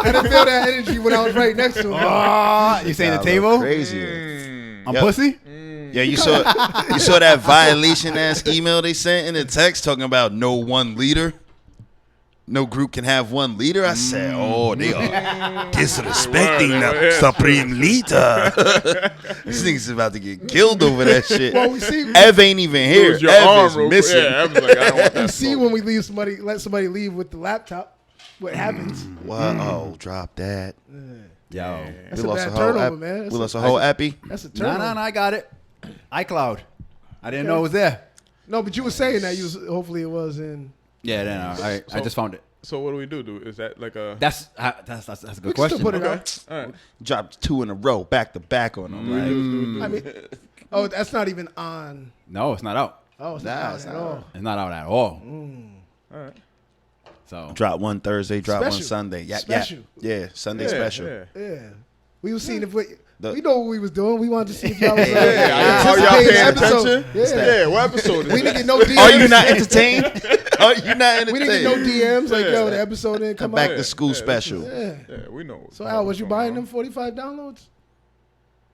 I didn't feel that energy when I was right next to him. You saying the table? Crazy. I'm pussy? Yeah, you saw that violation ass email they sent in the text talking about no one leader. No group can have one leader. I said, oh, they are disrespecting the supreme leader. This nigga's about to get killed over that shit. Well, we see Ev ain't even here. Ev is missing. Yeah, Ev was like, I don't want that. You see when we let somebody leave with the laptop, what happens? What? Oh, drop that. Yo. That's a bad turnover, man. We lost a whole appy. That's a turnover. No, I got it. iCloud. I didn't know it was there. No, but you were saying that hopefully it was in. Yeah, no, I just found it. So what do we do? Is that like a? That's a good question. Still put it out. All right. Dropped 2 in a row, back to back on them. Right? I mean, that's not even on. No, it's not out. Oh, it's not out at all. It's not out at all. All right. So Drop one Thursday, drop Special. one Sunday. Yeah, Special. yeah, Sunday special. Yeah. Yeah, we were seeing if we know what we was doing. We wanted to see if y'all was Are y'all paying attention? Yeah. What episode is We it? didn't get no DMs. Are you not entertained? Are you not entertained? We didn't get no DMs like yo, the episode didn't come Back out. to school special. Yeah. Yeah, we know. So Al, was you buying them 45 downloads?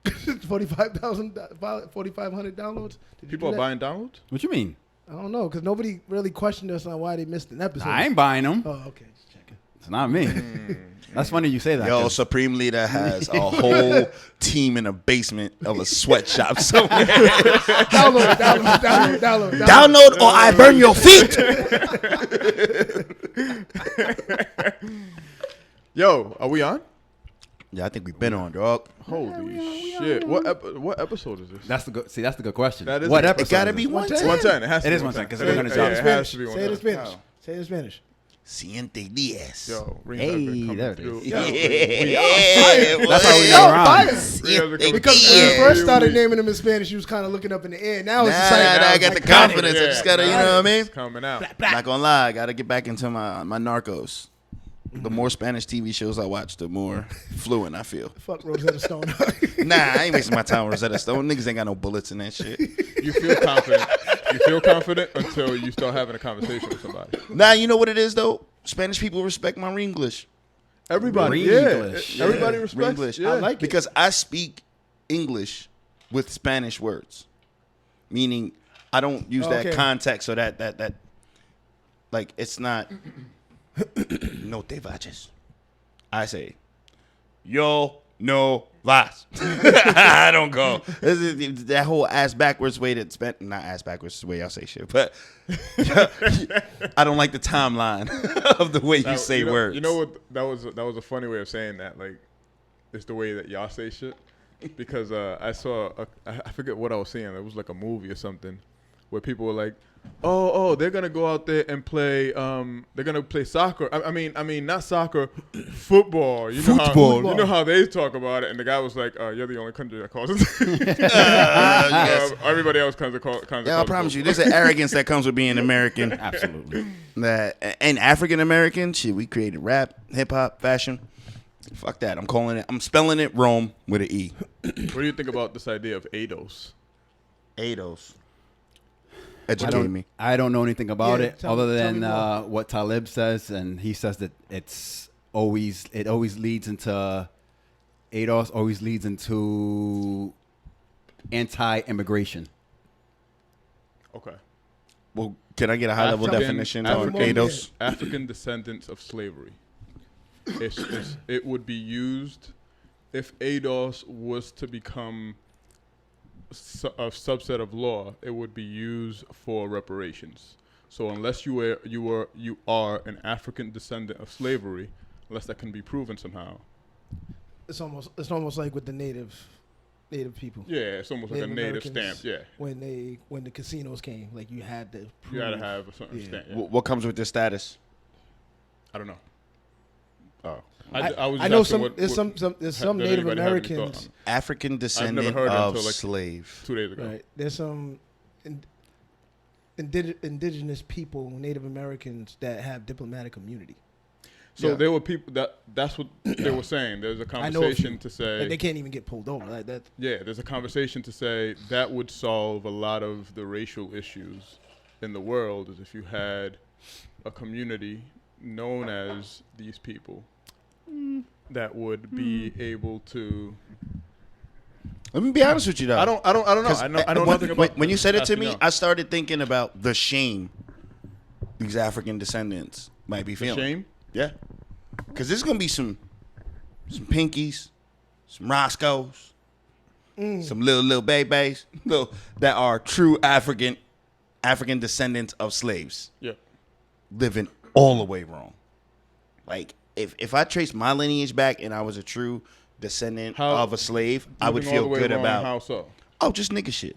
4,500 downloads. Did you People do are that? buying downloads? what you mean? I don't know because nobody really questioned us on why they missed an episode. I ain't buying them. Oh, okay. Just checking. It's not me. That's funny you say that. Yo, 'cause Supreme Leader has a whole team in a basement of a sweatshop somewhere. Download or I burn your feet. Yo, are we on? Yeah, I think we've been on, dog. Holy shit! What episode is this? that's the good question. That is What a- episode? It gotta is be it? 110. 110. It has to It be is 110, 'cause It we're gonna is- drop it it. has to be Say it in 110. Spanish. Say it in Spanish. Siente días. Yo, Reem Hey, has been coming there it through. is. Yeah. That's how we Yo, go around. fire. Siente Because when días. you first started naming them in Spanish, you was kind of looking up in the air. Now it's just like, Nah, I got the confidence. I just gotta, you know what I mean? It's coming out. Not gonna lie, I gotta get back into my Narcos. The more Spanish TV shows I watch, the more fluent I feel. fuck Rosetta Stone. Nah, I ain't wasting my time with Rosetta Stone. Niggas ain't got no bullets in that shit. You feel confident. You feel confident until you start having a conversation with somebody. Nah, you know what it is though? Spanish people respect my English. Everybody, Reem yeah. English. Everybody Yeah, respects. English. Yeah. I like it. Because I speak English with Spanish words, meaning I don't use that Okay. context or that like it's not no te vayas. I say yo no vas. I don't go. This is that whole ass backwards way that not ass backwards is the way y'all say shit, but I don't like the timeline of the way you say words. You know what? That was a funny way of saying that. Like, it's the way that y'all say shit. Because I saw I forget what I was seeing. It was like a movie or something where people were like, "Oh, they're gonna go out there and play. They're gonna play soccer. I mean, not soccer, football. You know how they talk about it." And the guy was like, "You're the only country that calls it." Yes. Everybody else kinds of Yeah, I promise you, there's an arrogance that comes with being American. Absolutely. And African American, shit, we created rap, hip hop, fashion. Fuck that. I'm spelling it Rome with an E. What do you think about this idea of ADOS? Ados. Educate me. I don't know anything about Yeah, it tell other me than more. what Talib says, and he says that it always leads into ADOS always leads into anti-immigration. Okay. Well, can I get a high level definition on African- Ados? African descendants of slavery. It would be used if ADOS was to become a subset of law. It would be used for reparations. So unless you are an African descendant of slavery, unless that can be proven somehow. It's almost like with the native people. Yeah, it's almost like a native Americans, stamp. Yeah, when the casinos came, like you had to prove. you gotta have a certain Yeah. stamp. Yeah. What comes with this status? I don't know. Oh. I was just I know asking there's some does Native anybody have any thought Americans. on it? African descendant heard it of until, like, slave. 2 days ago. Right. There's some indigenous people, Native Americans, that have diplomatic immunity. So Yeah. there were people that's what they were saying. There's a I know a conversation few. to say Like they can't even get pulled over. Like that. yeah, there's a conversation to say that would solve a lot of the racial issues in the world is if you had a community known as these people that would be able to. Let me be honest with you, though. I don't know. I know nothing about. When you said it to asking me, y'all. I started thinking about the shame these African descendants might be The feeling. shame. Yeah, because there's gonna be some pinkies, some Roscoes, some little babies that are true African descendants of slaves, Yeah. living all the way wrong. Like if I trace my lineage back and I was a true descendant of a slave, I would Moving all feel the way good wrong, about. How so? Oh, just nigga shit.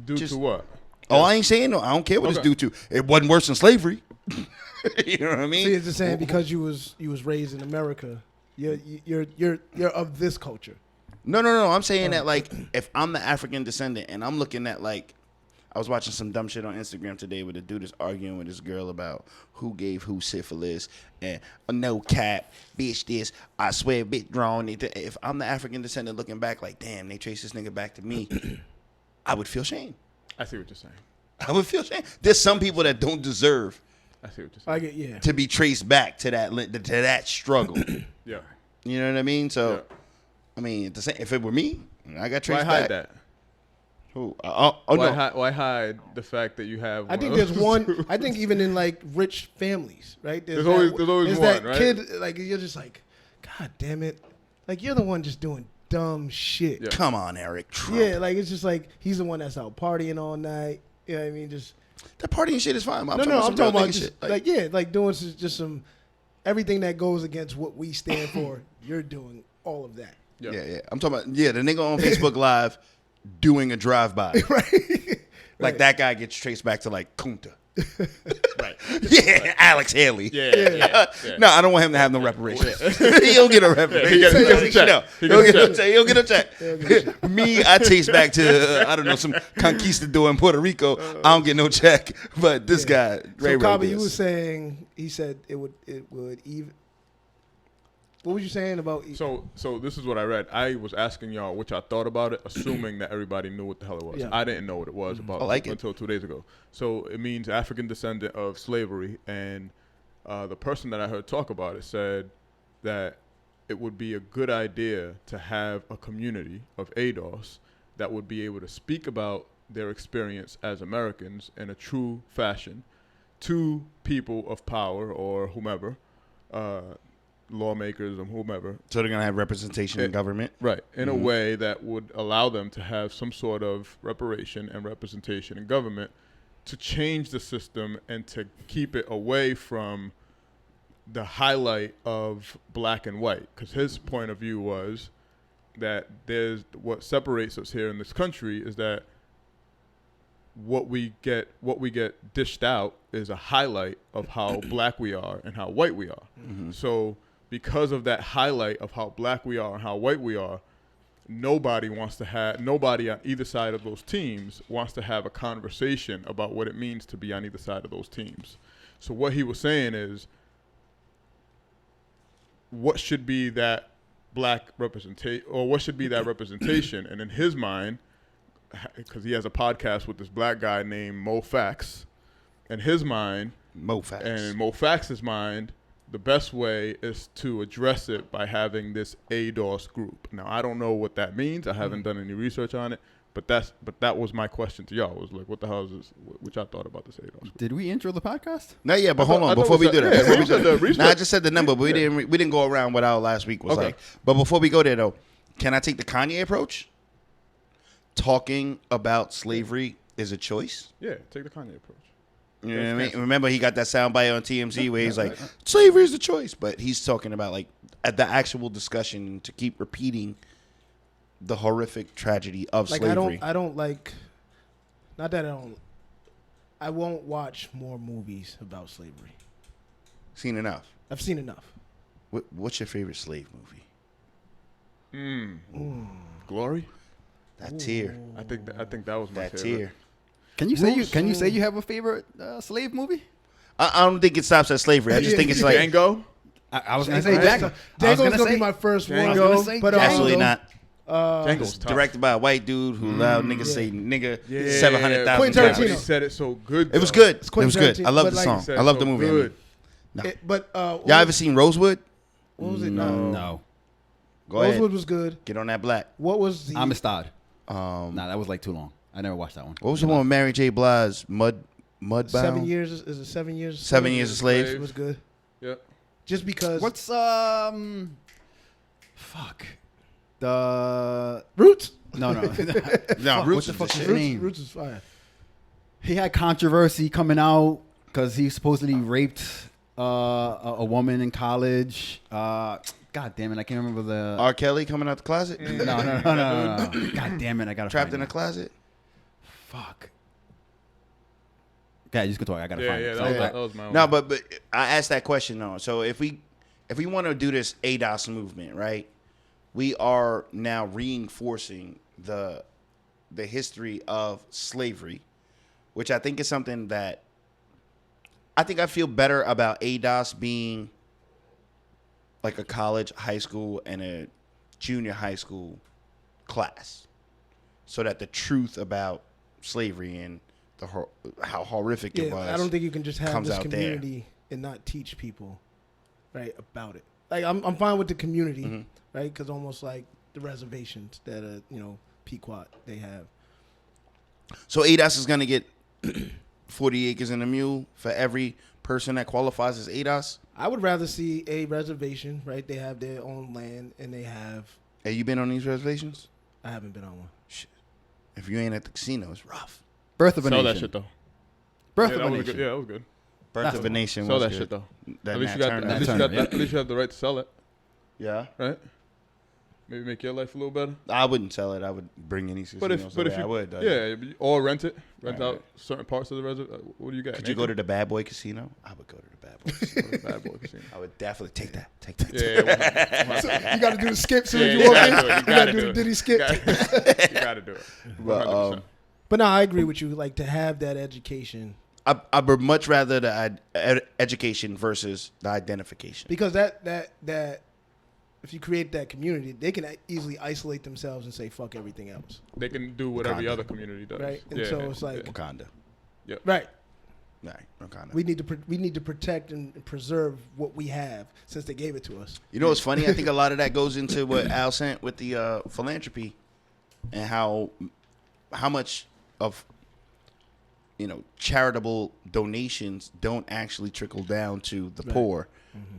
Due Just- to what? Oh, I ain't saying no. I don't care what it's Okay. due to. It wasn't worse than slavery. You know what I mean? See, it's just saying because you was raised in America, you're of this culture. No. I'm saying that like if I'm the African descendant and I'm looking at like I was watching some dumb shit on Instagram today where the dude is arguing with this girl about who gave who syphilis and no cap, bitch this, I swear bitch drawn. If I'm the African descendant looking back like damn they traced this nigga back to me, I would feel shame. I see what you're saying. I would feel shame. There's some people that don't deserve I see what you're saying. I get to be traced back to that struggle. Yeah. You know what I mean? So, Yeah. I mean, if it were me, I got Why traced hide back. that? Who? Why hide the fact that you have? I think one there's of those one. two? I think even in like rich families, right? There's always there's one, that right? kid. Like you're just like, God damn it! Like you're the one just doing dumb shit. Yeah. Come on, Eric. Trump. Yeah, like it's just like he's the one that's out partying all night. You know what I mean? Just That partying shit is fine. I'm talking about real just, nigga like yeah, like doing just some everything that goes against what we stand for. You're doing all of that, Yeah. I'm talking about the nigga on Facebook Live doing a drive-by. right? Like that guy gets traced back to like Kunta. Right. Yeah, Alex Haley. Yeah. No, I don't want him to have no reparations. He'll get a reparation. He gets a check. No, He he'll gets a get a check. Me, I chase back to I don't know some conquistador in Puerto Rico. I don't get no check. But this guy, Ray So, Kaba, does. you were saying he said it would even. What was you saying about? So this is what I read. I was asking y'all what y'all thought about it, assuming that everybody knew what the hell it was. Yeah. I didn't know what it was about I like it. until 2 days ago. So it means African descendant of slavery, and the person that I heard talk about it said that it would be a good idea to have a community of ADOS that would be able to speak about their experience as Americans in a true fashion to people of power or whomever, lawmakers or whomever. So they're gonna have representation in government. Right, in a way that would allow them to have some sort of reparation and representation in government to change the system and to keep it away from the highlight of black and white. Because his point of view was that there's what separates us here in this country is that what we get dished out is a highlight of how black we are and how white we are. So because of that highlight of how black we are and how white we are, nobody on either side of those teams wants to have a conversation about what it means to be on either side of those teams. So what he was saying is, what should be that black representation, or what should be that representation? And in his mind, because he has a podcast with this black guy named Mo Fax, in his mind, Mo facts. and in Mo Fax's mind, the best way is to address it by having this ADOS group. Now, I don't know what that means. I haven't done any research on it, but that was my question to y'all. Was like, what the hell is this? What y'all thought about this ADOS group? Did we intro the podcast? No, yeah, but I hold thought- on. I thought Before we we do said- that, yeah, before we we said do the that. research. No, I just said the number, but we didn't go around what our last week was Okay. like. But before we go there, though, can I take the Kanye approach? Talking about slavery is a choice. Yeah, take the Kanye approach. You know what I mean? Remember, he got that soundbite on TMZ where he's like, slavery is a choice. But he's talking about, like, at the actual discussion to keep repeating the horrific tragedy of Like slavery. I don't like. Not that I don't. I won't watch more movies about slavery. Seen enough. I've seen enough. What's your favorite slave movie? Glory. That tear. I think that was my That favorite. tear. Can you say you have a favorite slave movie? I don't think it stops at slavery. I just think it's like Django. I was gonna say Django. Django's gonna be my first one. Django. gonna say But absolutely not. Django's tough. Directed by a white dude who allowed niggas say nigga Yeah. 700,000 Quentin times. Tarantino. He said it so good. It was though. good. It Quentin was good. Tarantino, I love but the like- song. He said I love it the so movie. good. No. But Y'all ever seen Rosewood? What was it? No. Go ahead. Rosewood was good. Get on that black. What was the? Amistad. Nah, that was like too long. I never watched that one. What was the one with Mary J. Blige? Mudbound? 7 years. Is it 7 years? 7 Years a Slave. It was good. Yep. Just because. What's fuck the Roots? no. No, Fuck, Roots what the fuck is is the his shit. name? Roots is fire. He had controversy coming out because he supposedly raped a woman in college. God damn it, I can't remember the. R. Kelly coming out the closet? No. God damn it, I gotta Trapped find in a it. closet? Fuck. Okay, just go talk. I gotta Yeah, find it. that was my own. No, but I asked that question though. So if we want to do this ADOS movement, right? We are now reinforcing the history of slavery, which I think is something that I feel better about ADOS being like a college, high school, and a junior high school class, so that the truth about slavery and how horrific it was. I don't think you can just have comes this out there. community and not teach people, right, about it. Like I'm fine with the community, right, because almost like the reservations that Pequot they have. So ADOS is gonna get 40 acres and a mule for every person that qualifies as ADOS. I would rather see a reservation, right? They have their own land and they have. Have you been on these reservations? I haven't been on one. Shit. If you ain't at the casino, it's rough. Birth of a Sell Nation. that shit though. Birth Yeah, of that a was Nation. good. Yeah, that was good. Birth That's of a Nation Sell was that good. shit though. That At least Nat you got. Turner. At least you got. At least you have the right to sell it, Yeah. right? Maybe make your life a little better. I wouldn't sell it. I would bring any casinos. But if I you, would. yeah, or rent it, rent Right, out right. certain parts of the reservation. What do you got? Could you go to the Bad Boy Casino? I would go to the Bad Boy Casino. Bad Boy Casino? I would definitely take that. Take that. Yeah, You got to do the skip soon yeah, as you you walk gotta in. do it. You You got gotta to do do the it. Diddy skip. You gotta do it. But, 100%. But no, I agree with you. Like to have that education, I would much rather the education versus the identification. because that if you create that community, they can easily isolate themselves and say fuck everything else, They can do what every Wakanda. other community does. right? And Yeah, so it's like Wakanda. right. Right. Wakanda. We need to protect and preserve what we have since they gave it to us. You know what's funny? I think a lot of that goes into what Al sent with the philanthropy and how much of charitable donations don't actually trickle down to the poor,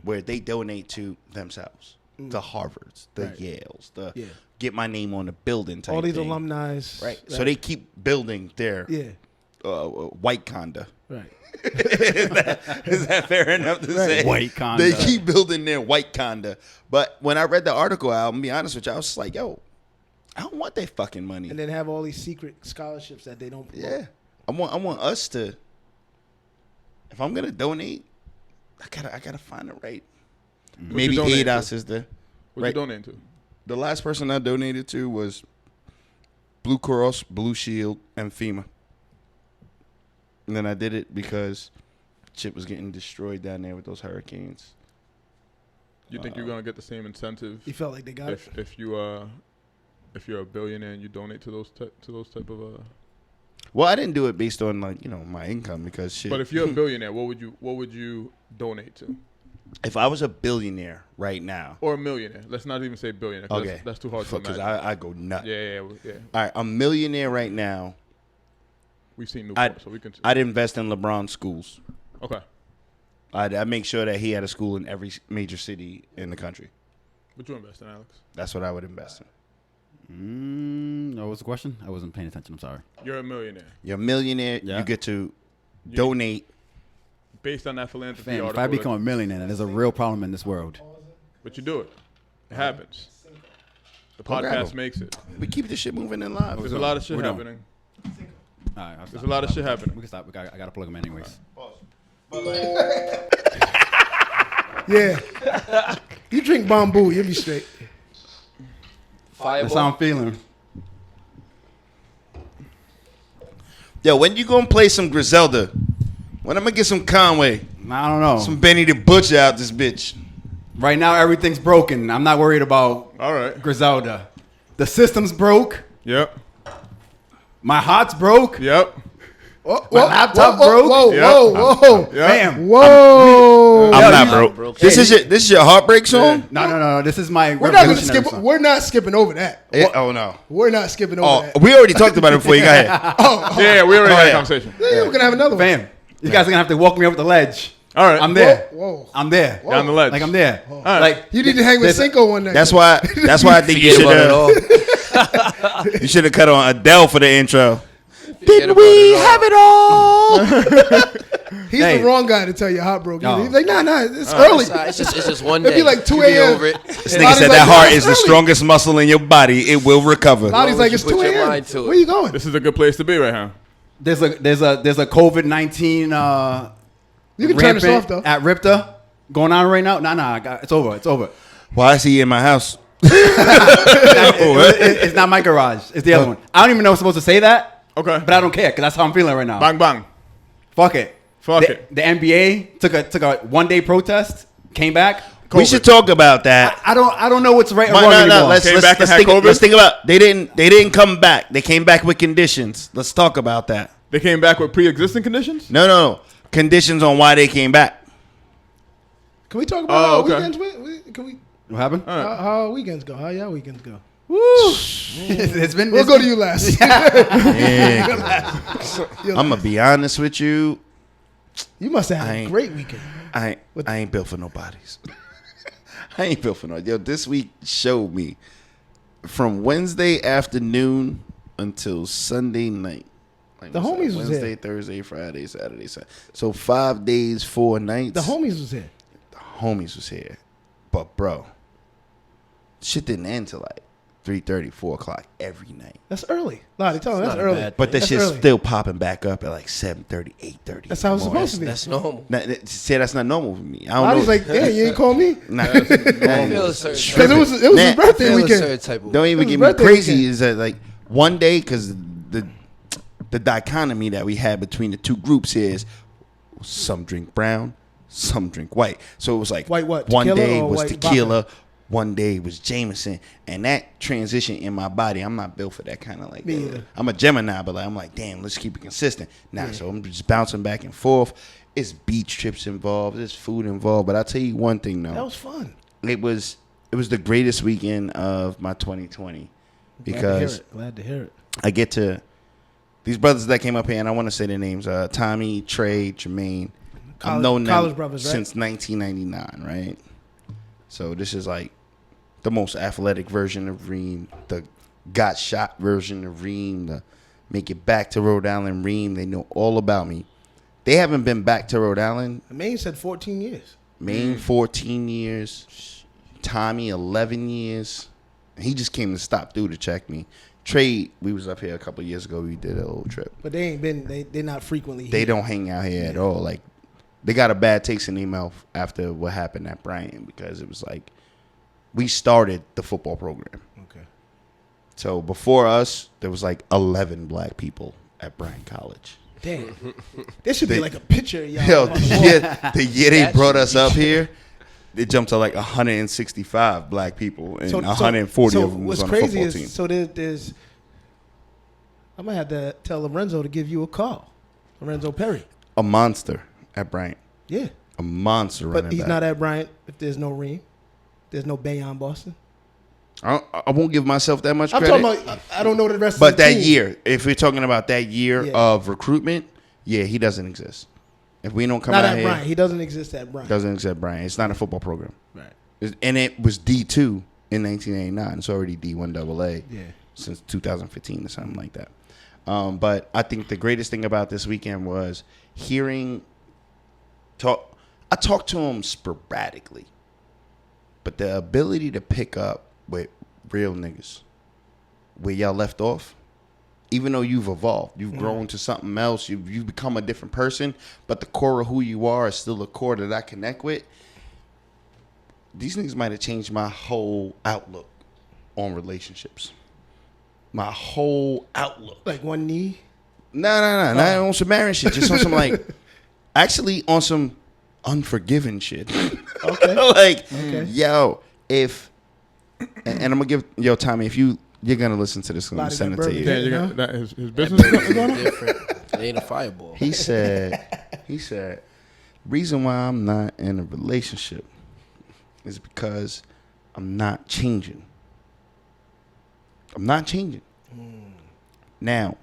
where they donate to themselves, the Harvards, the Right. Yales, the Yeah. get my name on the building type All these thing. alumni, Right. So they keep building their yeah, white conda. right. Is that fair enough to Right. say? White conda. They keep building their white conda. But when I read the article, I'll be honest with you, I was just like, yo, I don't want their fucking money. And then have all these secret scholarships that they don't promote. Yeah. I want us to, if I'm gonna donate, I gotta find it right. Maybe you donate ADOS to? is the What right. you donating to? The last person I donated to was Blue Cross, Blue Shield, and FEMA. And then I did it because shit was getting destroyed down there with those hurricanes. You think you're gonna get the same incentive You felt like they got it. if you're a billionaire and you donate to those type of Well, I didn't do it based on my income because shit. But if you're a billionaire, what would you donate to? if I was a billionaire right now, Or a millionaire? Let's not even say billionaire. 'Cause okay, that's too hard to because imagine. I go nuts. Yeah. All right, a millionaire right now. We've seen Newport, so we can. I'd invest in LeBron's schools. Okay. I'd make sure that he had a school in every major city in the country. What you invest in, Alex? That's what I would invest in. What was the question? I wasn't paying attention. I'm sorry. You're a millionaire. You're a millionaire. Yeah. You get to donate. Based on that philanthropy Fam, if article. I become a millionaire, there's a real problem in this world. But you do it. It happens. The Go grab podcast 'em. makes it. We keep this shit moving in live. There's a lot of shit We're done. happening. All right, There's a lot of shit happening. We can stop. I gotta plug them anyways. Yeah. You drink bamboo, you'll be straight. That's how I'm feeling. Yo, when you gonna play some Griselda? When I'm gonna get some Conway? I don't know. Some Benny the Butcher out this bitch. Right now, everything's broken. I'm not worried about All right. Griselda. The system's broke. Yep. My hot's broke. Yep. Whoa, My laptop broke. Whoa, Yep. whoa, whoa. Yep. Bam. Whoa. Whoa. I'm Yo, not you- broke. This is your heartbreak song? No. This is my We're not gonna revolutionary skip. song. We're not skipping over that. Yeah, oh no. We're not skipping over Oh, that. we already talked about it before you got here. Yeah, we already had a yeah. conversation. Yeah, we're gonna have another one. Fam, you guys are gonna have to walk me over the ledge. All right. I'm there. Whoa. I'm there. Down the ledge. Like I'm there. right. Like You need to hang with there's a- Cinco one night. That's why I think you Forget should about it all. have you should have cut on Adele for the intro. Forget Didn't about we it all. have it all? He's Hey. the wrong guy to tell you heartbroken. No. He's like, nah, it's early. It's just one It'd day. be like 2 You'll be a.m. over it. This Ladi's nigga said like, that "No, heart it's is the early." strongest muscle in your body. It will recover. Ladi's like, you it's put 2 your a.m. mind to it. Where you going? This is a good place to be right now. There's a COVID-19 You can turn this off rampant though. at Ripta going on right now. Nah, it's over. It's over. Why is he in my house? It's not my garage. It's the other one. I don't even know if I'm supposed to say that, Okay. but I don't care because that's how I'm feeling right now. Bang bang. Fuck it. Fuck the, it. The NBA took a 1 day protest, came back. We should talk about that. I don't know what's right or Why wrong not? anymore. Let's Came back and had think. COVID? Let's think about. They didn't come back. They came back with conditions. Let's talk about that. They came back with pre-existing conditions? No. Conditions on why they came back. Can we talk about Oh, our okay. weekends? Can we? What happened? How our weekends go? How y'all weekends go? It's been. We'll go to you last. I'm gonna be honest with you. You must have I had a ain't- great weekend. I ain't built for no bodies. I ain't built for no. Yo, this week showed me from Wednesday afternoon until Sunday night. Like, The what's homies that? was Wednesday, here. Thursday, Friday, Saturday, Sunday. So 5 days, 4 nights. The homies was here. The homies was here, but bro, shit didn't end till like 3:30, 4 o'clock every night. That's early. Ladi, tell him It's that's not a early. bad But that That's shit's early. still popping back up at like 7:30, 8:30. That's how it's supposed to be. That's normal. Say that's not normal for me. I don't Ladi's know. like, yeah, you ain't call me Nah, I feel a certain because it was his Man, birthday feel a weekend. certain type of Don't way. even It was get me birthday crazy. weekend. Is that like one day because the dichotomy that we had between the two groups here is some drink brown, some drink white. So it was like White what? one Tequila day or was white tequila, one day was Jameson, and that transition in my body, I'm not built for that kind of like. Me either. I'm a Gemini, but like, I'm like, damn, let's keep it consistent. Nah, so I'm just bouncing back and forth. It's beach trips involved, there's food involved, but I'll tell you one thing though. That was fun. It was the greatest weekend of my 2020 because Glad to hear it. I get to these brothers that came up here, and I want to say their names: Tommy, Trey, Jermaine. I've known college them brothers, right? since 1999, right? So this is like the most athletic version of Reem, the got shot version of Reem, the make it back to Rhode Island Reem. They know all about me. They haven't been back to Rhode Island. Maine said 14 years. Maine 14 years, Tommy 11 years. He just came to stop through to check me. Trey, we was up here a couple of years ago. We did a little trip. But they ain't been. They're not frequently. They here. don't hang out here at all. Like they got a bad taste in their mouth after what happened at Bryant because it was like we started the football program. Okay. So before us, there was like 11 black people at Bryant College. Damn. There should be They- like a picture of y'all. Yo, on the wall. the year they That brought should us be up here, it jumped to like 165 black people, and So- 140 so of them was what's on the crazy football is team. so there's. I might have to tell Lorenzo to give you a call. Lorenzo Perry. A monster at Bryant. Yeah. A monster But running he's back. not at Bryant if there's no Reem. There's no Bayon Boston. I won't give myself that much I'm credit. talking about. I don't know the rest. But of the that team. year, if we're talking about that year Yeah. of recruitment, yeah, he doesn't exist. If we don't come not out at here, Bryant. He doesn't exist at Bryant. doesn't exist at Bryant. It's not a football program. Right. And it was D2 in 1989. It's already D1 AA Yeah. since 2015 or something like that. But I think the greatest thing about this weekend was hearing talk. I talked to him sporadically, but the ability to pick up with real niggas where y'all left off, even though you've evolved, you've grown to something else, you've become a different person, but the core of who you are is still a core that I connect with. These niggas might have changed my whole outlook on relationships. My whole outlook. Like one knee. No. Not on some marriage shit. Just on some like, actually on some unforgiving shit. Okay. Like, Okay. yo, if, and I'm gonna give, yo, Tommy, if you're gonna listen to this, I'm gonna Ladi send it got to bourbon. you. Yeah, You you know? got that, his business is going on? Different. It ain't a fireball. He said, Reason why I'm not in a relationship is because I'm not changing. I'm not changing. Now,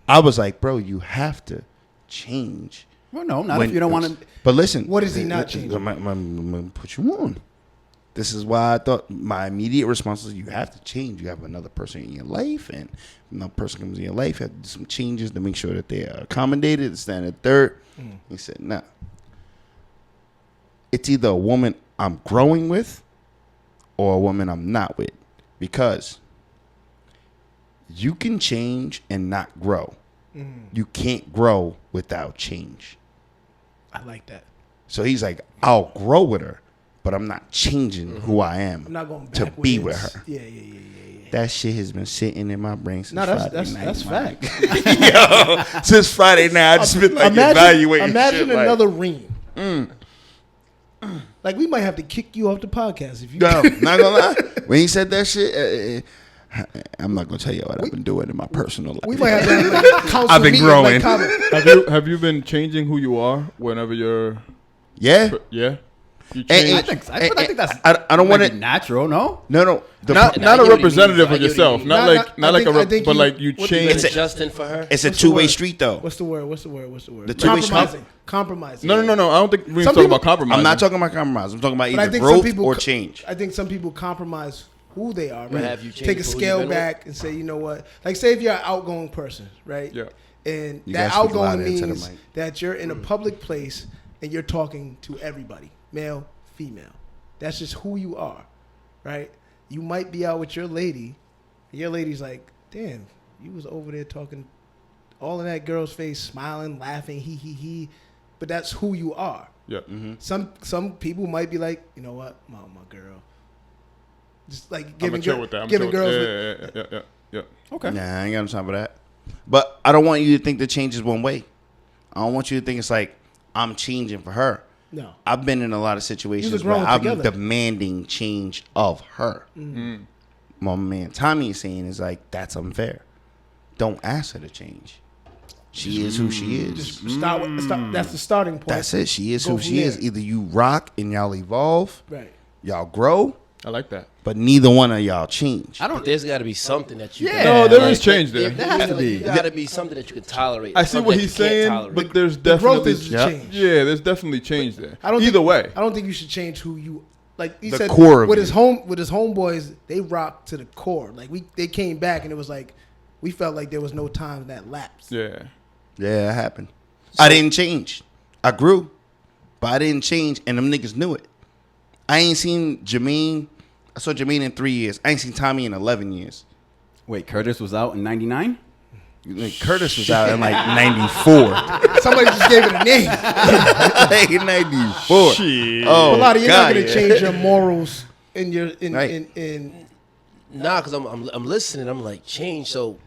I was like, bro, you have to change. Well, no, not if you don't want to. But listen. What is he not changing? I'm going to put you on. This is why I thought my immediate response was, you have to change. You have another person in your life, and another person comes in your life, you have to do some changes to make sure that they are accommodated, stand at third. He said, nah. It's either a woman I'm growing with or a woman I'm not with. Because you can change and not grow. You can't grow without change. I like that. So he's like, I'll grow with her, but I'm not changing who I am I'm not going to backwards. be with her. Yeah. That shit has been sitting in my brain since Friday night. That's fact. Yo, since Friday night, I just been like evaluating Imagine shit, another Reem. Like, we might have to kick you off the podcast if you. No, not gonna lie. When he said that shit, I'm not gonna tell you what I've been doing in my personal life. We might have to have like a council I've been meeting, growing. Like, Have you been changing who you are whenever you're? Yeah. Yeah. You And- change. I think that's. I don't want might to. be natural. No. No. Not I a get what he representative means. of yourself. Not Nah, like I think but you- like you what- change. It's a- Justin for her. It's a What's the two-way word? street, though. What's the word? The two-way street. Compromising. No. I don't think we're Some talking people- about compromise. I'm not talking about compromise. I'm talking about But I either think some growth people or change. I think some people compromise who they are. But Right? have you changed Take a who you've scale been with? back and say, you know what? Like, say if you're an outgoing person, right? Yeah. And You that gotta speak outgoing louder into the means mic. that you're in a public place and you're talking to everybody, male, female. That's just who you are, right? You might be out with your lady, and your lady's like, damn, you was over there talking all in that girl's face, smiling, laughing, he. But that's who you are. Yeah. Some people might be like, you know what, my girl. Just like I'm giving, chill with that. I'm giving chill with- girls. Yeah. Okay. Nah, I ain't got no time for that. But I don't want you to think the change is one way. I don't want you to think it's like I'm changing for her. No. I've been in a lot of situations You've where grown I'm together. demanding change of her. My man Tommy is saying is like, that's unfair. Don't ask her to change. She is who she is. Just start. That's the starting point. That's it. She is Go who from she is. there. Either you rock and y'all evolve, Right. y'all grow, I like that. but neither one of y'all change. I But don't. there's got to be something that you. Yeah. No, there is change there. There has to be. There got to be something that you can tolerate. I see something what that he's you can't saying, tolerate. but there's The growth definitely is the Yeah. change. yeah, there's definitely change there. I don't Either think, way. I don't think you should change who you like. He The said core of with you. his homeboys, they rock to the core. Like they came back and it was like we felt like there was no time that lapsed. Yeah. Yeah, it happened. I didn't change. I grew, but I didn't change, and them niggas knew it. I ain't seen Jermaine. I saw Jermaine in 3 years. I ain't seen Tommy in 11 years. Wait, Curtis was out in '99. Like, Curtis was out in like 94. Somebody just gave it a name. Like, in 94. Shit. Oh, But Ladi, you're not God, gonna yeah. change your morals in your Right. in Nah, because I'm listening. I'm like, change. So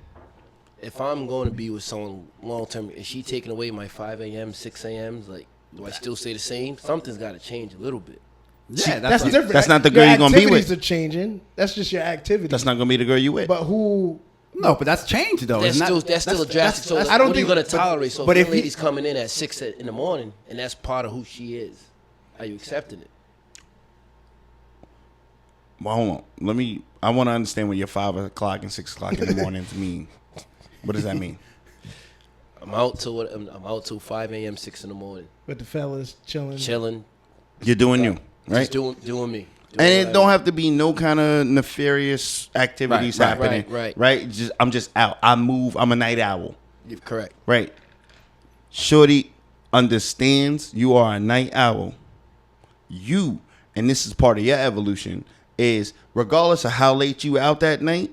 if I'm going to be with someone long term, is she taking away my 5 a.m., 6 a.m.s? Like, do I still stay the same? Something's got to change a little bit. Yeah, that's what- different. That's not the Your girl you're gonna be with. Activities are changing. That's just your activity. That's not going to be the girl you with. But who? No, but that's change though. That's isn't still that's still a drastic. So I don't what are you think- going to tolerate? So but if if your he- lady's coming in at 6 in the morning, and that's part of who she is, are you accepting it? Well, hold on. I want to understand what your 5 o'clock and 6 o'clock in the mornings mean. What does that mean? I'm out till 5 a.m., 6 in the morning, With the fellas chilling. chilling, You're doing you, right? just doing me. And it don't have to be no kind of nefarious activities Right, happening. right. I'm just out. I move. I'm a night owl. You're correct. Right. Shorty understands you are a night owl. You, and this is part of your evolution, is regardless of how late you out that night,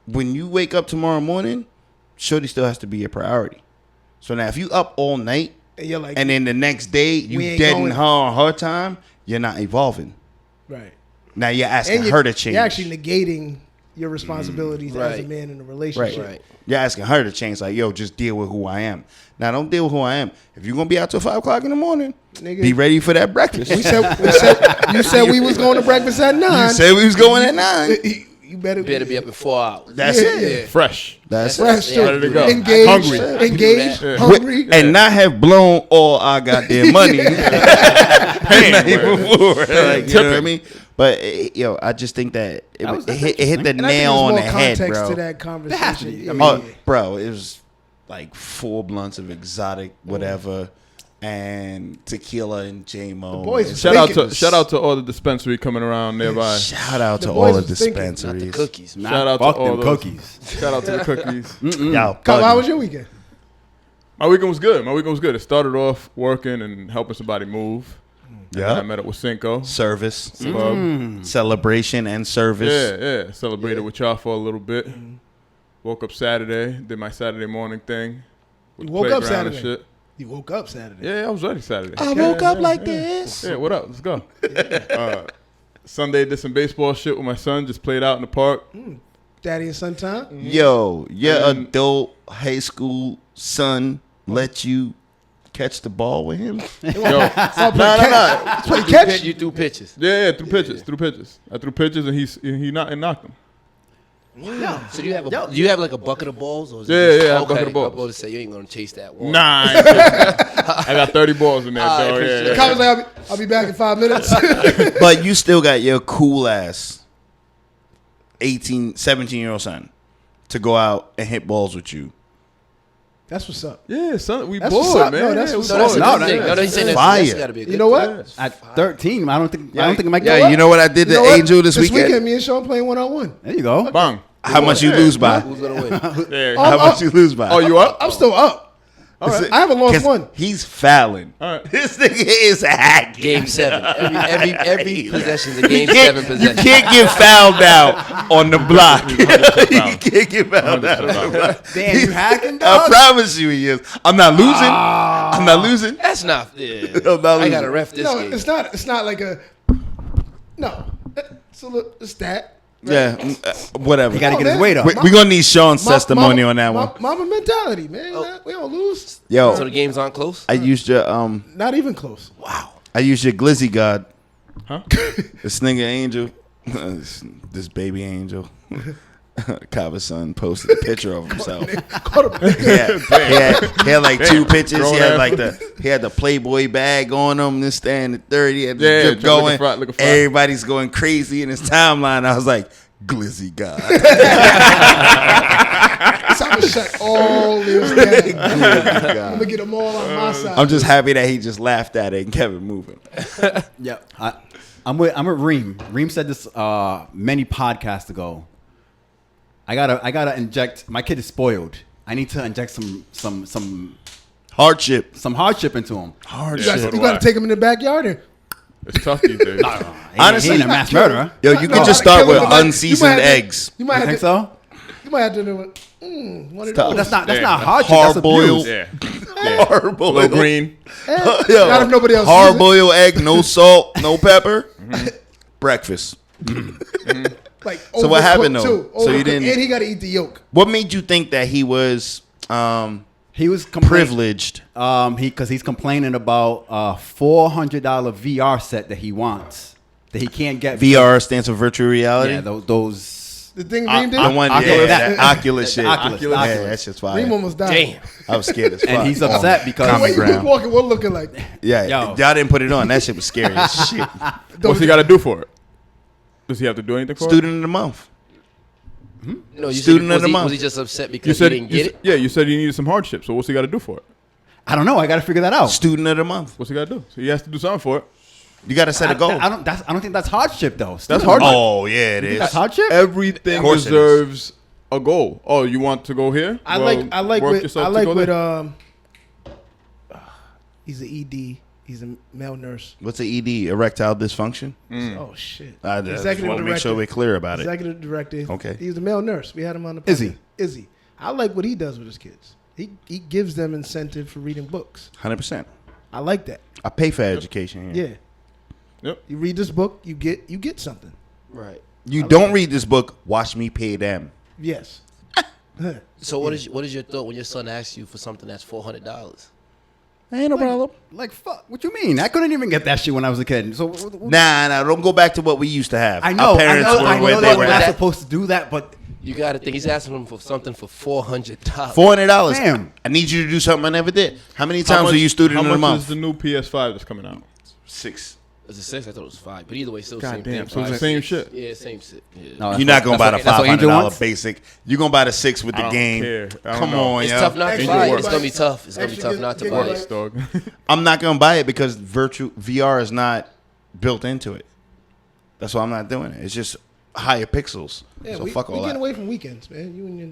when you wake up tomorrow morning, Shorty still has to be a priority. So now if you up all night And you're like, and then the next day We you ain't dead in going- her on her time, you're not evolving. right. Now you're asking And her to change. You're actually negating your responsibilities as a Right. man in a Right. relationship. Right. You're asking her to change. Like, yo, just deal with who I am. Now, don't deal with who I am. If you're going to be out till 5 o'clock in the morning, Nigga. be ready for that breakfast. You said we was going to breakfast at 9. You said we was going at 9. you better be up in 4 hours. That's Yeah. it. Fresh. That's fresh, Yeah, too. ready to go. Engaged, Hungry. engaged, Yeah. hungry. And not have blown all our goddamn money. Paying, before. Like, you know what I Tipping. mean? But I just think that That's it hit the And I think nail there's on more the head, context bro. to that conversation. be. Yeah. I mean, Oh, bro, it was like 4 blunts of exotic whatever, and tequila and JMO. The boys And was thinking. Shout out to all the dispensary coming around nearby. shout out The to boys all the was thinking. Not the dispensaries. cookies. Nah, Shout out to fuck all them those. cookies. Shout out to the cookies. Y'all Kyle, how bugging. was your weekend? My weekend was good. It started off working and helping somebody move. And then I Yeah, met up with Cinco. service, Club. celebration, and service. Yeah. Celebrated with y'all for a little bit. Woke up Saturday, did my Saturday morning thing. with You the woke up playground and Saturday? shit. You woke up Saturday. Yeah, I was ready Saturday. I woke up like this. Yeah, what up? Let's go. Sunday did some baseball shit with my son. Just played out in the park. Daddy and son time. Yo, your And- adult high school son let you catch the ball with him? Yo, Play catch. You threw pitches. yeah, threw pitches. I threw pitches and he knocked them. So do you have like a bucket of balls? Or is it Yeah, just, yeah, I have a okay, bucket of balls. I'm about to say you ain't gonna chase that one. Nah, I ain't pitching that. I got 30 balls in there, All right, dog. for Yeah, sure. yeah. Kyle was like, I'll be back in 5 minutes. But you still got your cool ass 17-year-old son to go out and hit balls with you. That's what's up. Yeah, son, we That's bored, what's up. man. No, that's Yeah, what's we up. No, that's a bored. good thing. No, he's saying Fire. that's gotta be a good You know what? thing. At 13, I don't think it might go Yeah, up. you know what I did You to know what? Angel this weekend? Me and Sean playing 1-on-1. There you go. Bang. How much you lose by? Who's gonna win? Yeah. How much you lose by? Oh, you up? I'm still up. All right. I haven't lost 'Cause one. He's fouling. All right. This nigga is hacking. Game 7. Every possession's a game You 7 can't, possession. you can't get fouled out on the block. You can't get fouled out on the block. Damn, you hacking, I dog? promise you he is. I'm not losing. I'm not losing. That's not. Yeah. I'm not I losing. gotta ref this No, game. it's not. It's not like a. No, it's a little. It's that. Yeah, whatever. He got to Oh, get his man. weight up. We're going to need Sean's testimony on that one. Mama mentality, man. We don't lose. Yo, So the games aren't close. I used your Not even close. I used your glizzy god. Huh? This nigga Angel, this baby Angel, Kava's son posted a picture of himself. Caught him. He had like 2 pictures. Grown He had ass like the Playboy bag on him. This and the 30. He had the Yeah, drip looking going. fly, looking fly. Everybody's going crazy in his timeline. I was like, glizzy god. So I'm gonna shut all this down. I'm gonna get them all on my side. I'm just happy that he just laughed at it and kept it moving. Yeah, I'm with Reem. Reem said this many podcasts ago. I gotta inject. My kid is spoiled. I need to inject some Hardship. hardship into him. Hardship. so do You gotta I. take him in the backyard and It's tough these days. Honestly, he ain't a mass murderer. Yo, you No, can just kill start him with with like- unseasoned you might have to- eggs. You might You have think to. so? You might have to do it. One of tough. those. That's Yeah. not hardship. That's Hard-boiled. abuse. Yeah. Hard Little boiled. green. Not if nobody else. Hard uses it. boiled egg, no salt, no pepper. Breakfast. Like, So what happened, overcooked, though? too. So you Overcooked, didn't- And he got to eat the yolk. What made you think that he was He was privileged? because he's complaining about a $400 VR set that he wants that he can't get. VR stands for virtual reality. Yeah, those. The thing Reem did. The one, Oculus. yeah, that Oculus shit. Oculus, Yeah, Oculus. that's just Reem fire. almost died. Damn. I was scared as fuck. And he's upset because Common Wait, he was ground. walking, what looking like? Yeah, Yo. y'all didn't put it on. That shit was scary as shit. What's he got to do for it? Does he have to do anything for it? Student of the month. No, you Student said, of the was month. he just upset You because said he didn't get it? Yeah, you said he needed some hardship. So what's he got to do for it? I don't know. I got to figure that out. Student of the month. What's he got to do? So he has to do something for it. You got to set a goal. I don't think that's hardship though. That's hardship. Oh yeah, it is. That's hardship. Everything Of course it deserves a goal. Oh, you want to go here? I Well, like work with yourself to go there. he's an ED. He's a male nurse. What's the ED? Erectile dysfunction. Oh shit. I just Executive want to make sure director. we're clear about it. Executive director. Okay. He's a male nurse. We had him on the podcast. Is he? Is he? I like what he does with his kids. He gives them incentive for reading books. 100%. I like that. I pay for education here. Yeah. Yep. You read this book, you get something. Right. You don't read this book, watch me pay them. Yes. So what is your thought when your son asks you for something that's $400? Ain't no problem. Like, fuck. What you mean? I couldn't even get that shit when I was a kid. So Nah, don't go back to what we used to have. I know. Our parents were I where know they that were we're not at. supposed to do that, but You got to think he's asking him for something for $400. $400. Damn. I need you to do something I never did. How many times were you student How in a much month? is the new PS5 that's coming out? 6. Is it 6? I thought it was 5. But either way, still God same damn, thing. so it's the 5, same 6. shit. Yeah, same shit. Yeah. No, You're not gonna buy the that's what Angel $500 wants? basic. You're gonna buy the 6 with I the don't game. care. I don't Come know. on, It's yo. tough not to Angel buy it. works. It's going to be tough. It's going to be tough not to buy Works, it. dog. I'm not gonna buy it because VR is not built into it. That's why I'm not doing it. It's just higher pixels. Yeah, So we fuck all getting that. away from weekends, man. You and your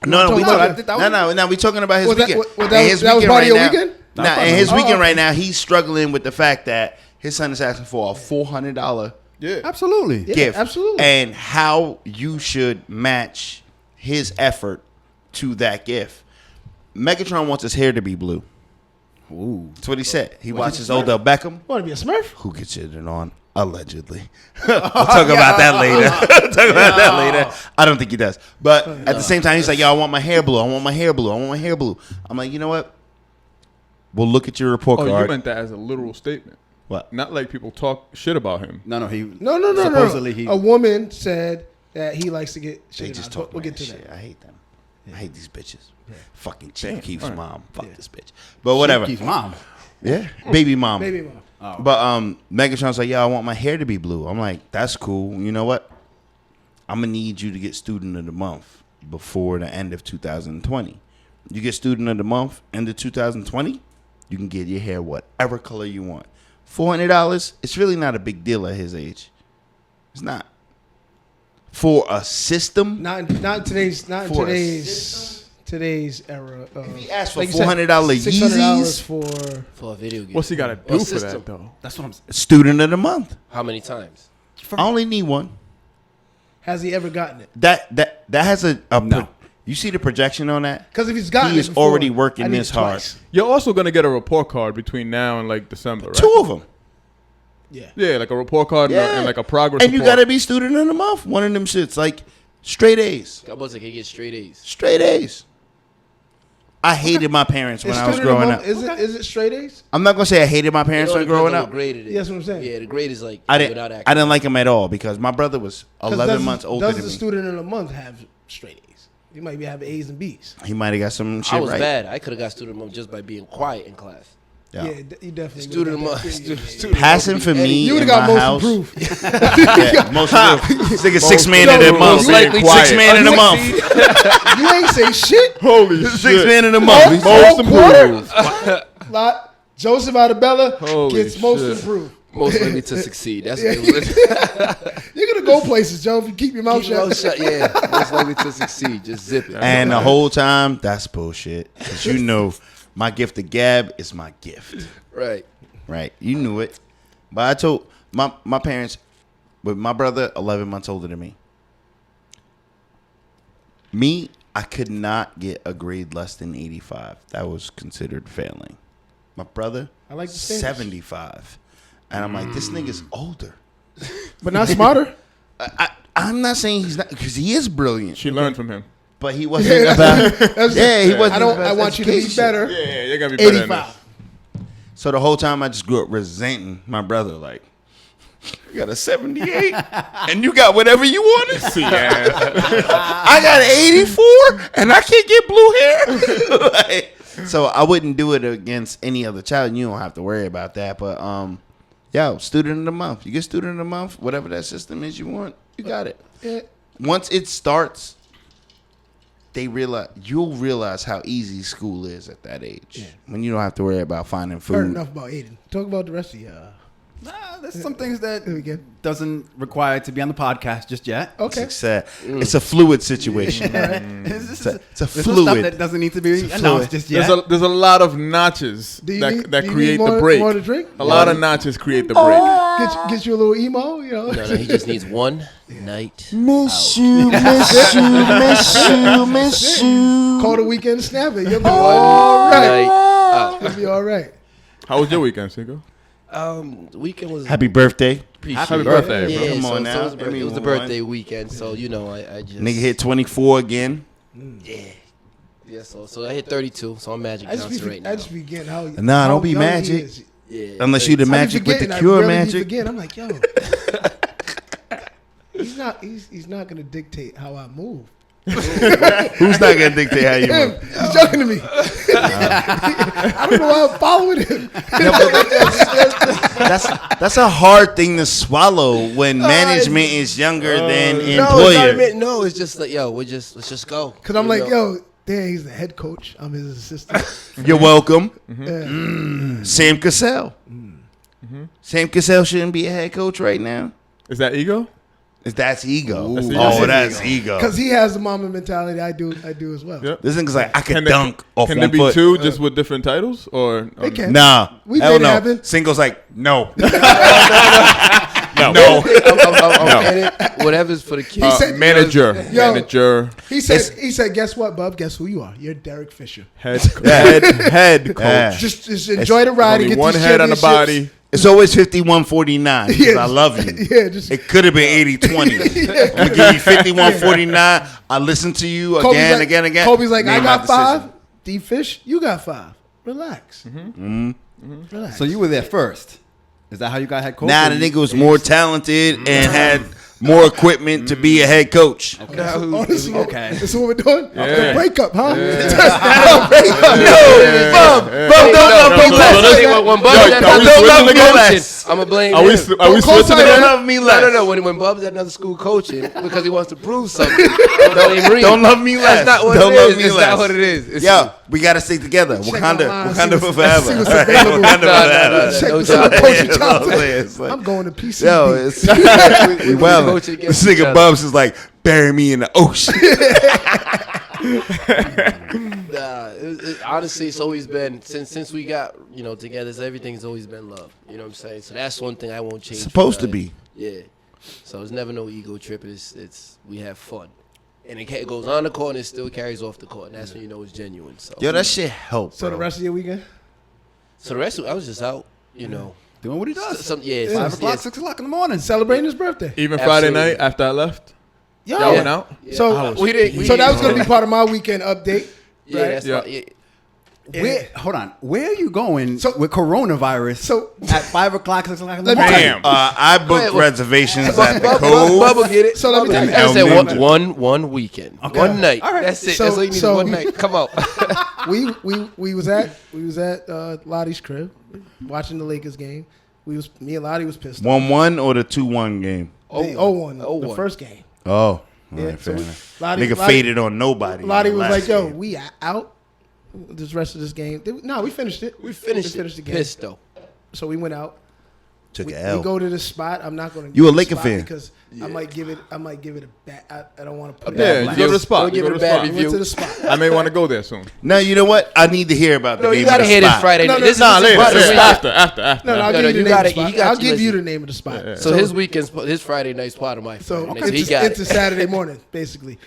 No, we talking about talking. No, we talking about his Was that- weekend. was that- And his that was weekend part of your now- weekend? Nah, and his weekend okay. right now, he's struggling with the fact that his son is asking for a $400 Yeah. absolutely. Yeah, gift, absolutely. and how you should match his effort to that gift. Megatron wants his hair to be blue. Ooh. That's what he said. He watches Odell Beckham. want to be a Smurf? Who gets it on? Allegedly. We'll talk about that later. Talk about that later. I don't think he does. But at the same time, he's like, yo, I want my hair blue. I want my hair blue. I want my hair blue. I'm like, you know what? We'll look at your report Oh, you card. meant that as a literal statement. What? Not like people talk shit about him. No, he. No. Supposedly he. A woman said that he likes to get They shit. just We'll talk get to shit. that. I hate them. I hate these bitches. Fucking Chief Keef's Alright. mom. Fuck this bitch. But whatever. Keith's mom. Yeah. Baby mom. Baby mom. But Megatron's like, yeah, I want my hair to be blue. I'm like, that's cool. You know what? I'm gonna need you to get student of the month before the end of 2020. You get student of the month end of 2020, you can get your hair whatever color you want. $400. It's really not a big deal at his age. It's not. For a system, Not in today's For a today's era. if he asked for like you said, $400 $600 Yeezys, for For a video game. What's he got to Or do for system. that, though? That's what I'm saying. student of the month. How many times? I only need one. has he ever gotten it? That has a No. you see the projection on that? Because if he's gotten He it is before, already working I need this it hard. twice. You're also going to get a report card between now and like December, right? 2 of them. Yeah. Yeah, like a report card Yeah. and like a progress And you report. gotta be student of the month. One of them shits. Like straight A's. I was like, he gets straight A's. Straight A's. I hated my parents when Is I was student of the growing month- up. Is it straight A's? I'm not gonna say I hated my parents It all when depends growing on up. what grade it is. That's what I'm saying. Yeah, the grade is like I without didn't. I didn't like them at all because my brother was 'Cause 11 months older does than the me. student of the month have straight A's? You might be having A's and B's. He might have got some shit I was right. bad. I could have got student month just by being quiet in class. Yeah. Yeah, you definitely Student would've got month. that. Yeah, yeah, yeah. Student Passing month for would be me Eddie. You would in have got my most house. improved. Yeah, most improved. This nigga 6 man Yo, in the month. most likely Six to man in the succeed. month. You ain't say shit. Holy 6 shit. man in the Most month. Most improved. improved. Lot. Joseph Arabella Holy gets most shit. improved. Most likely to succeed. That's what it was. You're gonna go places, Joe, if you keep your mouth Keep your mouth shut. shut. Yeah, most likely to succeed. Just zip it. And the whole time, that's bullshit. Because you know, my gift of gab is my gift. Right. Right. You knew it. But I told my parents, with my brother, 11 months older than me, I could not get a grade less than 85. That was considered failing. My brother, I like the standards. 75. And I'm like, this nigga's older. But not smarter. I'm not saying he's not, because he is brilliant. She learned from him. But he wasn't about, yeah, he wasn't. I want you to be education. better. Yeah, you're going to be better than 85. this. So the whole time I just grew up resenting my brother, like, you got a 78 and you got whatever you wanted. See, yeah. I got an 84 and I can't get blue hair. Like, so I wouldn't do it against any other child. You don't have to worry about that. But yo, student of the month. You get student of the month, whatever that system is you want, you got it. Yeah. Once it starts, you'll realize how easy school is at that age. When you don't have to worry about finding Heard food. enough about Aiden. Talk about the rest of you. Nah, there's some things that There we go. doesn't require to be on the podcast just yet. Okay. It's sad. It's a fluid situation. It's a there's some fluid. stuff that doesn't need to be announced just yet. There's a lot of notches Do you that need- that do you create need the more- break. more to drink? A lot of notches create the break. Get you a little emo, you know. No, he just needs one night. Miss you, miss you, miss you, miss you. Call the weekend snapper. You'll be all right. Night out. You'll be all right. How was your weekend, Cinco? The weekend was Happy birthday. appreciated. Happy birthday, Yeah, bro. Come so, on now. So it was, Give me it was the one. birthday weekend, so you know I just Nigga hit 24 again. Yeah. Yeah, so I hit 32, so I'm Magic Johnson right now. I just be getting how. Nah, how don't be young he Magic. is. Yeah, Unless you the I be Magic with the forgetting, Cure I really be Magic. forgetting. I'm like, yo, he's not gonna dictate how I move. Who's not gonna dictate how you Him, move? he's joking to me. I don't know why I'm following him. That's a hard thing to swallow when management is younger than no, it's not employer. admit, no, it's just like, yo, let's just go. Because I'm You like, know? yo, damn, he's the head coach. I'm his assistant. You're welcome. Yeah. Sam Cassell. Sam Cassell shouldn't be a head coach right now. Is that ego? That's ego. That's ego. Oh, That's that's ego. Because he has the mama mentality. I do as well. Yep. This nigga's like, I Can can there- dunk off Can one there be foot. two just with different titles? Or They can. Nah. We hell made it no. happen. Single's like, no. No. I'm in it. Whatever's for the kids. said- Manager. Yo. Manager. He said, guess what, bub? Guess who you are? You're Derek Fisher. Head Yeah. coach. Just enjoy the ride and Only get one these head on the championships. body. It's always 51-49 because Yeah, I love you. Yeah, just It could have been 80-20. I'm going to give you 51-49. I listen to you Kobe's again. Kobe's like, I Made my got decision. 5. D Fish, you got 5. Relax. Relax. So you were there first. Is that how you got head coach? Nah, the nigga was more talented and had more equipment to be a head coach. Oh, this is what, Okay. this is what we're doing? Yeah. The breakup, huh? Bum, don't love me less. When Yo, Bub's at are we another switching school again? coaching, I'ma blame Are we him. switching Don't again? love me less. No. When Bub's at another school coaching because he wants to prove something, I blame Reem. Don't love me less. That's not what Don't it love is. me It's less. not what it is. It's Yo, we got to stick together. Check Wakanda online, for see forever. what's available. Wakanda for No. forever. Check No this out, job. Coach Yeah, that's what I'm saying. It's like- I'm going to PCB. Yo, it's we well. coaching This against each nigga other. Bubs is like, bury me in the ocean. Honestly, it's always been since we got together. So everything's always been love. You know what I'm saying? So that's one thing I won't change. Supposed for to nothing. be. Yeah. So it's never no ego trip. It's we have fun, and it goes on the court and it still carries off the court. And that's when you know it's genuine. So Yo, that shit helped, So the bro. rest of your weekend? so the rest of I was just out. Doing what he does. Some 5 o'clock, 6 o'clock in the morning. Celebrating his birthday. Even Friday Absolutely. night after I left? Yo. Y'all went out? So, we didn't. so that was going to be part of my weekend update. Yeah, right? that's Yeah. fine. Yeah. Where, hold on. Where are you going So- with coronavirus So- at 5 o'clock, 6 o'clock in the Let me tell morning? you. Damn. I booked ahead, what- reservations at the Bubba Cove. get it. So let me tell you. I said El Ninja. one weekend, one night. All right. That's it. So- That's all you need. so- One night. Come out. we was at Ladi's crib watching the Lakers game. Me and Ladi was pissed. 1-1 or the 2-1 game? The 0-1, the 0-1. first game. Oh. Yeah, Alright, fair so enough. Ladi- Nigga Ladi- faded on nobody. Lottie in the was last like, "Yo, game. we out this rest of this game." No, we finished it. We finished the it. game. Pissed though. So we went out. Took We an L. go to this spot. I'm not going to. You a Laker fan? Because I might give it a bad. I don't want to put Yeah, it. you out. go to the spot. Don't You give go it to a the bad spot. I went to the spot. I may want to go there soon. Now, you know what? I need to hear about the No, name you of gotta the hear this spot. Friday No, night. no, This nah, is Later. what Later. we- After. No, I'll No, give you you the name gotta- of the spot. he got I'll you, give you listen. the name of the spot. So his weekend's his Friday night's part of my So Friday night. So he it's, got it's a it. Saturday morning, basically.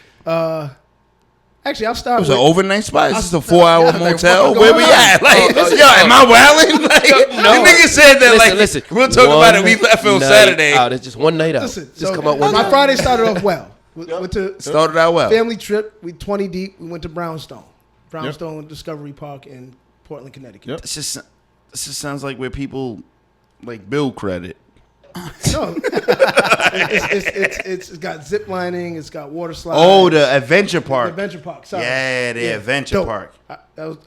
Actually, I'll start It was with an overnight spot. Is this a I'll- 4-hour yeah, like, motel? what's Where going we on? at? Like, Oh, yo, am I wilding? Like, No. the nigga said that. Listen, Like, listen. we'll talk about it. We left on Night Saturday. Out. It's just one night out. Listen, just so come out one my night. Friday started off well. Went to Started out well. family trip. We 20 deep. We went to Brownstone Discovery Park in Portland, Connecticut. Yep. This just sounds like where people like build credit. No, it's got zip lining. It's got water slides. Oh, the adventure park. The adventure park. Sorry. Yeah, the adventure Dope. park.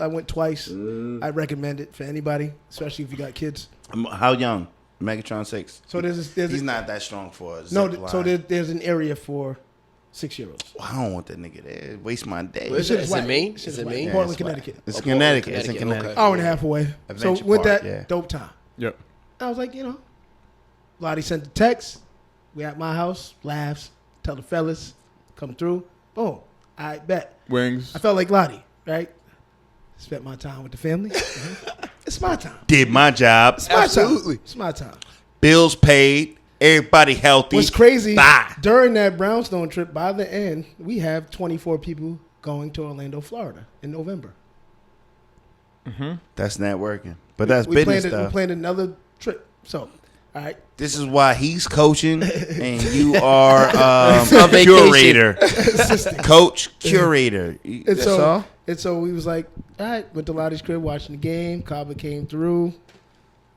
I went twice. I recommend it for anybody, especially if you got kids. How young? Megatron 6. So there's He's not that strong for us. no. So there's an area for 6-year-olds. I don't want that nigga there. Waste my day. Where's Shit it? is Is it whack. Maine? Shit Is it whack. Maine? Portland, Yeah, Connecticut. It's Oh, Connecticut. Portland, It's in Connecticut, Connecticut. okay. Hour and a half away. Adventure so with park, that, yeah. dope time. Yep. I was like, Lottie sent the text. We at my house, laughs, tell the fellas, come through. Boom. I bet. Wings. I felt like Lottie, right? Spent my time with the family. It's my time. Did my job. It's my Absolutely. time. It's my time. Bills paid. Everybody healthy. What's crazy, Bye. during that Brownstone trip, by the end, we have 24 people going to Orlando, Florida in November. That's networking. But that's we business planned, we stuff. planned another trip. So, all right. This is why he's coaching and you are On vacation. curator. Coach, curator. And That's so, all? And so we was like, all right, went to Ladi's crib, watching the game. Kaba came through.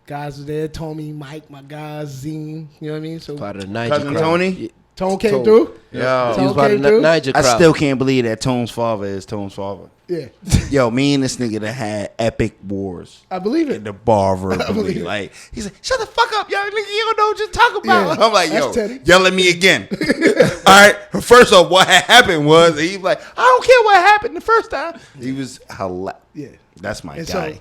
Guys were there. Tommy, Mike, my guys, Zine. You know what I mean? So Part of the Niger Cousin crowd. Tony? Yeah. Tone came Tone. through. Yo, He was Tone part of came the through? Niger I crowd. still can't believe that Tone's father is Tone's father. Yeah, Yo, me and this nigga that had epic wars I believe in it. the bar believe verbally. it. Like, he's like, shut the fuck up, young nigga. You don't know what you're talking about. Yeah, I'm like, yo, that's Teddy. yell at me again. All right. First off, what had happened was, he was like, I don't care what happened the first time. He was hilarious. Yeah. That's my And guy. so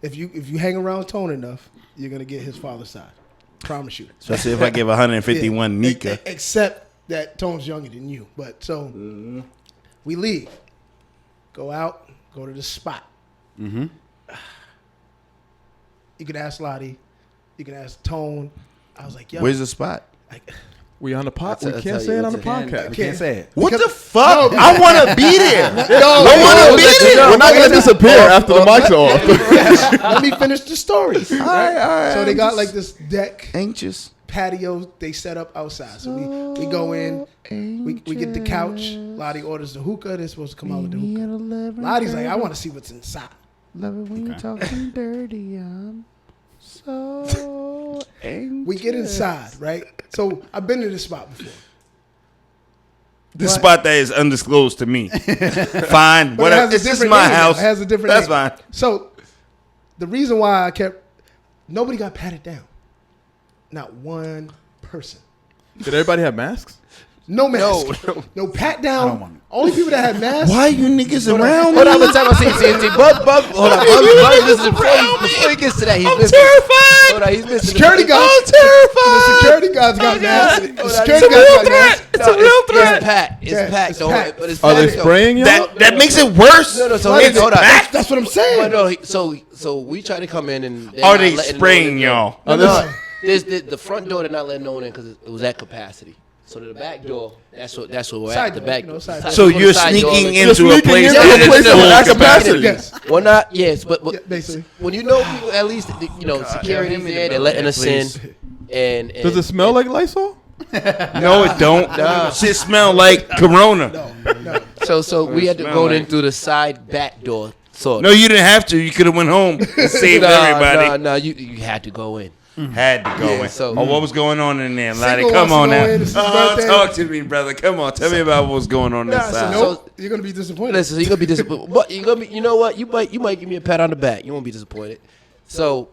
if you hang around Tone enough, you're gonna get his father's side. Promise you. Especially if I give 151 Yeah. Nika. Except that Tone's younger than you. But so we leave. Go out, go to the spot. Mm-hmm. You can ask Ladi. You can ask Tone. I was like, yo. Where's the spot? like, We on the pod. We That's can't how say you- it on the that's podcast. We can't say it. What Because- the fuck? No, I want to be there. No, I want to be there. We're not gonna disappear after the mics are off. let me finish the story. All right. So they got like this deck Anxious. patio they set up outside. So we go in, we get the couch. Ladi orders the hookah. They're supposed to come out with the hookah. Ladi's like, I want to see what's inside. Love it when you talking dirty. I'm so anxious. We get inside, right? So I've been to this spot before. The But- spot that is undisclosed to me. Fine, But whatever. it has a It's just different my name now. house. It has a different That's name. fine. So the reason why nobody got patted down. Not one person. Did everybody have masks? No mask. No pat down. want it. Only people that had masks. Why you niggas around Hold me? on, let's talk about see, Bub, hold on, Bub, listen, before he gets to that, he's I'm missing. terrified. Hold on, he's missing. Security guards. I'm terrified. The security guards got masks. The Hold on, security it's a guards real got threat. masks. It's a real threat. It's Pat. It's Yeah, Pat. it's Don't Pat. But it's Are Pat, they though. spraying y'all? That makes it worse. No, so What is hold it? on. That's what I'm But saying. no, so we try to come in and they're Are not they letting spraying no one in. y'all? Oh, No. There's the front door. They're not letting no one in because it was at capacity. So to the back door, that's what we're Side at. The door, back. you know, side side- So on the you're side door, sneaking like- into a sneaking place into that a is place full that's at capacity. Yes. Well, not yes, but Yeah, basically. when you know people, at least security's there. They're letting us in. And Does it smell like Lysol? No, it don't. Shit smell like Corona. No. so we had to smell go like- in through the side back door. So No, you didn't have to. You could have went home and saved everybody. No, you had to go in. Had to go Yeah, in. so- What was going on in there, Ladi? Cinco Come wants on to go now. in. It's his Oh, birthday. talk to me, brother. Come on, tell me about what was going on inside. Nope. You're gonna be disappointed. Listen, so you're gonna be disappointed. But you're gonna be. You know what? You might give me a pat on the back. You won't be disappointed. So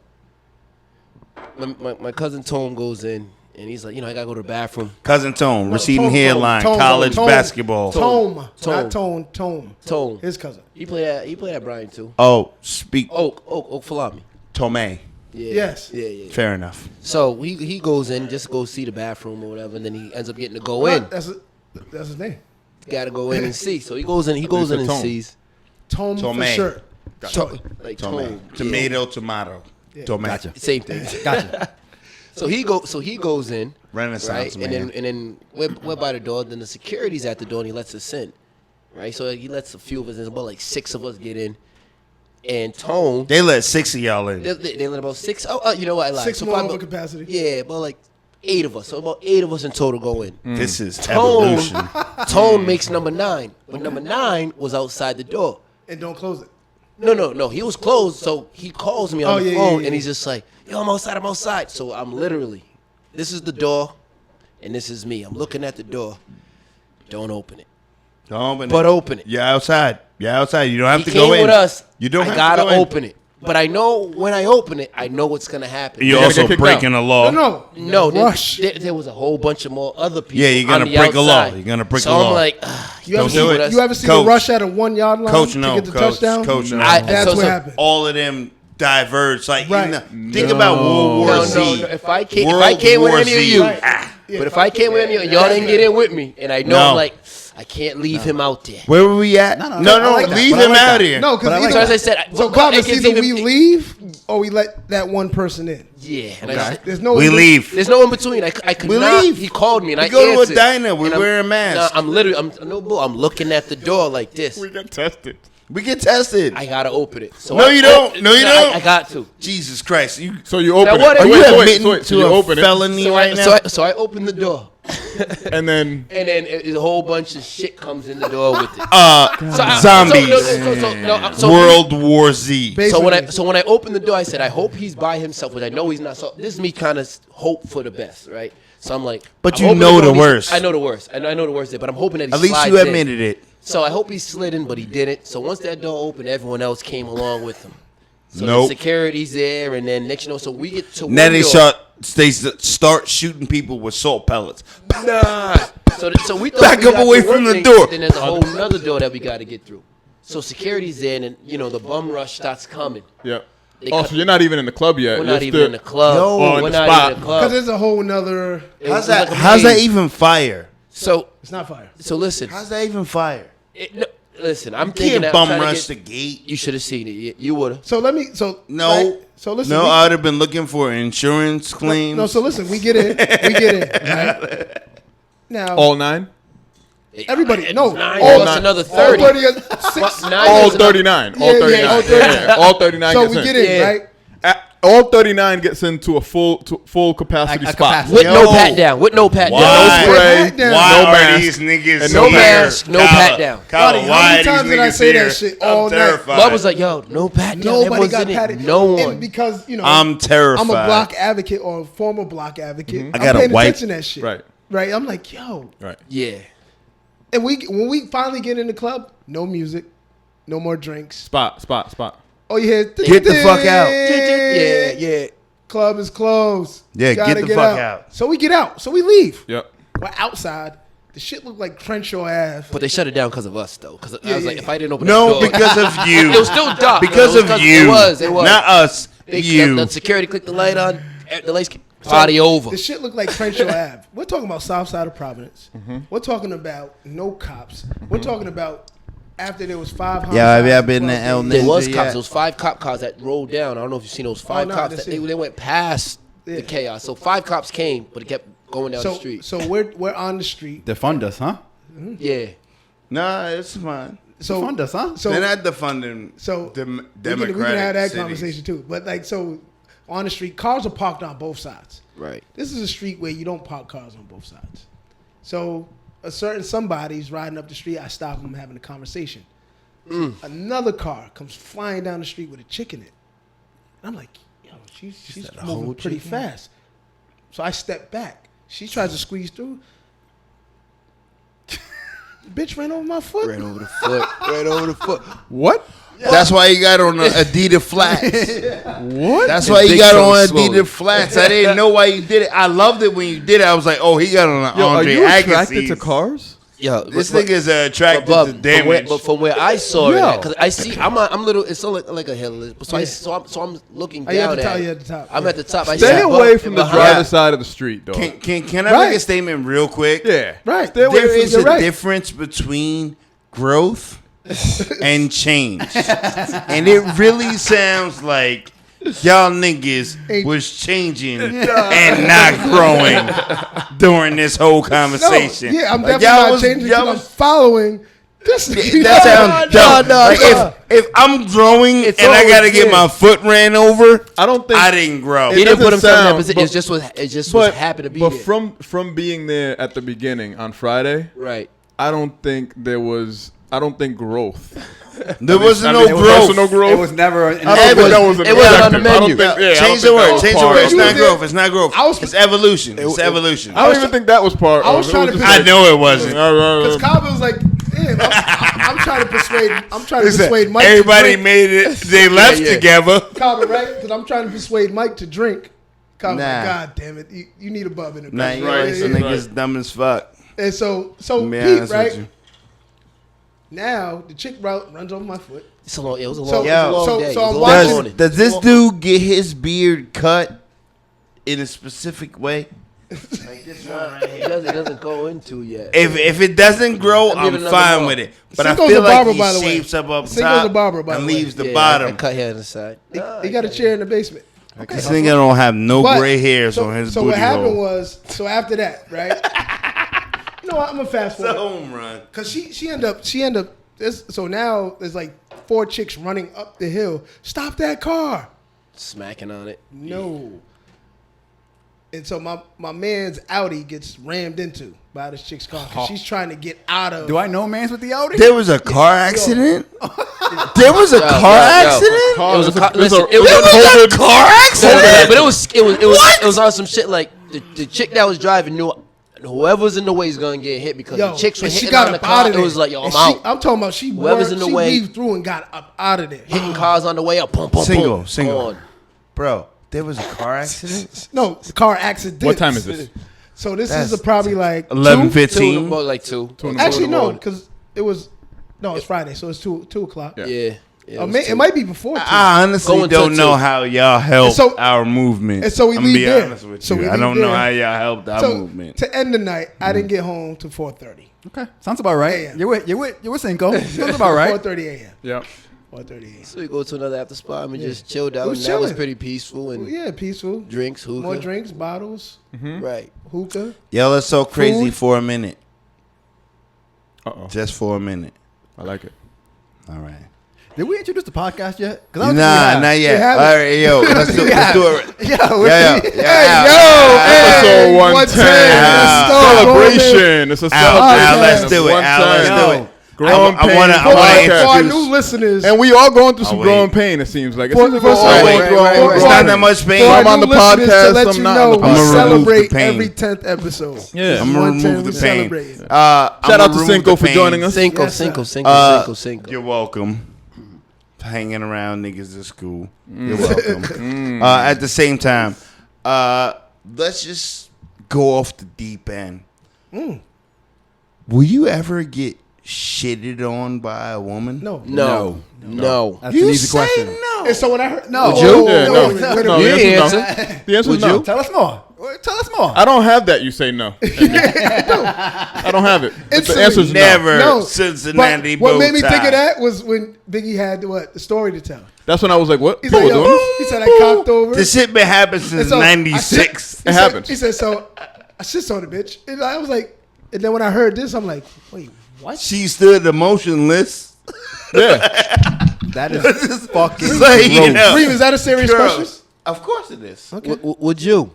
my cousin Tone goes in and he's like, I gotta go to the bathroom. Cousin Tone, receding Tone, hairline, Tone, college Tone. basketball. Tome. Tome. Not Tone. Tome. Tone. His cousin. He played at Brian too. Oh, speak Oak Falami. Tome. Yeah. Yes. Yeah. Fair enough. So he goes in just to go see the bathroom or whatever, and then he ends up getting to go in. That's his name. Got to go in and see. So he goes in. He goes in and Tone. sees. Tome Tome. for sure. Like Tome. Tone. Tomato. Tome. Gotcha. Same thing. Gotcha. So he goes in. Renaissance Right, man. and then we're by the door. Then the security's at the door, and he lets us in, right? So he lets a few of us in. About like 6 of us get in, and Tone They let 6 of y'all in. they let about 6. Oh, you know what? I lied. 6 So more probably over capacity. Yeah, about like 8 of us. So about 8 of us in total go in. This is Tone evolution. Tone makes number 9, but number 9 was outside the door. And don't close it. No, he was closed. So he calls me on the yeah, phone, yeah. and he's just like, "Yo, I'm outside." So I'm literally, this is the door, and this is me. I'm looking at the door. Don't open it. Don't open But it. open it. You're outside. You're outside. You don't have He to came go in. with us. You don't I have gotta to go in. open it. But I know when I open it, I know what's gonna happen. You're gotta also get kicked breaking the law. No. No, Rush. there was a whole bunch of more other people. Yeah, you're gonna on the break a law. outside. You're gonna break so a law. I'm like, You ever Don't do see, it. You ever see Coach. the rush at a 1 yard line Coach, to no. get the Coach, touchdown? Coach, no. That's so- what happened. All of them diverged. Like, Right. think about World War no. Z. If I came World with War any of Z. you, Right. Ah. Yeah. but if I came with any of you, and y'all didn't get in with me, and I know No. I'm like, I can't leave him out there. Where were we at? No, No, I like that. leave But I him like out that. here. No, But I because like So as I said, so it Bob, it's gets either even- we leave or we let that one person in. Yeah, and I Okay. said, There's no. We leave. there's no in between. I could We not. leave. He called me and We I go to a answered. diner. We're And I'm- wearing masks. Nah, I'm literally, no bull. I'm looking at the door like this. We got tested. We get tested. I gotta open it. So No, I you don't. open- No, you Nah, don't. I got to. Jesus Christ. You So you open Now what it. if- are Wait, you wait, admitting so to you a open it. felony So right now? I opened the door And then a whole bunch of shit comes in the door with it. Zombies. World War Z. Basically. So when I opened the door, I said, I hope he's by himself, which I know he's not. So this is me kind of hope for the best, right? So I'm like, but I'm you hoping know door the he's- worst. I know the worst. I know the worst there, but I'm hoping that he At least slides you in. admitted it. So I hope he slid in, but he didn't. So once that door opened, everyone else came along with him. So Nope. the security's there, and then next you know, so we get to Now one they door. start shooting people with salt pellets. Nah. So we thought Back we up got away through from one the thing, door. but then there's a whole nother door that we got to get through. So security's there, and you know the bum rush starts coming. Yep. They Oh, cut- so you're not even in the club yet. We're You're not even still- in the club. Yo, Oh, in We're the not spot. even in the club. Because there's a whole nother. It was like a How's that maze. even fire? So It's not fire. listen. How's that even fire? Listen, I'm You thinking can't that bum I'm trying to rush the get- gate. You should have seen it. You would have. So let me. So No. right? So listen. No, we- I would have been looking for insurance claims. No. So listen. We get in. We get in. Right? Now All 9? everybody. No. Nine All plus nine- another all 30. 30 six. Nine All is another- 39. Yeah, All yeah, 39. all 39. All 39 So gets we in. get in, Yeah. right? All 39 gets into a full capacity A spot. capacity. With Yo. no pat down. With no pat Why? down. No spray. Pat down. Why No are mask. these niggas And so no here? mask, no Kyle, pat down. Kyle, Ladi, how why many are these times did I niggas say that here? shit all I'm night? terrified. Bob was like, yo, no pat down. Nobody Everyone's got in it. patted. No And one. because you know I'm terrified. I'm a block advocate or a former block advocate. I I'm got a paying white- attention to that shit. Right. Right. I'm like, yo. Right. Yeah. And when we finally get in the club, no music, no more drinks. Spot. Oh yeah. Get the fuck out. Yeah. Club is closed. Yeah, Gotta get the fuck out. So we get out. So we leave. Yep. We're outside. The shit looked like Crenshaw Ave. But they shut it down because of us, though. Because I was Yeah, like, yeah. if I didn't open No, that door, because of you. it was still dark. Because It was of you. It was. Not us. You. The security clicked the light on. The lights. Party over. The shit looked like Crenshaw Ave. We're talking about South Side of Providence. We're talking about no cops. We're talking about after there was 5 homicides. Yeah, have you in been to 12 El days. There was Ninja cops. yet? There was 5 cop cars that rolled down. I don't know if you've seen those 5 no, cops. that's That it. they went past Yeah. the chaos. So 5 cops came, but it kept going down the street. So we're on the street. Defund us, huh? Yeah. Nah, it's fine. So Defund us, huh? So They're not defunding so Democratic we can have that cities. conversation too. But like so, on the street, cars are parked on both sides. Right. This is a street where you don't park cars on both sides. So a certain somebody's riding up the street. I stop him having a conversation. Another car comes flying down the street with a chick in it. And I'm like, yo, she's moving pretty fast. So I step back. She tries to squeeze through. Bitch ran over my foot. Right over the foot. Right over the foot. What? That's why you got on the Adidas flats. What? That's His why you dick got so on slowly. Adidas flats. I didn't know why you did it. I loved it when you did it. I was like, oh, he got on an Yo, are Andre you attracted Agassiz. to cars? Yo, This but- nigga's attracted But to from damage. from where I saw Yo. it, because I see, I'm little. It's so like a hill. So I'm looking Oh, you at down the top, at. you it. at the top, I'm yeah. at the top. I Stay see away above from and the behind. driver's side of the street, dog. Can I Right. make a statement real quick? Yeah. Right. Stay away There from is you're a right. difference between growth and change. And it really sounds like y'all niggas was changing and not growing during this whole conversation. No, yeah, I'm Like, definitely y'all not was- changing y'all because I'm was- following this. That sounds dumb. Like, if I'm growing It's and I always gotta get there. my foot ran over, I don't think I didn't grow. He didn't put doesn't himself in that sound- position. but- It just was happened to be But there. from being there at the beginning on Friday, Right. I don't think growth. There wasn't no There was also growth. no growth. It was never. An I don't think that was an it wasn't on the objective. I don't menu. think- yeah, I don't Change think the that word. was Change the part word. of It's it. not growth. It's not growth. I was- It's evolution. It's evolution. I don't even think that was part I of was it. trying It to was figure- I know it wasn't. Because Cobb was like, damn, I'm trying to persuade. I'm trying to Listen, persuade Mike. everybody to drink. made it. They left yeah. together. Cobb, right? Because I'm trying to persuade Mike to drink. Cobb was Nah. like, God damn it, you need a bub in it. Nah, Right, you know, this yeah. nigga's dumb as fuck. And so To be Pete, honest right? with you. Now the chick runs over my foot. It was a long, So- it was a long so- day. so It was I'm a long watching- morning. Does this dude get his beard cut in a specific way? It doesn't go into yet. If it doesn't grow, I'll give I'm it another fine go. with it. But Cinco's I feel a barber, like by the he way. shapes up Cinco's top a barber, by the and way. leaves the I bottom. cut hair on the side. He got a chair in the basement. This nigga don't have no But- gray hairs so, on his so booty what happened hole. was, so after that, right? You know what? I'm gonna fast It's a forward home run. because she ended up. So now there's like 4 chicks running up the hill. Stop that car! Smacking on it. No. And so my man's Audi gets rammed into by this chick's car because she's trying to get out of. Do I know mans with the Audi? There was a car accident. There was a car accident. It was a car. There's Listen, a- it was There was a car accident. but it was on some shit like the chick that was driving knew whoever's in the way is gonna get hit because the chicks were and hitting on the car. It was like, yo, I'm out. I'm talking about she Whoever's in the way- weaved through and got up out of there. Hitting cars on the way up. Pum, pum, Single, pum. single. Come on. Bro, there was a car accident. No, car accident. What time is this? So this That's is probably like 11:15. About like 2. Actually, no, because it was it's Friday, so it's 2:00. Yeah. Yeah. It might be before 2. I honestly Going don't to know two. how y'all helped So- our movement. and so we I'm leave be there. honest with So you. we I leave don't know there. how y'all helped our So movement. to end the night, I didn't get home till 4:30. Okay, sounds about right. AM. You're with Cinco. Sounds about right. 4:30 a.m. Yeah. 4:30 a.m. So we go to another after spot and we just chilled It out. was And that was chilling. pretty peaceful. And Yeah, peaceful. drinks, hookah. More drinks, bottles, Right. hookah. Yo, it's so crazy Food. for a minute. Uh-oh. Just for a minute. I like it. All right. Did we introduce the podcast yet? Nah, I don't think we have. not yet. We haven't. All right, yo, let's do it. Yo, Yeah, Hey, Episode 110. Celebration. It's a celebration. let's of do it. Al, let's 110. do it. Growing I pain. wanna For our introduce- new listeners, And we all going through some Oh, wait. growing pain, it seems like. It For- seems like for we're all some- going right, through our right, own right. It's growing not that pain. much for pain. our I'm on new the listeners, podcast, to let I'm you not know, on the we podcast. I'ma remove celebrate the pain. every 10th episode. Yeah. I'm gonna 110, remove we the pain. celebrating. Shout out to Cinco for joining us. Cinco, Yes, sir. Cinco, Cinco, Uh, Cinco, Cinco. You're welcome. Hanging around niggas at school. You're welcome. At the same time, let's just go off the deep end. Will you ever get shitted on by a woman? No. No. No. That's You an easy say question. no. And so when I heard, no, Would you? Yeah, no. wait a minute. No, You the answer's answer. no. The answer's Would no. you? Tell us more. Tell us more. I don't have that. You say no. I don't have it. The Instantly. answer's no. Never No. Cincinnati But what bow made me think tie. of that was when Biggie had the story to tell. That's when I was like, what? He's People like, doing yo, this? he said I cocked over. This shit been happening And since so I '96. shit- It he said- happens. He said, so I shit on the bitch. And I was like, and then when I heard this, I'm like, wait, what? She stood emotionless. Yeah. That is fucking Just like, you gross. know, Reem, is that a serious girls. question? Of course it is. Would you?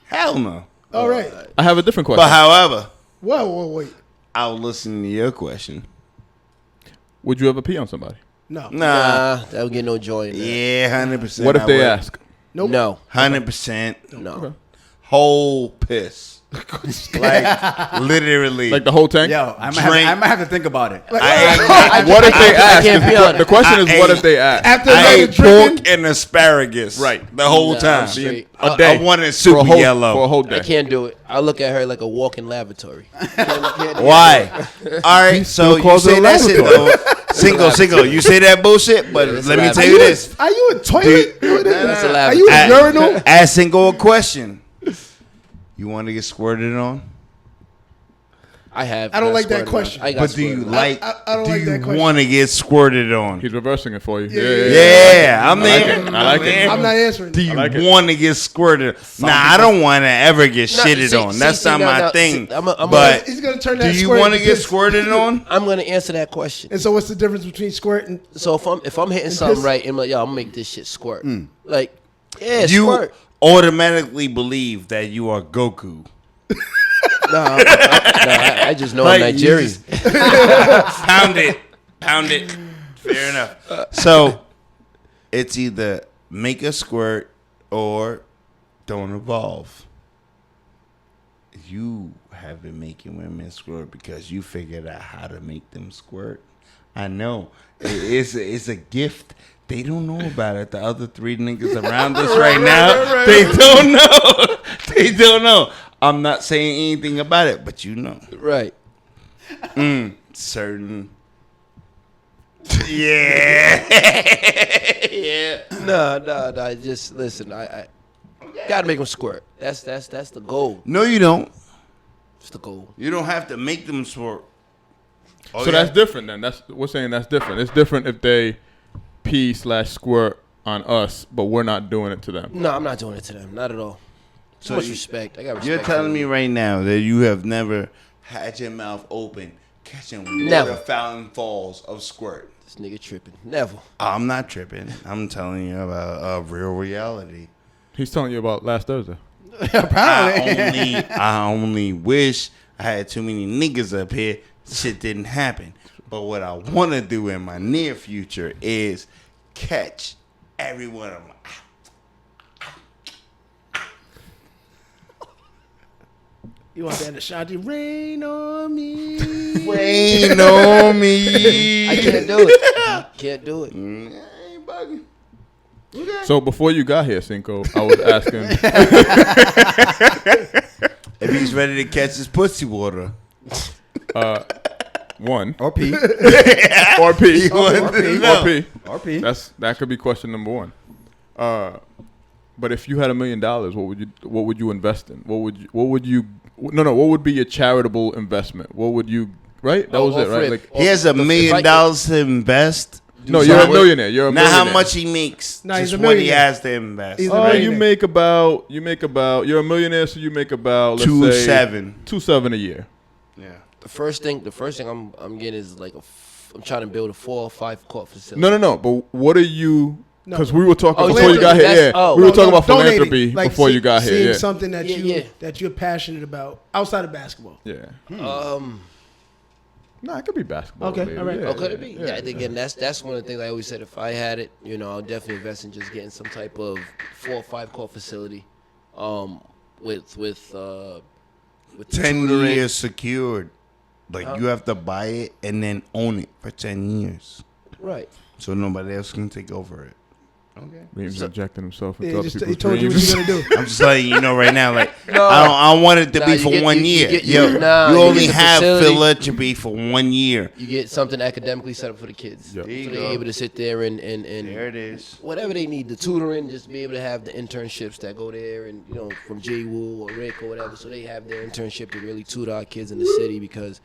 Hell no. All right. I have a different question. But however, Whoa, wait. I'll listen to your question. Would you ever pee on somebody? No. Nah. Nah, that would get no joy in that. Yeah, 100%. What if they ask? Nope. No. 100%. No. Whole piss. Like, literally. Like the whole tank? Yo, I Drink. might have to think about it. What if they ask? can't be on it. The question is, I what ate- if they ask? After I I ate pork and asparagus. Right. The whole Nah, time. I'm straight. A I day. wanted For a super whole, yellow. For a whole day. I can't do it. I look at her like a walking lavatory. Why? All right, so you calls it say a that shit laboratory. though. Single. You say that bullshit, but it's let a me tell laboratory. you this. Are you a toilet? That's a Are you a lavatory. urinal? Ask Single a question. You want to get squirted on? I have. I don't got like that squirted on. question. I got But do you squirted on. like? I don't do like that you question. want to get squirted on? He's reversing it for you. Yeah, I'm I like there. it. I like it. I'm not answering. Do you like it. want to get squirted? Nah, I don't want to ever get shitted on. That's not my thing. But He's gonna turn do that you squirt want to into get piss. squirted on? I'm gonna answer that question. And so, what's the difference between squirt and So if I'm hitting something piss? right, I'm like, yo, I'm gonna make this shit squirt. Like, yeah, You squirt. automatically believe that you are Goku. I just know Like, I'm you Nigerian. Pound it. Fair enough. So it's either make a squirt or don't evolve. You have been making women squirt because you figured out how to make them squirt. I know. It's a gift. They don't know about it. The other three niggas around us right now, they don't know. They don't know. I'm not saying anything about it, but you know. Right. Certain. Yeah. Yeah. No. Just listen. I gotta make them squirt. That's the goal. No, you don't. It's the goal. You don't have to make them squirt. Oh, So yeah? that's different then. We're saying that's different. It's different if they pee/squirt on us, but we're not doing it to them. No, I'm not doing it to them. Not at all. Too So much you- respect. I got respect. You're for telling me them. right now that you have never had your mouth open, catching Never. water fountain falls of squirt. This nigga tripping. Never. I'm not tripping. I'm telling you about a real reality. He's telling you about last Thursday. Apparently. I only wish I had too many niggas up here. Shit didn't happen. But what I want to do in my near future is catch every one of them. You want that Ashanti? Rain on me. Rain on me. I can't do it. Can't do it. I ain't bugging. Okay. So before you got here, Cinco, I was asking. If he's ready to catch his pussy water. One Or P. or P He wanted to know. or P. Or P. That could be question number one. But if you had $1 million, what would you invest in? What would be your charitable investment? What would you right? That was it, right? Like He has $1 million to invest. no, you're a millionaire. You're a Not millionaire. how much he makes. Nah, he's just a what he millionaire. has to invest. He's a You millionaire. make about you're a millionaire, so you make about let's say 2.7 a year. Yeah. The first thing I'm getting is like I'm trying to build a 4 or 5 court facility. No. But what are you? No. Because we were talking Oh, before you got here. that's- Yeah, oh. we were No, talking about donating. philanthropy Like before you got seeing here. Yeah. something that Yeah. that you're passionate about outside of basketball. Yeah. Um, It could be basketball. Okay, maybe. all right. Yeah, Oh, could it be? yeah, Yeah, again, that's one of the things I always said. If I had it, I'll definitely invest in just getting some type of 4 or 5 court facility, with 10 tutoring. years secured. Like you have to buy it and then own it for 10 years. Right. So nobody else can take over it. Okay. Reem's injecting himself Yeah, into he other just he people's told you what dreams. you're gonna do. I'm just letting you know right now, like No. I don't want it to Nah, be you for get- 1 you year. get- Yo, nah, you you only get the have facility. philanthropy for 1 year. You get something academically set up for the kids, Yep. so There you they're go. able to sit there and There it is. whatever they need, the tutoring, just be able to have the internships that go there, and from J Woo or Rick or whatever, so they have their internship to really tutor our kids in the city, because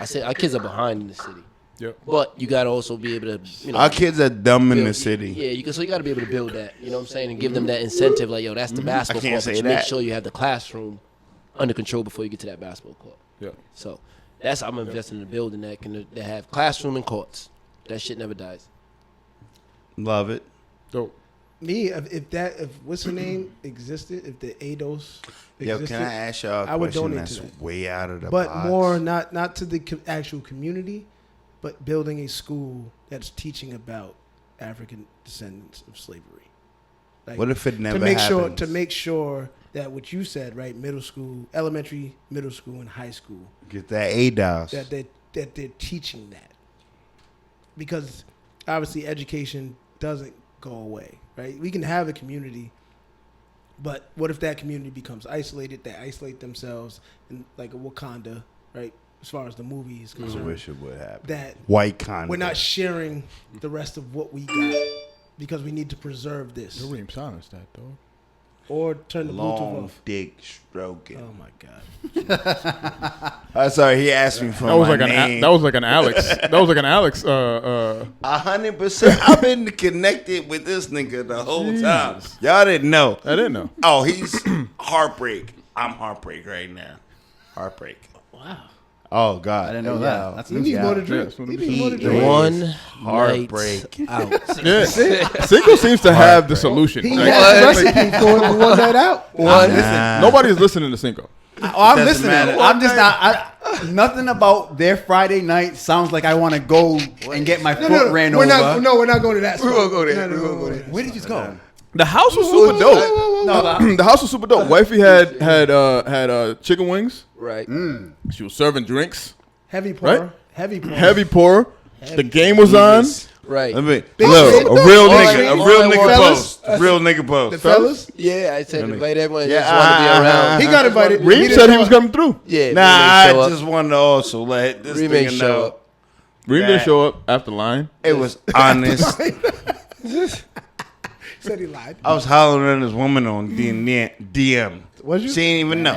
I say our kids are behind in the city. Yep. But you gotta also be able to, Our kids are dumb in build- the city. Yeah, so you gotta be able to build that. You know what I'm saying, and give them that incentive. Like, yo, that's the basketball can't court, say but you make that. sure you have the classroom under control before you get to that basketball court. Yeah. So I'm investing in a building that have classroom and courts. That shit never dies. Love it. Dope. Me, if what's her name existed, if the ADOS Yo, existed, can I ask y'all a I would question donate that's to that. way out of the but box? more not to the actual community, but building a school that's teaching about African descendants of slavery. Like, What if it never to make happens? make sure that what you said, right, elementary, middle school, and high school, Get that ADOS. that they're teaching that, because obviously education doesn't go away, right? We can have a community, but what if that community becomes isolated? They isolate themselves, in like a Wakanda, right? As far as the movie is I concerned, wish it would happen. that White con. we're not sharing the rest of what we got because we need to preserve this, Your Reem silenced that, dog. or turn the Bluetooth long off. dick stroking. Oh my god! Sorry, he asked me for That was my like name. that was like an Alex. That was like an Alex. 100%. I've been connected with this nigga the whole time. Y'all didn't know. I didn't know. Oh, he's heartbreak. I'm heartbreak right now. Heartbreak. Wow, Oh God, I didn't know that. That's you need more to drink. Yeah, You need more to he drink. is One heartbreak. night out. Yeah. Cinco seems to have the solution. He Like, has the recipe for the one night out. nobody's listening to Cinco. I'm Doesn't listening. matter. I'm just not. Nothing about their Friday night sounds like I want to go and get my foot ran we're over. Not, we're not going to that. We're gonna go there. No, We're gonna go there. Where did you go? The house was super dope. The house was super dope. Wifey had chicken wings. Right. She was serving drinks. Heavy pour. Right? Heavy pour. Heavy pour. The game was on. Right. Let me Big look. shit. A real All nigga. I- A all real I nigga want- post. A real nigga post. The fellas. Yeah, I said invite everyone. Yeah, Just want to be around. He got invited. Reem said he was coming through. Yeah. Nah, I just wanted to also let this Reem ain't nigga show know up. Reem didn't show up after line. it was honest. Said he lied. I was hollering at this woman on DM. Was you? She ain't even know.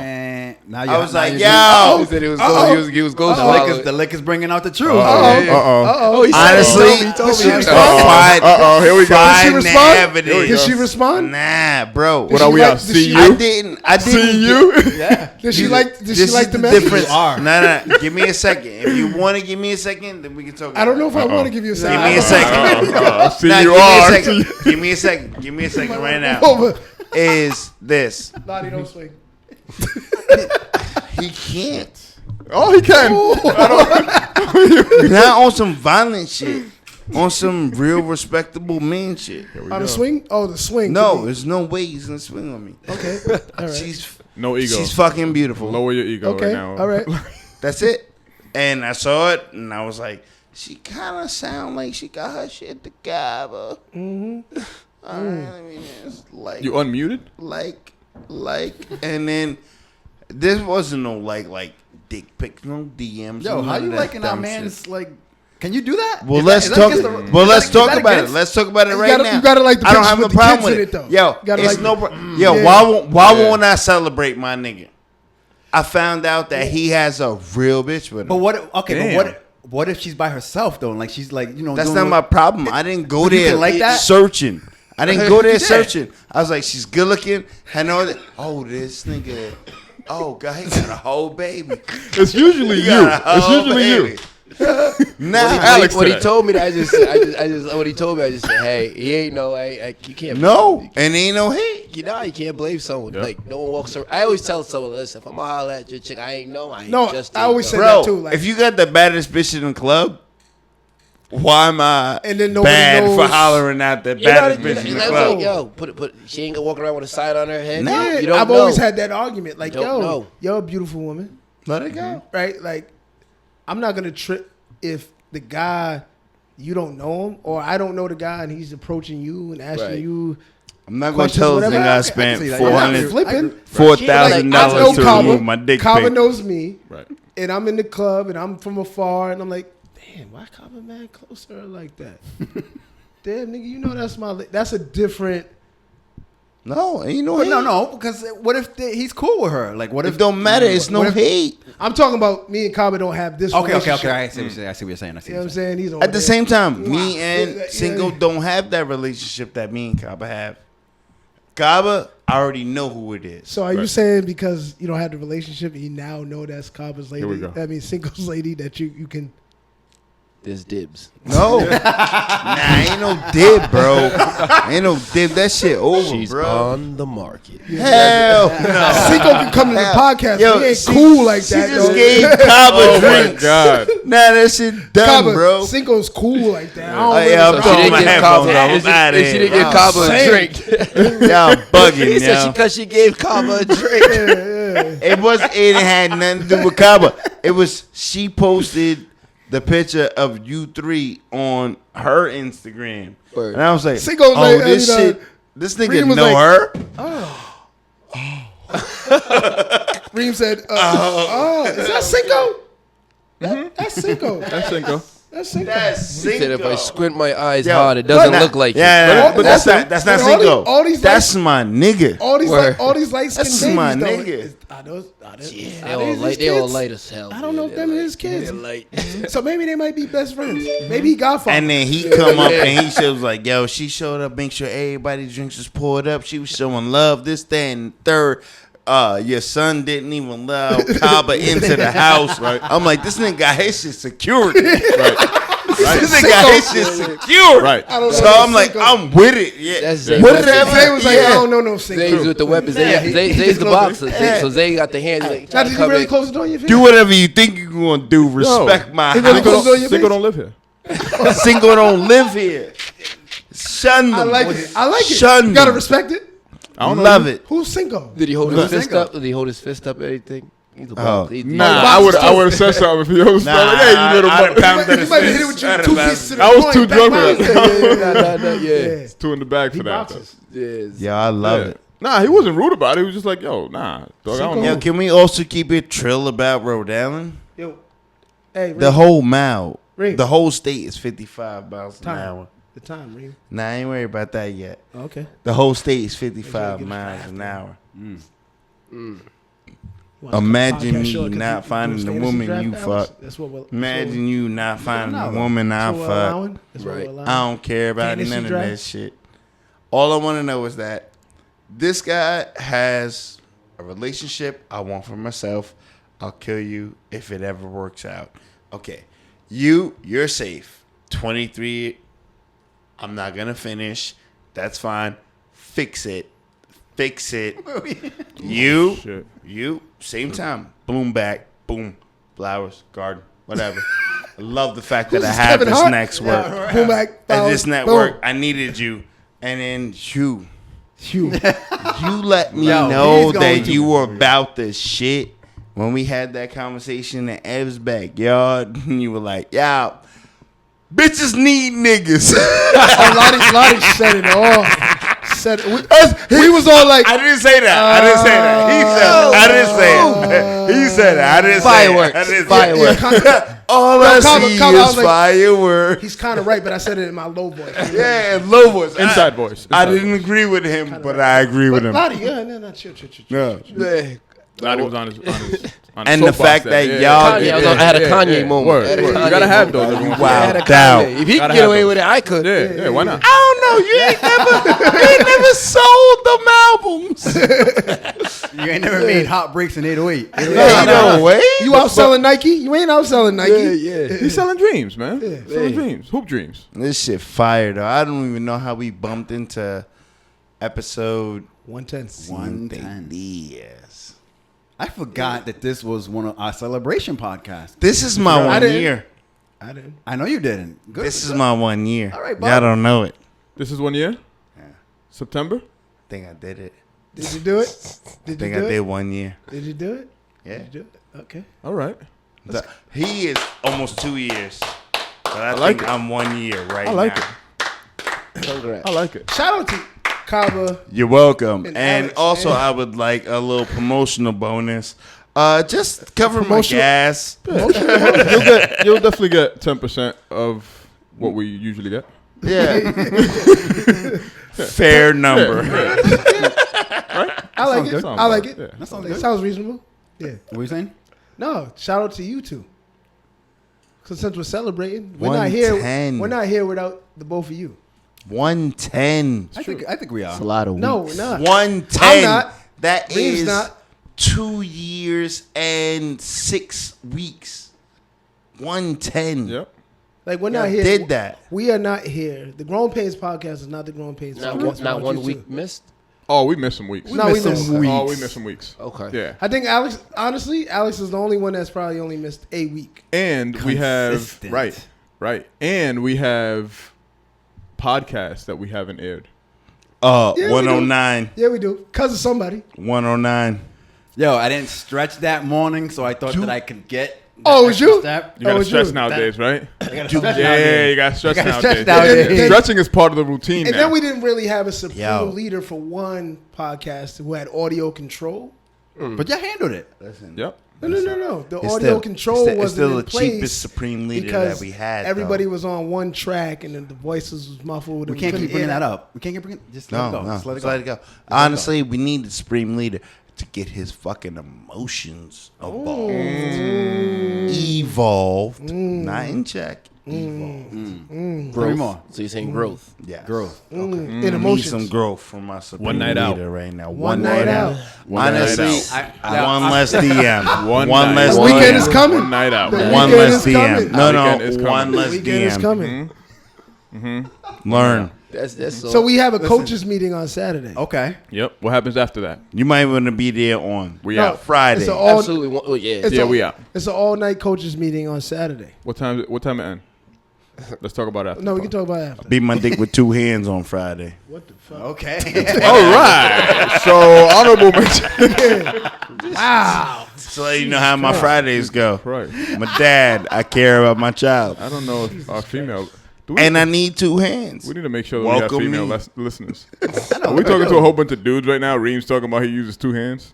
Now I was like, you're yo. He said he was doing- ghost the liquor's bringing out the truth. Oh, he said- Honestly, he told me. find- Here we go. find Did she the respond? evidence. Did she respond? Nah, bro. What are we like- out? did See she- you? I didn't. See you? Did she like? Did she This like is the the message? difference. You are. Nah. Give me a second. If you want to give me a second, then we can talk. I don't know about if I want to give you a it. second. Give me a second. See Nah, you give me a are. second. Give me a second. Give me a second right now. Over. is this. Ladi, don't swing. He can't. Oh, he can. Not on some violent shit. On some real respectable man shit. On the swing? Oh, the swing. No, there's no way he's gonna swing on me. Okay. All right. She's No ego. she's fucking beautiful. Lower your ego Okay. right now. All right. That's it. And I saw it, and I was like, she kind of sound like she got her shit together. Mm-hmm. All right, I mean, it's like, You unmuted? like, and then this wasn't no like dick pics, no DMs. Yo, no how none you of that liking our dumb man's shit. like? Can you do that? Well, Is let's that talk. against the- Well, is let's that- talk is that about it. against- Let's talk about it right gotta- now. you gotta like the I don't pictures have no with the problem kids with in it. it, though. Yo, Gotta it's like no. the- Yo, Yeah. why won't I celebrate my nigga? I found out that he has a real bitch with him. But what? Okay, Damn. but what if she's by herself though? Like she's like That's doing not my what- problem. I didn't go You there can like that? searching. I didn't go there You did. searching. I was like, she's good looking. I know that. Oh, this nigga. Oh, God, he got a whole baby. It's usually He you. got a It's whole usually you. baby. Nah, Alex When he today. told me that, I just when he told me, I just said, "Hey, he ain't no, you can't." no, and ain't no hate. You know, you can't blame someone. Yeah. Like no one walks around. I always tell someone, "Listen, if I'm gonna holler at your chick, I ain't know. I ain't No, just I always ain't say know." that Bro, too, like- if you got the baddest bitch in the club, why am I And then nobody bad for knows. hollering at the You know, baddest you bitch know, in you the know, club? like, yo, put. She ain't gonna walk around with a sign on her head. No. You don't I've know. always had that argument. Like, Don't yo, know. you're a beautiful woman, Let it go. right? Like, I'm not gonna trip if the guy you don't know him, or I don't know the guy and he's approaching you and asking Right. you I'm not gonna questions, tell this whatever. nigga I can spent see that. I'm not $400 flipping. $4,000 I know to Kaba. remove my dick Kaba pic. knows me, Right. and I'm in the club and I'm from afar, and I'm like, damn, why Kaba man close to her like that? Damn, nigga, you know that's my. That's a different. No, ain't no But hate. no, because what if he's cool with her? Like what if It don't matter. It's no What if- hate. I'm talking about me and Kaba don't have this. Okay. relationship. I see what you're saying. I see what you're saying. You know what I'm saying? He's over At the there. same time, me Wow. and Yeah, Cinco yeah. don't have that relationship that me and Kaba have. Kaba, I already know who it is. So are you Right. saying because you don't have the relationship, you now know that's Kaba's lady? Here we go. I mean, Cinco's lady that you can. There's dibs. No, ain't no dib, bro. Ain't no dib. That shit over, She's bro. on the market. Hell no. Cinco can come to the podcast. Yo, But he ain't she- cool like she that. just though. gave Kaba Oh my drinks. God. Nah, that shit done, Kaba, bro. Cinco's cool like that. I don't Oh, really yeah, I'm know. She throwing didn't my give headphones Kaba. off. I'm outta She here. didn't give Wow. Kaba a Saying. drink. Y'all bugging, He said yo. because she gave Kaba a drink. It had nothing to do with Kaba. It was she posted the picture of you three on her Instagram, Word. and I was like, Cinco was "Oh, like, this I mean, shit, this nigga Reem was know like- her." Reem said, is that Cinco? That's Cinco. That's Cinco. That's Cinco. That's He said if I Cinco. squint my eyes Yo, hard, it doesn't look like you. Yeah, But but that's also- not that's not but all these- Cinco. all these That's my nigga. all these Word. all these light skinned That's babies my though. nigga. Are those, Yeah, are they all these light. his They all kids? light as hell. I don't know if them are his kids. They're light. So maybe they might be best friends. Maybe he godfather. And then he come up and he was like, "Yo, she showed up, make sure everybody drinks was poured up. She was showing love, this, that, and third. Your son didn't even allow Kaba into the house. Right. I'm like, this nigga got his shit secured. Right. This nigga got his shit secured. Right. I don't So know I'm like, Cinco. I'm with it. Yeah. That's Zay. Whatever. Zay was like, Yeah. I don't know no Cinco. Zay's with the weapons. Zay's the boxer. So Zay got the hands. Like, Now, did you come really in. close the door in your face? Do whatever you think you're gonna do. Respect my He really house. closed the door in your Cinco face? don't live here. Cinco don't live here. Shun them. I like it. I like it. Shun You gotta them. respect it. I don't know. Love it. Who's Cinco? Did he hold Who's his fist Cinco? up? Did he hold his fist up? Or anything? He's a Oh. boxer. He- Nah, boxers I would have said something if he was Nah, like, hey, you little I'd have mother. pounded You his might hit it fist. with your I'd have two pounded pieces to the I was groin, too back drunk for behind. Nah, yeah. It's two in the bag He for that. boxes. Yes. Yeah, I love Yeah. it. Nah, he wasn't rude about it. He was just like, yo, nah. Dog, I don't Cinco. know. Yo, can we also keep it trill about Rhode Island? Yo, hey, The Reem, whole mile, Reem. the whole state is 55 miles an time. hour. The time, Reem. Nah, I ain't worried about that yet. Okay. The whole state is 55 Make sure I get miles it an fast, hour. Wanna Imagine podcast me short 'cause not we do finding the fantasy woman draft you hours? fuck. That's what we're Imagine you not finding the No. woman I That's what we're fuck. allowing. That's what Right. we're allowing. I don't care about Fantasy none of draft? that shit. All I want to know is that this guy has a relationship I want for myself. I'll kill you if it ever works out. Okay. You're safe. 23. I'm not going to finish. That's fine. Fix it. fix it. You, Shit. same time. Boom, back, boom, flowers, garden, whatever. I love the fact that I have Kevin this Hart? next work. Boom back, At flowers, this network, I needed you, and then you let me Yo, know he's going that to- you were about the shit when we had that conversation in Ev's backyard. And you were like, "Yo, bitches need niggas." Ladi said it all. We was all like, I didn't say that. I didn't say that. He said it. I didn't say it. He said it. I didn't say it. I didn't say it. All I see is fireworks. he's kind of right, but I said it in my low voice. Yeah, low voice. Inside voice. I Inside didn't agree with him, but I agree with him. Ladi, no, chill. Yeah. Ladi was on his And the soapbox fact there. that Yeah. y'all I had a Kanye moment. Word. I had a You Kanye gotta have moment. those. Wow. I had a Doubt. Kanye. If he Gotta could get have away those. with it, I could. Yeah, why not? I don't know. You ain't never sold them albums. You ain't never made hot breaks in 808. No way. You outselling Nike? You ain't outselling Nike. Yeah. He's selling dreams, man. Selling dreams. Hoop dreams. This shit fire though. I don't even know how we bumped into episode 110. 110. Yes. I forgot that this was one of our celebration podcasts. This is my I one didn't. year. I didn't. I know you didn't. Good. This is my 1 year. All right, Y'all Bob. don't know it. This is 1 year? Yeah. September? I think I did it. Did you do it? I think I did 1 year. Did you do it? Yeah. Did you do it? Okay. All right. He is almost 2 years. But I like think it. I'm 1 year right I like now. it. Congrats. I like it. Shout out to Kaba. You're welcome. And And Alex, also, man. I would like a little promotional bonus. Just cover my Promotional- gas. You'll definitely get 10% of what we usually get. Yeah. Fair number. I like it. good. I like it. Yeah. That sounds It good. sounds reasonable. Yeah. What are you saying? No, shout out to you two. Because since we're celebrating, we're not here. 110. We're not here without the both of you. 110. I think we are. It's a lot of No, weeks. we're not. 110. I'm not. That Reem's is not. 2 years and 6 weeks. 110. Yep. Like we're Y'all not here. did that. We are not here. The Grown Pains podcast is not the Grown Pains podcast. Not without one you week two. missed. Oh, we missed some weeks. No, we missed some Oh, we missed some weeks. Okay. Yeah. I think Alex. Honestly, Alex is the only one that's probably only missed a week. And we have Consistent. right. And we have podcasts that we haven't aired. Yeah, we do. 109. Yeah, we do. Cause of somebody. 109. Yo, I didn't stretch that morning, so I thought that I could get. Oh, it was you? Step. You gotta it's stretch you. nowadays, right? Stretch Yeah, nowadays. you gotta stretch gotta stretch nowadays. nowadays. Stretching is part of the routine And now. then we didn't really have a supreme Yo. leader for one podcast who had audio control. But you handled it. Listen. Yep. No. The It's audio still- control it's wasn't still in the place cheapest supreme leader because that we had. everybody though. was on one track and then the voices was muffled. We and can't couldn't keep bringing hear that up. We can't keep bringing. Just let No, it go. no. Just let it Just go. let it go. Honestly, we need the supreme leader to get his fucking emotions evolved. Evolved. Not in check. Evolved. Three Growth. more. So you're saying growth. Yeah. Growth. in Need emotions. some growth from my supreme One night out. leader right now. One night out. One night Honestly, out. one less DM. One One night less The out. weekend DM. is coming. One night out. The One weekend less is DM. coming. No, Weekend is no. coming. One The less weekend is DM. coming. Learn. That's So we have a coaches meeting on Saturday. Okay. Yep. What happens after that? You might want to be there on We No, out. Friday. It's an all. absolutely. Oh, yeah. It's Yeah, a- we out. It's an all-night coaches meeting on Saturday. What time it end? Let's talk about it after. No, we can talk about it after. Beat my dick with 2 hands on Friday. What the fuck? Okay. All right. So honorable mention. Wow. So let you know how my Fridays go. Right. My dad, I care about my child. I don't know if our female. Do we, And I need 2 hands. we need to make sure that Welcome we have female me. Listeners. Are we talking to a whole bunch of dudes right now? Reem's talking about he uses 2 hands.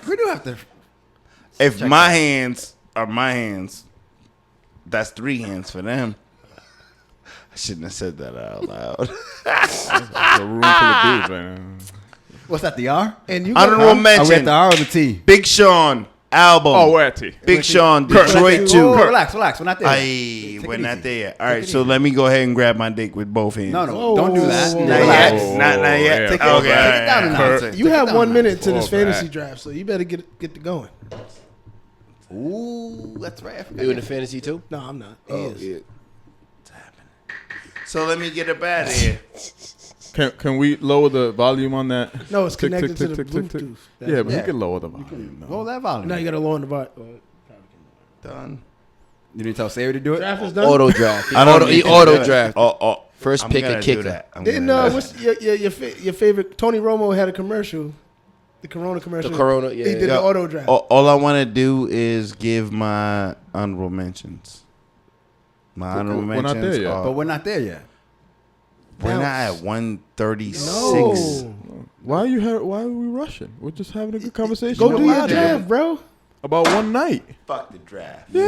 We do have to. If my hands are my hands, that's 3 hands for them. I shouldn't have said that out loud. There's a room full of dudes right now. What's that? The R? And you Honorable Are we at mention, the R or the T? Big Sean album. Oh, we're at T. Big Sean, Kurt. Detroit Whoa, 2. relax. We're not there. Aye, Take we're it not easy. there yet. All right, so let me go ahead and grab my dick with both hands. No, Whoa, don't do whoa, that. whoa, whoa, Not whoa. yet. Whoa, Not yet. yeah. Take it- Okay. take it down a all right. notch. You Take it have down 1 a minute notch. to this Oh, fantasy back. draft, so you better get to going. Ooh, that's right. I forgot. You in the fantasy too? No, I'm not. He Oh, is. yeah. So let me get up out of here. Can we lower the volume on that? No, it's Tick, connected tick, to the tick, tick, tick. Bluetooth. Yeah, but Yeah. you can lower the volume. Roll that volume. Now you gotta lower the volume. Done. You didn't tell Sari to do it? Draft is done. Auto draft. I don't He need to auto do it. draft. Oh, First I'm pick gonna a do kicker. that. I'm Didn't gonna do what's your favorite? Tony Romo had a commercial, the Corona commercial. The Corona, He yeah. did the Yeah. auto draft. all I want to do is give my honorable mentions. My honorable we're not mentions there yet. are- But we're not there yet. we're not at 136. No. Why are we rushing? We're just having a good conversation. Go do your Ladi. draft, bro. About one night. Fuck the draft. That's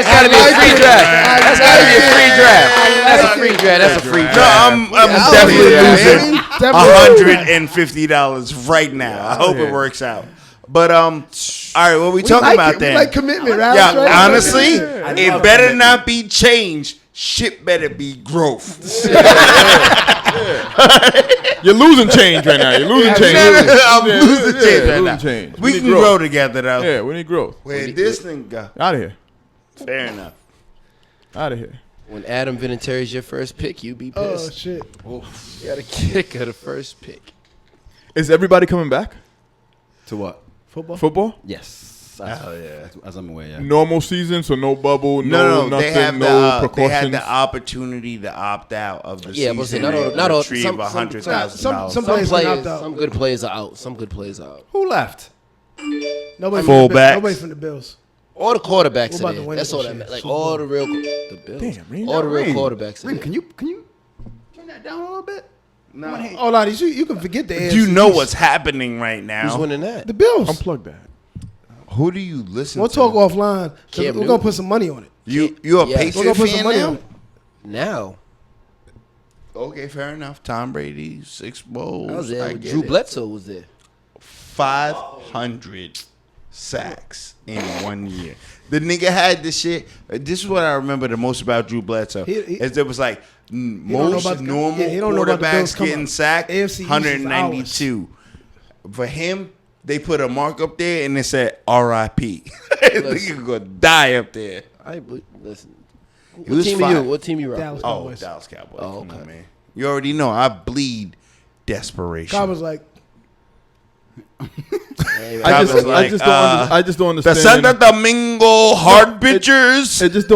gotta be a free draft. That's gotta be a free draft. That's a free draft. That's a free No, draft. I'm I'll definitely do that, losing baby. $150 right now. I hope it Yeah. works out. But all right, what we talking like about it. then? We like commitment, right? Yeah, Right? honestly, Yeah. it better not be change. Shit better be growth. You're losing change right now. You're losing change. I'm Yeah, losing yeah, change right losing now. change. We need can growth. grow together though. Yeah, we need growth. Where this thing go? Out of here. Fair enough. Out of here. When Adam Vinatieri's your first pick, you be Oh pissed. shit. You got a kicker the first pick. Is everybody coming back? To what? Football. Football? Yes. Oh yeah. As I'm aware, yeah. Normal season, so no bubble, No, nothing, they have no they had precautions. the opportunity to opt out of the Yeah, but season. see, not all- and not all- retrieve some- $100,000. some Some players been players, opt out. some good players are out. Some good players are out. Who left? Nobody Fullbacks. Nobody from the Bills. All the quarterbacks What are about the there. winner That's all this that year? matters. Like Super all Bowl. the real the Bills. Damn, Reem. All the real Reem. quarterbacks are Reem, there. can you turn that down a little bit? Oh, Ladi, you can forget the AFC. You know what's happening right Who's now. winning that? The Bills. Unplug that. Who do you listen We'll to? talk offline. 'Cause Cam We're Newton. gonna put some money on it. You a Yeah. We're gonna Patriot put some fan money on now? it. Now. Okay, fair enough. Tom Brady, 6 bowls. I was there. I When get Drew it. Bledsoe was there. 500 sacks in 1 year. The nigga had this shit. This is what I remember the most about Drew Bledsoe. Is it was like don't know most about the- normal yeah, he don't know about the Bills quarterbacks come getting up. sacked, AFC East is 192. For him, they put a mark up there and it said R.I.P. Nigga gonna die up there. Listen. He was What team are you? fine. What team you rock Dallas. with? Oh, Cowboys. Dallas Cowboys. Oh, Come on, okay. man. You already know I bleed desperation. Cobb was like, Hey, I just- I just don't The understand. Santo Domingo hard pitchers. It just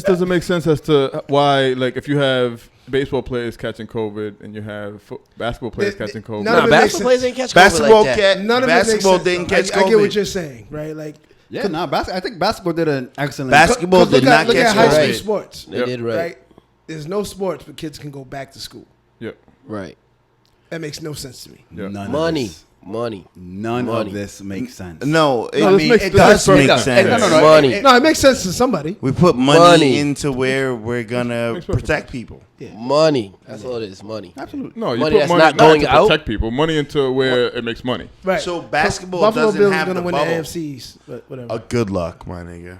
doesn't make sense as to why, like, if you have baseball players catching COVID and you have basketball players catching COVID. none of Nah, it makes basketball players sense. ain't catch Basketball COVID like that. cat. none of it makes Basketball sense. didn't though. catch I get what COVID. you're saying, right? Like, Yeah, I think basketball did an excellent. Basketball look did at, not look catch at high school Right. sports, They did right. right? There's no sports, but kids can go back to school. Yep. Right. That makes no sense to me. Yeah. None Money. Of this, Money. none Money. of this makes sense. No, No, this makes- it this does makes make perfect sense. No, Money. No, it makes sense to somebody. We put money, Money. into where we're gonna Makes perfect protect people. Money. That's all it is. Money. Absolutely. No, you Money put that's money not not going to out. protect people. Money into where it makes money. Right. So basketball Buffalo doesn't Bills have gonna the win bubble. the AFCs, but whatever. Good luck, my nigga.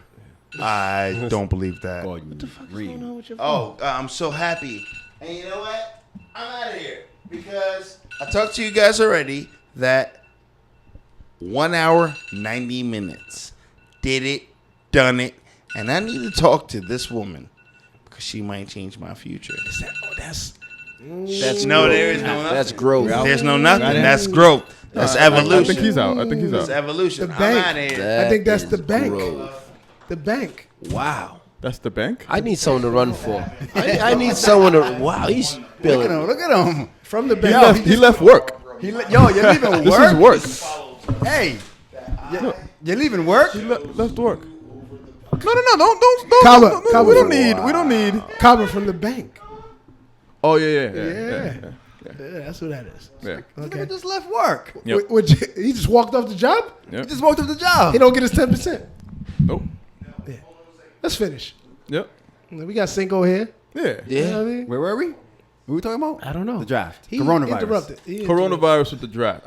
I don't believe that. Gordon, Reem. Oh, I'm so happy. And you know what? I'm out of here because I talked to you guys already that 1 hour, 90 minutes. Did it, done it. And I need to talk to this woman because she might change my future. That's No, growth. there is no nothing. That's growth. There's no nothing. That's growth. That's evolution. I think he's out. That's evolution. The I'm bank. out of here. I think that's is the bank. growth. The bank. Wow. That's the bank. I need someone to run for. I need someone to. Wow, he's Look at feeling. him. Look at him. From the He bank. left. He left work. Yo, you're leaving This work. is work. Hey, you're leaving work. He left work. No, don't. Kaba, No, Kaba. we don't need. We don't need. Cover from the bank. Oh yeah. Yeah, that's what that is. Yeah. Okay. Nigga just left work. Yep. He just walked off the job? Yep. He just walked up the job. He don't get his 10%. Nope. Yeah. Let's finish. Yep. We got Cinco here. Yeah. You know Yeah. what I mean? Where were we? What were we talking about? I don't know. The draft. He Coronavirus. interrupted. He Coronavirus with the draft.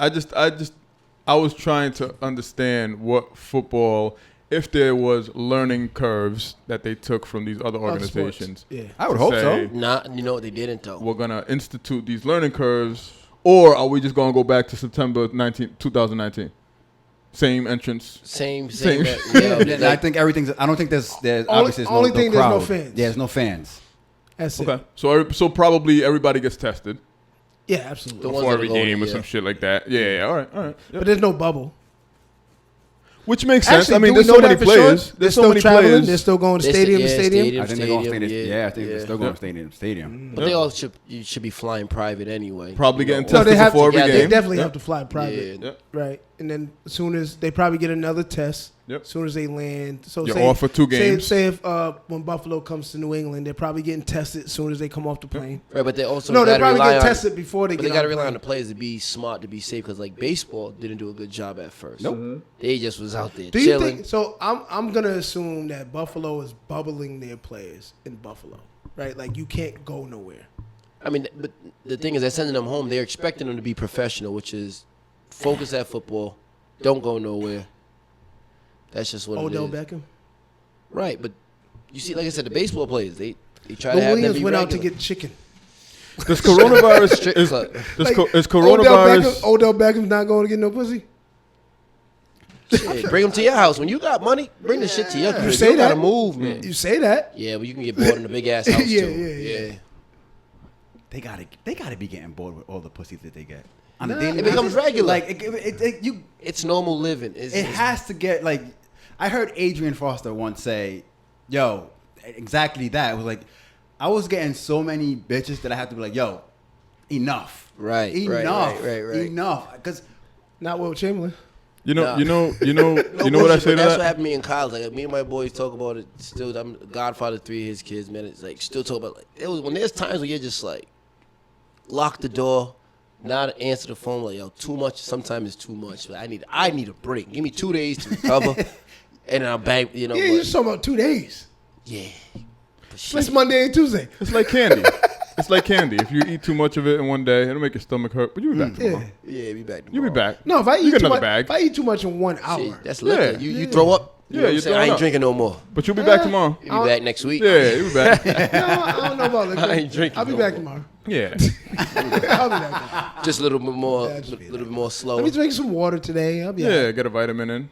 I was trying to understand what football, if there was learning curves that they took from these other Other sports. organizations. Yeah. I would to hope say, so. Nah, you know what they didn't though. We're gonna institute these learning curves, or are we just gonna go back to September 2019? Same entrance. Same. I think everything's. I don't think there's obviously there's only no thing there's no crowd. fans. Yeah, there's no fans. That's it. Okay. So probably everybody gets tested Yeah, absolutely. The ones before that every are going, game or yeah. some shit like that. Yeah. All right. Yep. But there's no bubble. Which makes sense. Actually, I mean, do we there's know so that many for players. sure? They're There's so still many traveling. players. They're still going They stadium to st- yeah, stadium. I think they're going Stadium, stadium. yeah. Yeah, I think they're still going Yeah. stadium to stadium. But they all should be flying private anyway. Probably You know, getting No, they tested have before to. every Yeah, they game. definitely Yep. have to fly private. Yeah. Yep. Right, and then as soon as they probably get another test, Yep. as soon as they land, so You're say, off for 2 games. Say if when Buffalo comes to New England, they're probably getting tested as soon as they come off the plane. Right, but they also No, they gotta probably rely get on, tested before they But get. they got to on rely on the the players to be smart, to be safe, because like baseball didn't do a good job at first. Nope. They just was out there Do you chilling. think so? I'm gonna assume that Buffalo is bubbling their players in Buffalo, right? Like you can't go nowhere. I mean, but the thing is, they're sending them home. They're expecting them to be professional, which is focus at football, don't go nowhere. That's just what Odell it is. Beckham. Right, but you see, like I said, the baseball players, they try Lou to have them Williams be went out to regular. get chicken. Does coronavirus Strip is club. Like, is coronavirus? Odell Beckham's not going to get no pussy. Shit, bring them to your house. When you got money, bring the shit to your crib. say You gotta that. move, man. You say that? Yeah, but you can get bored in a big ass house Yeah, too. yeah. They gotta be getting bored with all the pussy that they get. On Nah, a daily it becomes basis. regular. Like you, It's normal living. it has to get like. I heard Adrian Foster once say, "Yo, exactly that." It was like, I was getting so many bitches that I have to be like, "Yo, enough, Right, enough, right. enough," because Not Will Chamberlain. You know Nah. you know No what I bullshit, say to but that's what that? happened to me in college. Like me and my boys talk about it. Still, I'm godfather to 3 of his kids, man. It's like still talk about like it was when there's times where you're just like lock the door, not answer the phone. Like yo, too much. Sometimes it's too much. But I need a break. Give me 2 days to recover, and then I'm back. You know, Yeah, but, you're just talking about 2 days. yeah. But shit, It's Monday and Tuesday. It's like candy. It's like candy. If you eat too much of it in one day, it'll make your stomach hurt. But you'll be back tomorrow. Yeah. yeah, be back. You'll be tomorrow. back. No, if I You eat get too another much, bag. if I eat too much in 1 hour, Shit, that's liquor. Yeah. You throw up. You know what I'm you're saying? I throwing ain't up. drinking no more. But you'll be back tomorrow. You be back next week. Yeah, you'll be back. no, I don't know about liquor. I ain't drinking I'll be no back more. tomorrow. Yeah. I'll be back tomorrow. Just a little bit more, Yeah, just be little bit more slow. Let me drink some water today. I'll be all Yeah, right. get a vitamin in.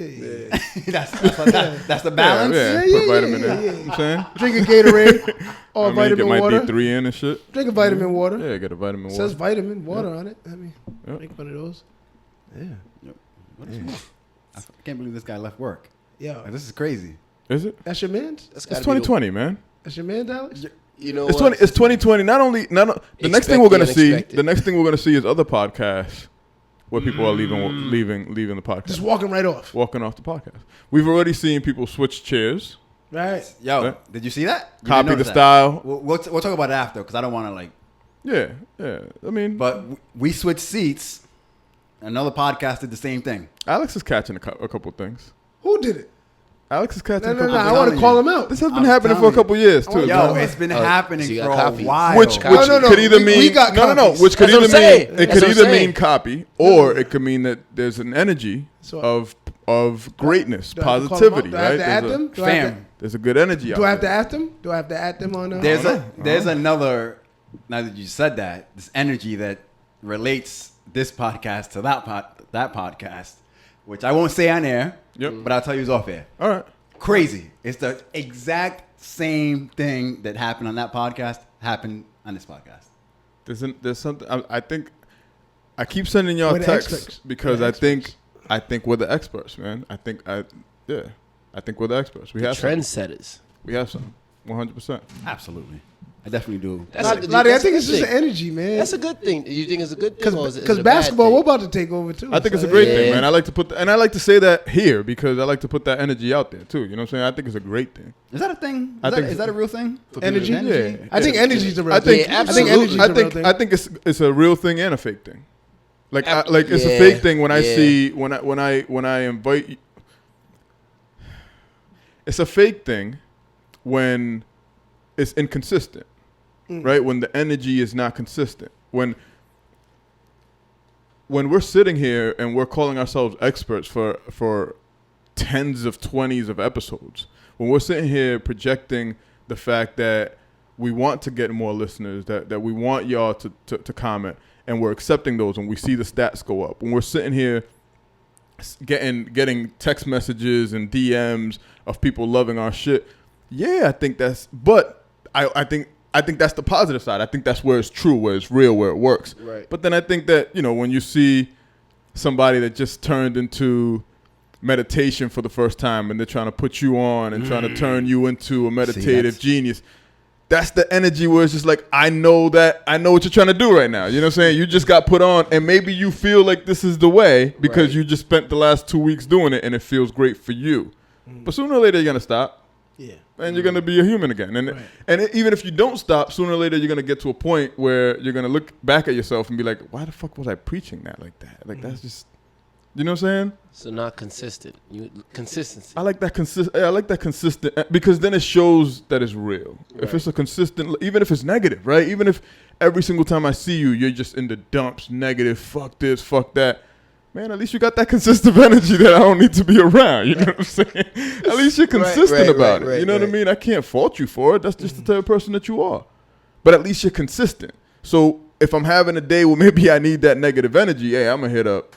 that's the balance. Yeah, Yeah, put yeah, vitamin yeah, in. yeah. You know what I'm saying? Drink a Gatorade or I mean, vitamin get my water. D3 in and shit. Drink a vitamin water. Yeah, get a vitamin It water. says vitamin water on it. I mean, Yep. drink one of those. Yeah. I can't believe this guy left work. Yo, Like, this is crazy. Is it? that's your man's? That's It's gotta be the- 2020, man. That's your man's, Alex? You know It's what? 2020. The next thing Expect we're the gonna see. unexpected. The next thing we're gonna see is other podcasts where people are leaving the podcast, Just walking right off. walking off the podcast. We've already seen people switch chairs, Right. Yo, Right. did you see that? You didn't copy the notice that? style. We'll talk about it after because I don't want to like. Yeah, yeah. I mean, But we switched seats. Another podcast did the same thing. Alex is catching a couple things. Who did it? Alex is catching No, a no, couple no. I things. want to telling call you. him out. This has been I'm happening for a telling couple years too. Oh, Yo, yeah. it's been Oh, happening so you for got a copies. while. Which No, no, could either we mean got no, copies. which could That's what either I'm mean saying. it That's could what I'm either saying. mean copy or it could mean that there's an energy So- of greatness, Do I have to call him positivity, out? Do I have right? to add them? Do I have to- Fam, There's a good energy out Do I have to there. add them? Do I have to add them on? there's another. Now that you said that, this energy that relates this podcast to that podcast, which I won't say on air, Yep. but I'll tell you is off air. All right. Crazy. It's the exact same thing that happened on that podcast happened on this podcast. There's something I think I keep sending y'all We're the texts experts. because We're the I think we're the experts, man. I think we're the experts. We have some. Trendsetters. We have some. 100%. Absolutely. I definitely do. Ladi, I that's a think good it's just thing. an energy, man. That's a good thing. You think it's a good thing? or is it Because a bad basketball, thing? we're about to take over too. I think it's a So, great Yeah. thing, man. I like to say that here because I like to put that energy out there too. You know what I'm saying? I think it's a great thing. Is that a thing? I think Is that a real thing? For Energy? people with Yeah. I think energy's the real I think thing. Yeah, I think energy's I the real think thing. I think it's a real thing and a fake thing. Like it's a Yeah. fake thing when I Yeah. see when I invite. It's a fake thing when it's inconsistent, right? When the energy is not consistent. When we're sitting here and we're calling ourselves experts for tens of 20s of episodes, when we're sitting here projecting the fact that we want to get more listeners, that we want y'all to comment, and we're accepting those, and we see the stats go up. When we're sitting here getting text messages and DMs of people loving our shit, yeah, I think that's. But I think I think that's the positive side. I think that's where it's true, where it's real, where it works. Right. But then I think that, when you see somebody that just turned into meditation for the first time and they're trying to put you on and trying to turn you into a meditative genius, that's the energy where it's just like, I know what you're trying to do right now. You know what I'm saying? You just got put on and maybe you feel like this is the way because you just spent the last 2 weeks doing it and it feels great for you. But sooner or later, you're going to stop. Yeah. And you're going to be a human again. And even if you don't stop, sooner or later, you're going to get to a point where you're going to look back at yourself and be like, why the fuck was I preaching that like that? Like, that's just, you know what I'm saying? So not consistent. Consistency. I like that consistent because then it shows that it's real. Right. If it's a consistent, even if it's negative, right? Even if every single time I see you, you're just in the dumps, negative, fuck this, fuck that. Man, at least you got that consistent energy that I don't need to be around. You know what I'm saying? At least you're consistent about it. You know what I mean? I can't fault you for it. That's just the type of person that you are. But at least you're consistent. So if I'm having a day where maybe I need that negative energy, hey, I'm gonna hit up,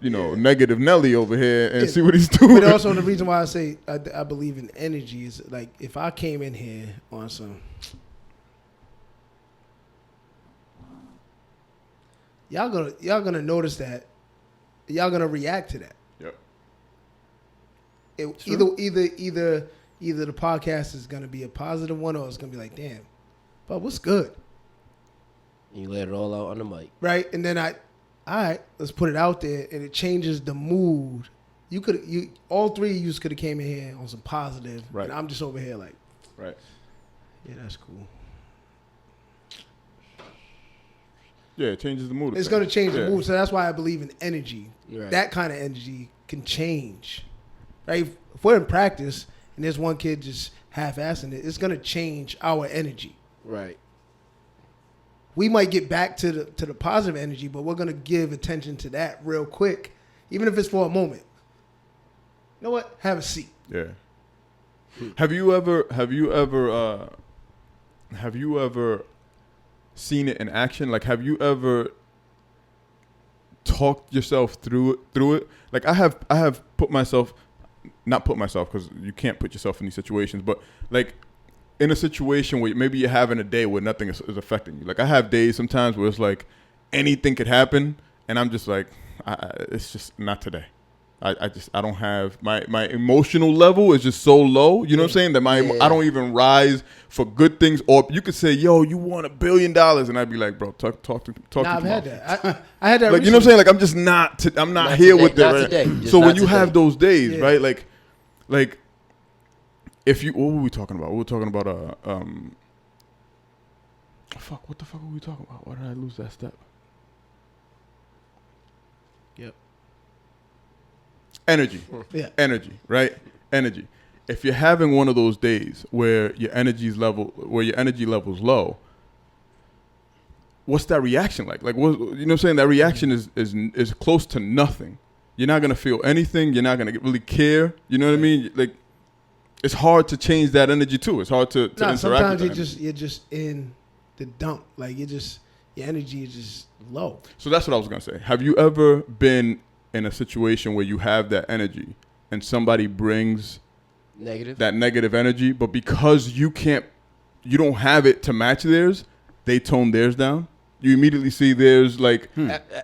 negative Nelly over here and see what he's doing. But also the reason why I say I believe in energy is like if I came in here on some, y'all gonna notice that, y'all gonna react to that. Yep. Either the podcast is gonna be a positive one or it's gonna be like, damn, but what's good? You let it all out on the mic, right? And then all right, let's put it out there, and it changes the mood. All three of you could have came in here on some positive, right? And I'm just over here like, right, yeah, that's cool. Yeah, it changes the mood. It's going to change the mood, so that's why I believe in energy. Right. That kind of energy can change, right? If we're in practice and there's one kid just half-assing it, it's going to change our energy. Right. We might get back to the positive energy, but we're going to give attention to that real quick, even if it's for a moment. You know what? Have a seat. Yeah. Have you ever seen it in action? Like, have you ever talked yourself through it? Like, I have not put myself because you can't put yourself in these situations, but like in a situation where maybe you're having a day where nothing is affecting you. Like, I have days sometimes where it's like anything could happen, and I'm just like, it's just not today. I don't have my emotional level is just so low. You know what I'm saying? That I don't even rise for good things. Or you could say, yo, you won $1 billion, and I'd be like, bro, talk to I've had that. I had that. Like, you know what I'm saying? Like, I'm just not. I'm not here with it. So when you have those days, right? Like, if you, what were we talking about? We were talking about fuck. What the fuck were we talking about? Why did I lose that step? Yep. Energy. Yeah. Energy, right? Energy. If you're having one of those days where your energy level's low, what's that reaction like? Like, what, you know what I'm saying? That reaction is close to nothing. You're not gonna feel anything. You're not gonna really care. You know what I mean? Like, it's hard to change that energy too. It's hard to interact. Sometimes with you're just in the dump. Like, your energy is just low. So that's what I was gonna say. Have you ever been in a situation where you have that energy and somebody brings that negative energy, but because you don't have it to match theirs, they tone theirs down? You immediately see theirs like,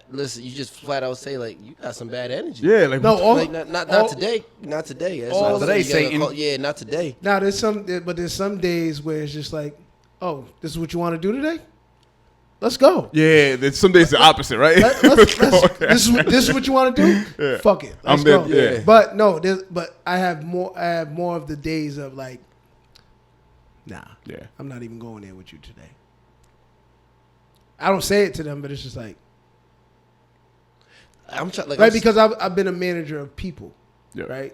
listen, you just flat out say like, you got some bad energy. Yeah, like, no, not today. Not today. All today, Satan. Yeah, not today. Now there's some days where it's just like, oh, this is what you want to do today? Let's go. Yeah, some days the opposite, right? This is what you want to do? Yeah. Fuck it. Let's go. Yeah. But no, but I have more of the days of like, nah. Yeah. I'm not even going there with you today. I don't say it to them, but it's just like, because I've been a manager of people, right?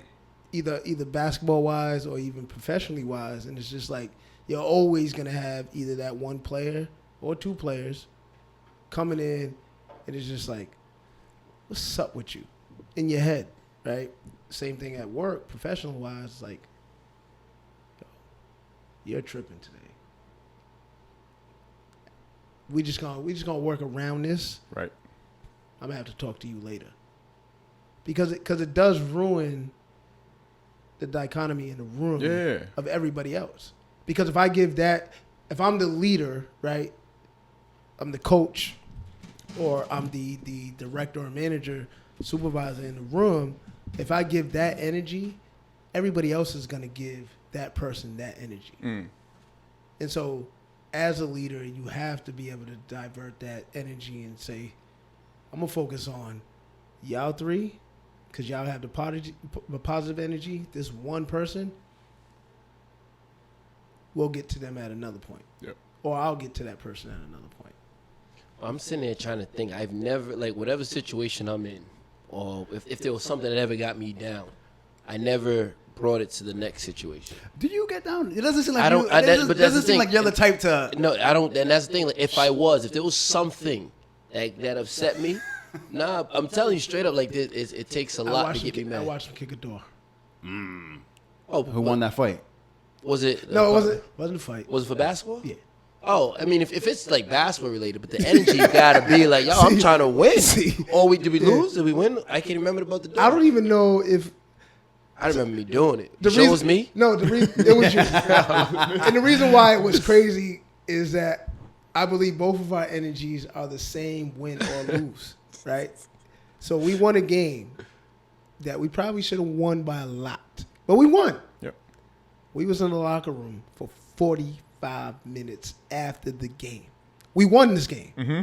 Either basketball wise or even professionally wise, and it's just like you're always gonna have either that one player or two players coming in, and it's just like, what's up with you in your head, right? Same thing at work, professional wise, it's like, you're tripping today. We just gonna work around this. Right. I'm gonna have to talk to you later. Because it does ruin the dichotomy in the room of everybody else. Because if I give that if I'm the leader, right? I'm the coach, or I'm the director or manager, supervisor in the room. If I give that energy, everybody else is gonna give that person that energy. And so, as a leader, you have to be able to divert that energy and say, I'm gonna focus on y'all three, because y'all have the positive energy. This one person, we'll get to them at another point. Yep. Or I'll get to that person at another point. I'm sitting there trying to think. I've never, like, whatever situation I'm in, or if there was something that ever got me down, I never brought it to the next situation. Do you get down? It doesn't seem like I don't- you. I- It that- doesn't, but that's doesn't the seem thing. like you're the type to. No, I don't. And that's the thing. Like, if there was something that upset me, nah, I'm telling you straight up, like, it takes a lot to get me I mad. watched him kick a door. Oh, Who won that fight? Was it? No, it wasn't a fight. Was it for basketball? Yeah. Oh, I mean, if it's like basketball related, but the energy gotta be like, yo, I'm trying to win. Or did we lose? Did we win? I can't remember about the door. I don't even know if I remember me doing it. the The show was reason- me. No, it was you. And the reason why it was crazy is that I believe both of our energies are the same, win or lose, right? So we won a game that we probably should have won by a lot, but we won. Yep. We was in the locker room for 45 minutes after the game. We won this game. Mm-hmm.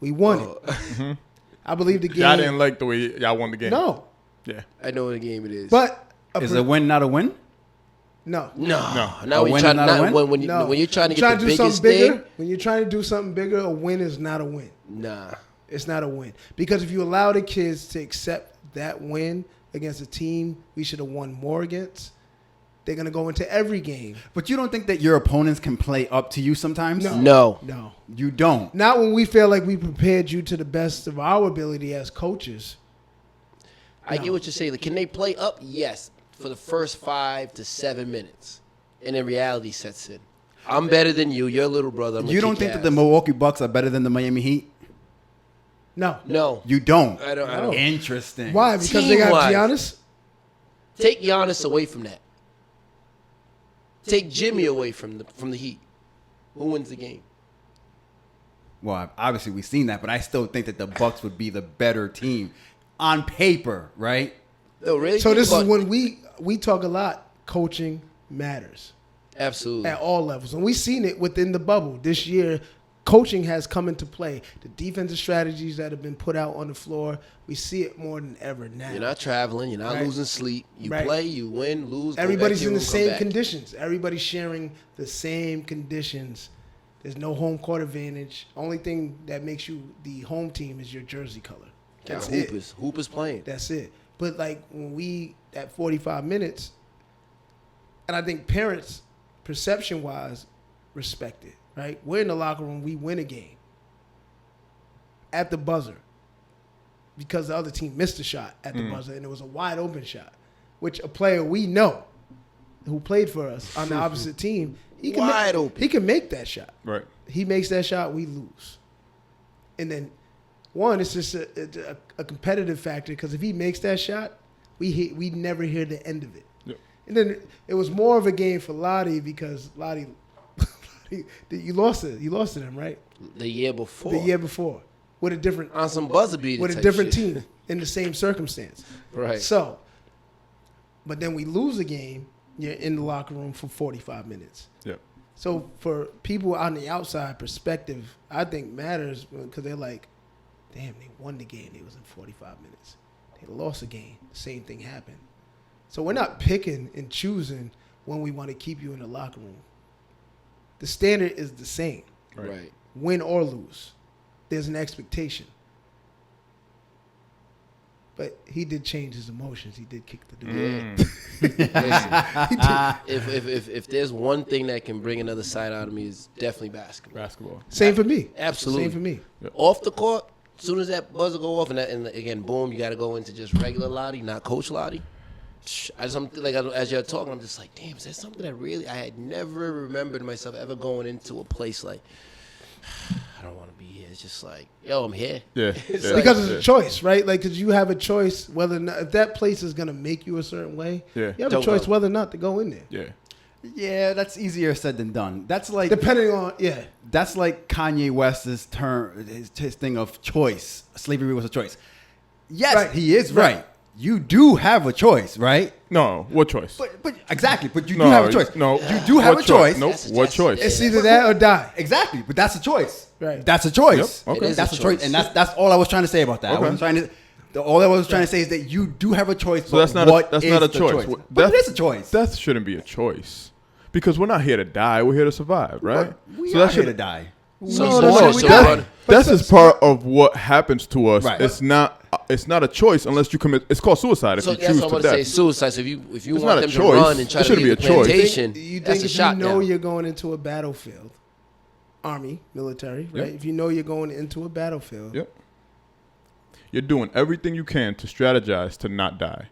We won it. I believe the game. Y'all didn't like the way y'all won the game. No, Yeah. I know what game it is. but Is a win not a win? no. no. A Now win when, is trying, not a not, win? when No. you're trying to You're get the do biggest something bigger. thing, When you're trying to do something bigger, a win is not a win. nah. It's not a win. Because if you allow the kids to accept that win against a team we should have won more against, they're going to go into every game. But you don't think that your opponents can play up to you sometimes? No. No. No. You don't. Not when we feel like we prepared you to the best of our ability as coaches. I get what you're saying. Like, can they play up? Yes, for the first 5 to 7 minutes, and then reality sets in. I'm better than you. You're a little brother. I'm You don't think that the Milwaukee Bucks are better than the Miami Heat? No. No. You don't. I don't. Interesting. Why? Because they got Team-wise. Giannis? Take Giannis away from that. Take Jimmy away from the Heat. Who wins the game? Well, obviously we've seen that, but I still think that the Bucks would be the better team on paper, right? No, really? So this is But- when we talk a lot. Coaching matters absolutely. at all levels. And we've seen it within the bubble. This year, coaching has come into play. The defensive strategies that have been put out on the floor, we see it more than ever now. You're not traveling. You're not Right. losing sleep. You Right. play. You win. Lose. go back Everybody's to your in the room, come same back. conditions. Everybody's sharing the same conditions. There's no home court advantage. Only thing that makes you the home team is your jersey color. That's it. Hoopers playing. That's it. But like when we at 45 minutes, and I think parents, perception wise, respect it. Right? We're in the locker room. We win a game at the buzzer because the other team missed a shot at the buzzer, and it was a wide open shot, which a player we know who played for us on the opposite team, he can Wide make, open. He can make that shot. Right. He makes that shot, we lose. And then, one, it's just a competitive factor because if he makes that shot, we never hear the end of it. Yep. And then it was more of a game for Ladi because Ladi, you lost it. You lost to them, right? The year before. The year before, with a different On some buzzer beater with a type different shit. team in the same circumstance. Right. So, but then we lose a game. You're in the locker room for 45 minutes. Yep. So for people on the outside perspective, I think matters because they're like, damn, they won the game. They was in 45 minutes. They lost a game. The same thing happened. So we're not picking and choosing when we want to keep you in the locker room. The standard is the same, Right. win or lose. There's an expectation. But he did change his emotions. He did kick the door. If there's one thing that can bring another side out of me, is definitely basketball. Basketball. Same for me. Absolutely. Same for me. Off the court, as soon as that buzzer go off, and again, boom, you got to go into just regular Ladi, not Coach Ladi. As you're talking, I'm just like, damn, is that something that really I had never remembered myself ever going into a place like, I don't want to be here. It's just like, yo, I'm here. Yeah. It's yeah. like- Because it's a choice, right? Like, because you have a choice whether or not, if that place is going to make you a certain way, Yeah. you have a Don't choice go. whether or not to go in there. Yeah. Yeah, that's easier said than done. That's like Depending on, yeah. that's like Kanye West's term, his thing of choice. Slavery was a choice. Yes, Right. he is Right. right. You do have a choice, right? No, what choice? But exactly. But you No, do have a choice. no. you do have a What choice. Nope. That's- What that's- choice? It's either that or die. Exactly, but that's a choice. Right. That's a choice. Yep, okay. It is That's a a choice, choice. and that's all I was trying to say about that. I Okay. wasn't trying to. All I was trying to say is that you do have a choice. So but that's not what that's is not a the choice. But it is a choice. Death shouldn't be a choice because we're not here to die. We're here to survive, right? We so are that here should to die. So, No, so, no, so, no. so Death, what- death is part of what happens to us. Right. It's not. It's not a choice unless you commit. It's called suicide if so you that's choose what I'm to about to say. death. Suicide. So if you It's want not a them to choice. run and try It to shouldn't leave be the a choice. plantation, You that's think a if shot you know down. you're going into a battlefield, army, military, right? Yep. If you know you're going into a battlefield, Yep. You're doing everything you can to strategize to not die.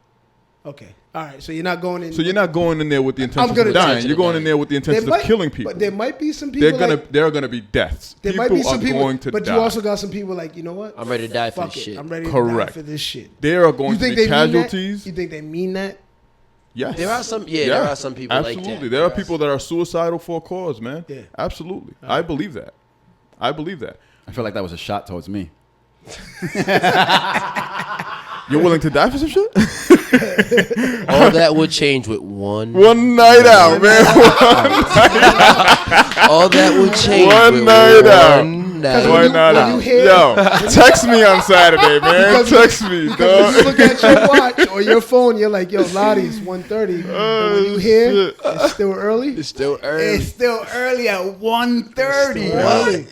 okay, all right. So you're not going in. So you're not going in there with the intention gonna of dying. intention You're of going in dying. there with the intention of killing people. But there might be some people. There are gonna be deaths. There People might be some are people, going to but die. you also got some people like, you know what? I'm ready to die for Fuck this it. shit. I'm ready to Correct. die for this shit. There are going You to think be they mean that? casualties. You think they mean that? Yes. There are some- yeah, there are some people like that. Absolutely. There are people that are suicidal for a cause, man. Yeah. Absolutely. I believe that. I believe that. I feel like that was a shot towards me. You're willing to die for some shit? All that would change with one. One night out, man. All that would change One with night out. one night when One you- night when out. you hear- Yo, text me on Saturday, man. Because- Text me, Because when you dog. look at your watch or your phone, you're like, yo, Ladi, it's 1:30. And when you hear shit. it's still early, It's still early. It's still early at 1:30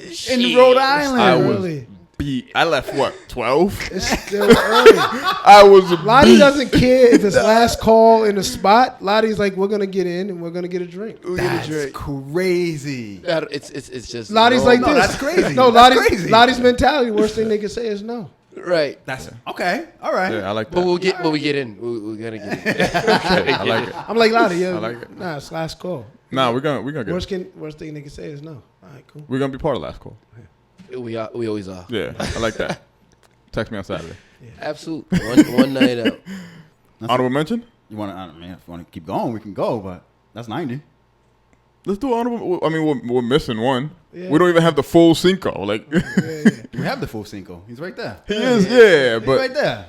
It's still early. in Rhode Island. I was early. beat. I left, what, 12? It's still early. I was Ladi beat. doesn't care if it's last call in the spot. Ladi's like, we're gonna get in and we're gonna get a drink. That's crazy. It's just Ladi's like no, this. that's crazy. No, That's Ladi's, crazy. Ladi's mentality. Worst thing they can say is no. right. That's okay. All right. Yeah, I like But that. we get in. We're gonna get in. I like it. I'm like Ladi, yeah, I like it. nah, it's last call. Nah, we're gonna get Worst, it. worst thing they can say is no. All right, cool. We're gonna be part of last call. We always are. Yeah, I like that. Text me on Saturday. Absolutely. One night out. Honorable mention? You want to? I mean, if you want to keep going, we can go. But that's 90. Let's do honorable. I mean, we're missing one. Yeah. We don't even have the full Cinco. Like We have the full Cinco. He's right there. he is, yeah, He's but right there.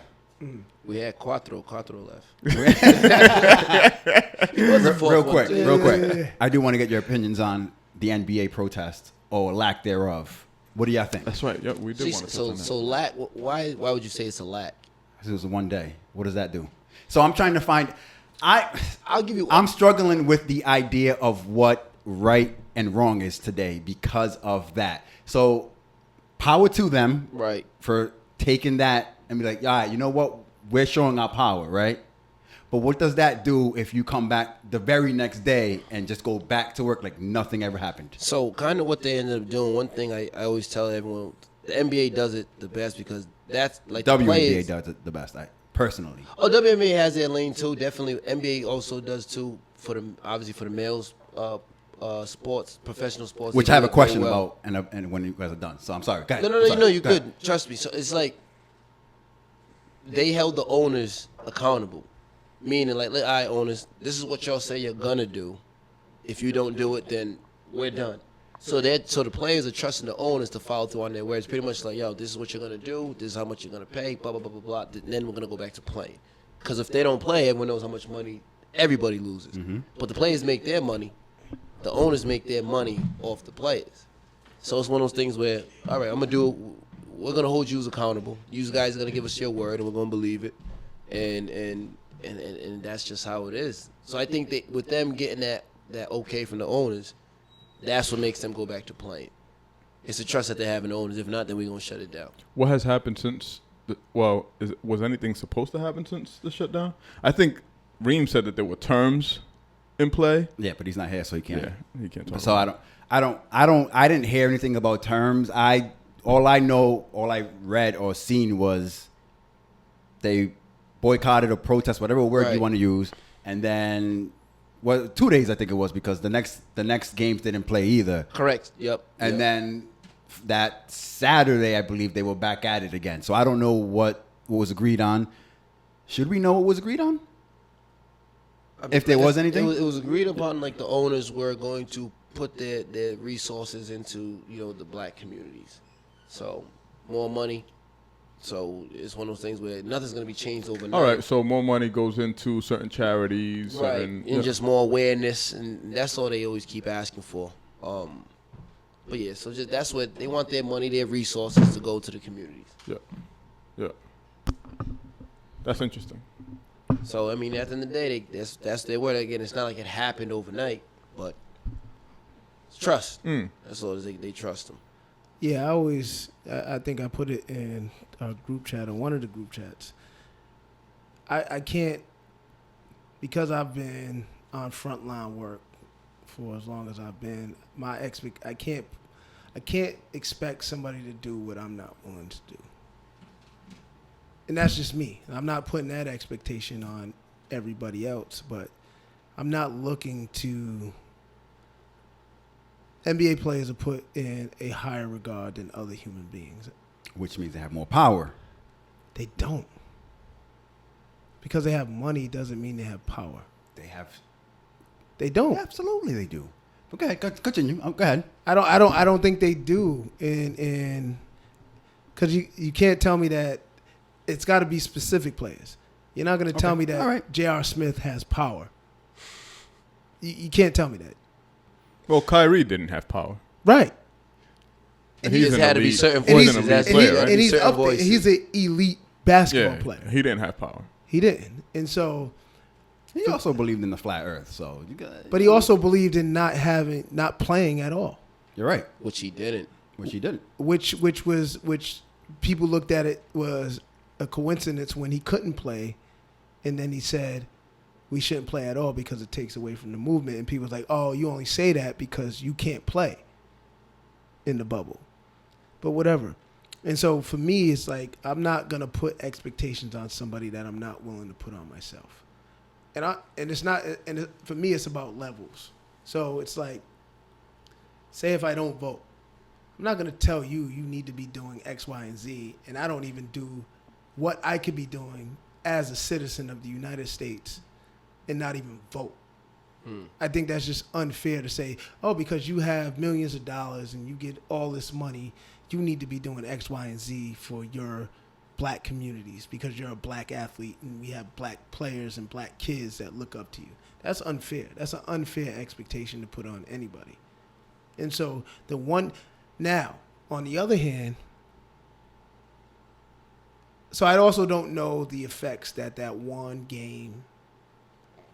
We had cuatro left. Real quick, Yeah, real quick. yeah, yeah. I do want to get your opinions on the NBA protest or lack thereof. What do y'all think? that's right. Yeah, we did See, want to. so lack. Why would you say it's a lack? This was one day. What does that do? So I'm trying to find. I'll give you. I'm struggling with the idea of what right and wrong is today because of that. So power to them Right. for taking that and be like, all right, you know what? We're showing our power, right? But what does that do if you come back the very next day and just go back to work like nothing ever happened? So kind of what they ended up doing. One thing I always tell everyone, the NBA does it the best because that's like the WNBA players. does it the best, personally. Oh, WNBA has their lane too. Definitely, NBA also does too. For the obviously for the males, sports, professional sports. Which they I have do a it question very well. about and when you guys are done. So I'm sorry. Go ahead. No, I'm sorry. you're Go ahead. good. Trust me. So it's like they held the owners accountable, meaning like, all right, owners, this is what y'all say you're gonna do. If you don't do it, then we're done. So the players are trusting the owners to follow through on their words. Pretty much like, yo, this is what you're gonna do. This is how much you're gonna pay. Blah blah blah blah blah. Then we're gonna go back to playing. Because if they don't play, everyone knows how much money everybody loses. But the players make their money. The owners make their money off the players. So it's one of those things where, all right, I'm gonna do it. We're gonna hold you accountable. You guys are gonna give us your word, and we're gonna believe it. And that's just how it is. So I think that with them getting that okay from the owners, that's what makes them go back to playing. It's the trust that they have in the owners. If not, then we're gonna shut it down. What has happened since? Was anything supposed to happen since the shutdown? I think Reem said that there were terms in play. Yeah, but he's not here, so he can't. Yeah, he can't talk. So I didn't hear anything about terms. All I read or seen was they boycotted or protest, whatever word you Right. want to use, and then 2 days I think it was because the next games didn't play either, Correct. Yep. and Yep. then that Saturday I believe they were back at it again. So I don't know what was agreed on. Should we know what was agreed on? if there was anything? It was agreed upon, like, the owners were going to put their resources into, the black communities. So, more money. So, it's one of those things where nothing's going to be changed overnight. All right, so more money goes into certain charities. Right, and just more awareness, and that's all they always keep asking for. But yeah, so just that's what they want, their money, their resources to go to the communities. Yeah. That's interesting. So I mean, at the end of the day, that's their word. Again, it's not like it happened overnight, but it's trust. That's all. They trust them. Yeah, I think I put it in a group chat or one of the group chats. I can't, because I've been on frontline work for as long as I've been, I can't expect somebody to do what I'm not willing to do. And that's just me. I'm not putting that expectation on everybody else, but I'm not looking to. NBA players are put in a higher regard than other human beings. Which means they have more power. They don't. Because they have money doesn't mean they have power. They don't. Absolutely, they do. Okay, continue. Go ahead. I don't think they do. And because you can't tell me that. It's got to be specific players. You're not going to tell me that J.R. Smith has power. You can't tell me that. Well, Kyrie didn't have power. Right. And he just had to be certain He's voices. an elite player, right? And he's up there. He's an elite basketball player. He didn't have power. He didn't. And so... He also believed in the flat earth, so you got. But he also believed in not playing at all. You're right. Which he didn't. Which people looked at it was a coincidence when he couldn't play, and then he said we shouldn't play at all because it takes away from the movement. And people was like, oh, you only say that because you can't play in the bubble. But whatever. And so for me, it's like I'm not gonna put expectations on somebody that I'm not willing to put on myself. For me, it's about levels. So it's like, say if I don't vote, I'm not going to tell you need to be doing X, Y, and Z, and I don't even do what I could be doing as a citizen of the United States and not even vote. I think that's just unfair to say, oh, because you have millions of dollars and you get all this money, you need to be doing X, Y, and Z for your black communities because you're a black athlete and we have black players and black kids that look up to you. That's unfair. That's an unfair expectation to put on anybody. And so now, on the other hand, so I also don't know the effects that one game,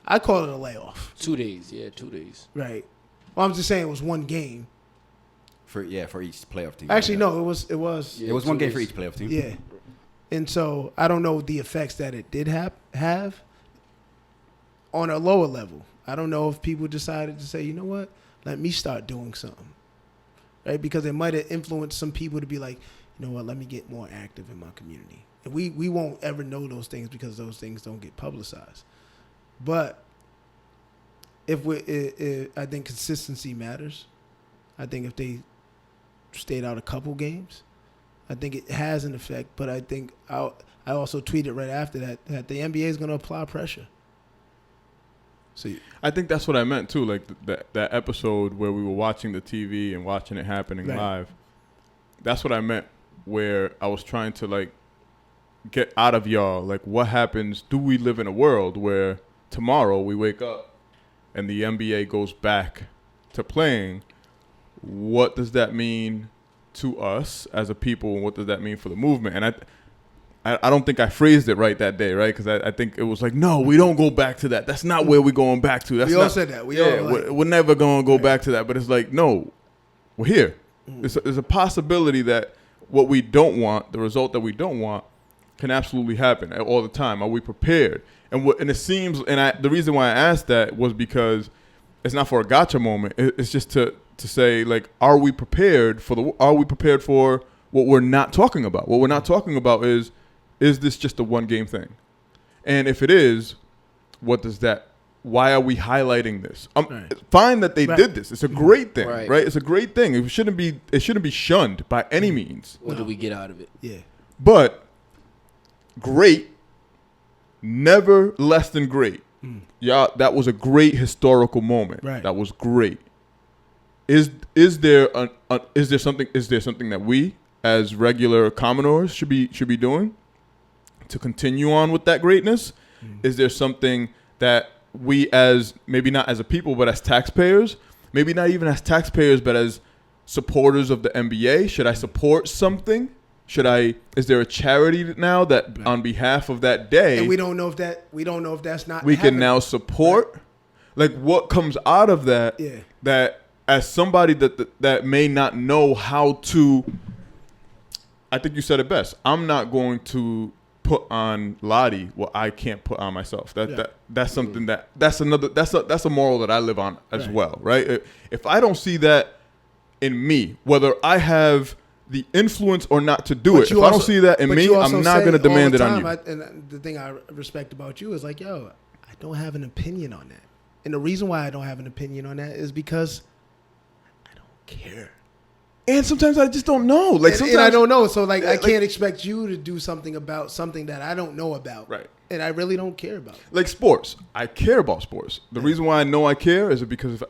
I call it a layoff. 2 days, 2 days. Right. Well, I'm just saying it was one game. For each playoff team. Actually, no, it was. It was one game for each playoff team. Yeah. And so I don't know the effects that it did have on a lower level. I don't know if people decided to say, you know what, let me start doing something. Right? Because it might have influenced some people to be like, you know what, let me get more active in my community. And we won't ever know those things because those things don't get publicized. But I think consistency matters. I think if they stayed out a couple games, I think it has an effect, but I think I also tweeted right after that the NBA is going to apply pressure. See, I think that's what I meant too. Like that episode where we were watching the TV and watching it happening live. That's what I meant. Where I was trying to like get out of y'all. Like, what happens? Do we live in a world where tomorrow we wake up and the NBA goes back to playing? What does that mean to us as a people, and what does that mean for the movement? And I don't think I phrased it right that day, right? Because I think it was like, no, we don't go back to that. That's not where we're going back to. We all said that. We're never going to go back to that. But it's like, no, we're here. There's a possibility that what we don't want, the result that we don't want, can absolutely happen all the time. Are we prepared? And it seems, the reason why I asked that was because it's not for a gotcha moment. It's just to say, like, are we prepared for what we're not talking about? What we're not talking about is this just a one game thing? And if it is, what does that? Why are we highlighting this? It's fine that they did this. It's a great thing, right? It's a great thing. It shouldn't be shunned by any means. What do we get out of it? Yeah. But great, never less than great. Yeah, that was a great historical moment. Right. That was great. Is there something that we as regular commoners should be doing to continue on with that greatness? Is there something that we, as maybe not as a people but as taxpayers, maybe not even as taxpayers but as supporters of the NBA, should I support something? Is there a charity now that on behalf of that day, And we don't know if that's not we happening. can now support? Like, what comes out of that? Yeah. That as somebody that may not know how to, I think you said it best. I'm not going to put on Ladi what I can't put on myself. That's something that's a moral that I live on as well, right? If I don't see that in me, whether I have the influence or not to do it, if I don't see that in me, I'm not going to demand it on you. And the thing I respect about you is like, yo, I don't have an opinion on that. And the reason why I don't have an opinion on that is because I don't care. And sometimes I just don't know. Like, sometimes and I don't know. So like, I like- can't expect you to do something about something that I don't know about. Right. And I really don't care about. Like sports. I care about sports. The reason why I know I care is because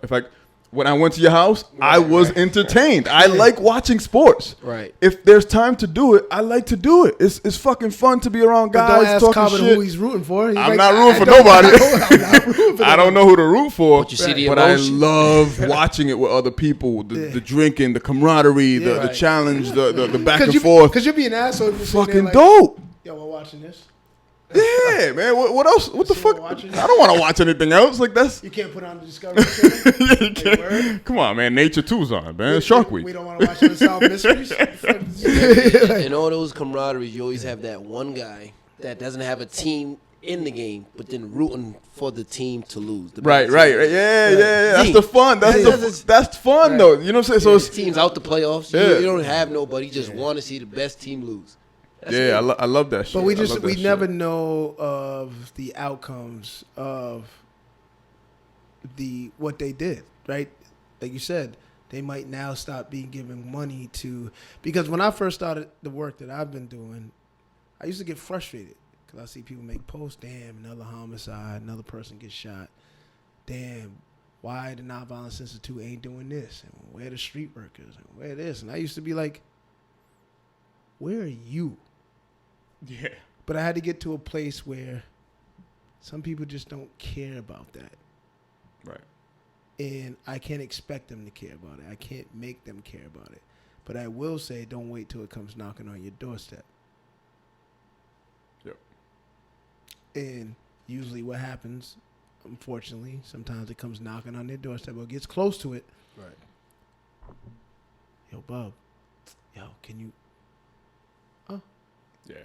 when I went to your house, I was entertained. I like watching sports. Right. If there's time to do it, I like to do it. It's fucking fun to be around But don't guys ask talking Common shit. who he's rooting for. He's I'm like, not I rooting for don't nobody. know. I'm not rooting for I don't know who to root for. But you see the but I emotion. love watching it with other people. The drinking, the camaraderie, the right. challenge, the back and forth. forth. Because you'd be an asshole if you're sitting Fucking there like, dope. yo, we're watching this. Yeah, man. What else? What the See fuck? we're watching? I don't want to watch anything else. Like, that's. You can't put on the Discovery Channel. Yeah, you Like, can't. word? Come on, man. Nature 2's on, man. Shark Week. We don't want to watch Unsolved Mysteries. In all those camaraderies, you always have that one guy that doesn't have a team in the game, but then rooting for the team to lose. The Right. better team. Yeah. That's See, the fun. That's fun, though. You know what I'm saying? So His it's, team's out the playoffs. Yeah. You don't have nobody. You just want to see the best team lose. That's yeah, it. I love that shit. But we I love that we shit. never know of the outcomes of what they did, right? Like you said, they might now stop being given money to, because when I first started the work that I've been doing, I used to get frustrated because I see people make posts, damn, another homicide, another person gets shot. Damn, why the Nonviolence Institute ain't doing this? And where the street workers? And where this? And I used to be like, where are you? Yeah. But I had to get to a place where some people just don't care about that. Right. And I can't expect them to care about it. I can't make them care about it. But I will say, don't wait till it comes knocking on your doorstep. Yep. And usually what happens, unfortunately, sometimes it comes knocking on their doorstep or gets close to it. Right. Yo, Bub. Yo, can you... Yeah.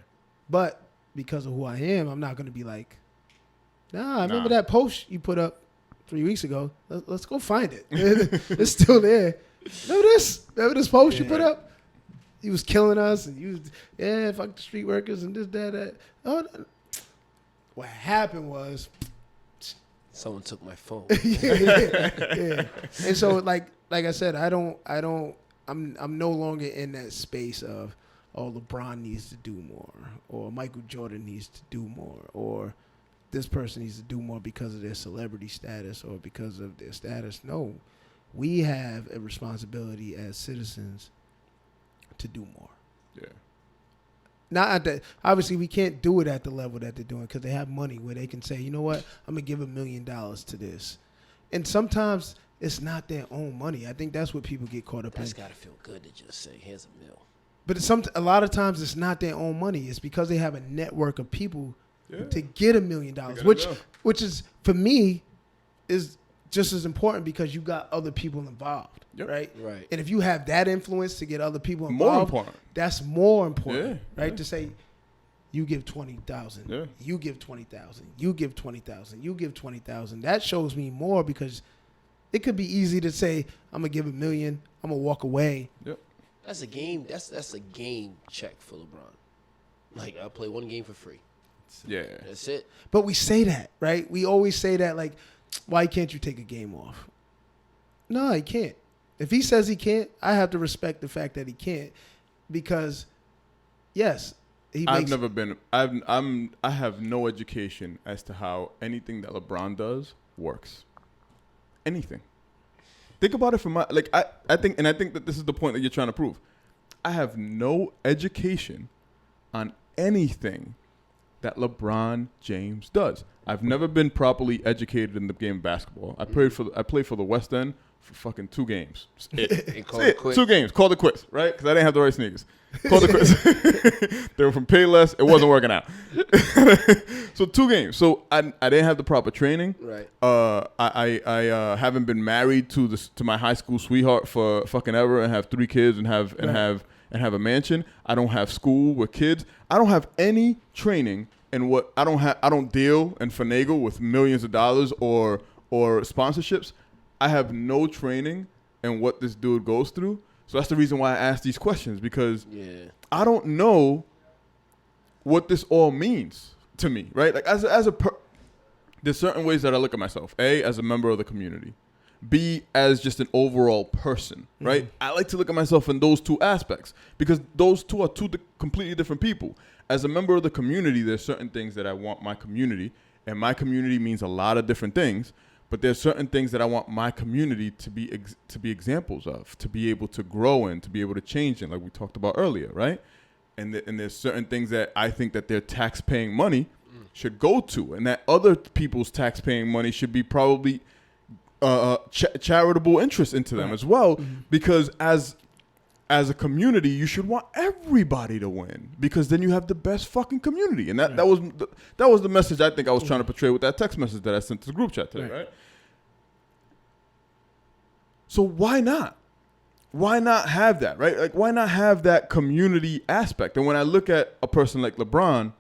But because of who I am, I'm not going to be like, I remember Nah. that post you put up 3 weeks ago. Let's go find it. It's still there. Remember this post you put up? He was killing us, and you was, fuck the street workers and this, that. Oh, no. What happened was, Someone took my phone. yeah. And so, like I said, I'm no longer in that space of, oh, LeBron needs to do more, or Michael Jordan needs to do more, or this person needs to do more because of their celebrity status or because of their status. No, we have a responsibility as citizens to do more. Yeah. Not at that. Obviously, we can't do it at the level that they're doing because they have money where they can say, you know what, I'm gonna give $1 million to this, and sometimes it's not their own money. I think that's what people get caught up in. That's gotta feel good to just say, "Here's $1 million." But a lot of times it's not their own money. It's because they have a network of people Yeah. to get $1 million, which is for me is just as important because you got other people involved, Yep. right? Right. And if you have that influence to get other people More involved, important. that's more important, Yeah, right? yeah. To say, you give 20,000, Yeah. you give 20,000, you give 20,000, you give 20,000. That shows me more because it could be easy to say, I'm gonna give $1 million, I'm gonna walk away. Yep. That's a game. That's a game check for LeBron. Like, I'll play one game for free. Yeah. That's it. But we say that, right? We always say that, like, why can't you take a game off? No, he can't. If he says he can't, I have to respect the fact that he can't because, yes, I've never been. I have no education as to how anything that LeBron does works. Anything. Think about it from my I think that this is the point that you're trying to prove. I have no education on anything that LeBron James does. I've never been properly educated in the game of basketball. I played for the Westend for fucking 2 games. It. 2 games. Called it quits, right? Because I didn't have the right sneakers. Called it quits. They were from Payless. It wasn't working out. So 2 games. So I didn't have the proper training. Right. I haven't been married to my high school sweetheart for fucking ever and have 3 kids and have a mansion. I don't have school with kids. I don't have any training in what I don't deal and finagle with millions of dollars or sponsorships. I have no training in what this dude goes through. So that's the reason why I ask these questions, because I don't know what this all means to me, right? Like there's certain ways that I look at myself. A, as a member of the community. B, as just an overall person, right? Mm-hmm. I like to look at myself in those 2 aspects because those 2 are 2 completely different people. As a member of the community, there's certain things that I want my community, and my community means a lot of different things. But there's certain things that I want my community to be examples of, to be able to grow in, to be able to change in, like we talked about earlier, right? And there's certain things that I think that their tax-paying money should go to, and that other people's tax-paying money should be probably charitable interest into them as well, because as a community, you should want everybody to win, because then you have the best fucking community. And that was the message I think I was trying to portray with that text message that I sent to the group chat today, right? So why not? Why not have that, right? Like, why not have that community aspect? And when I look at a person like LeBron,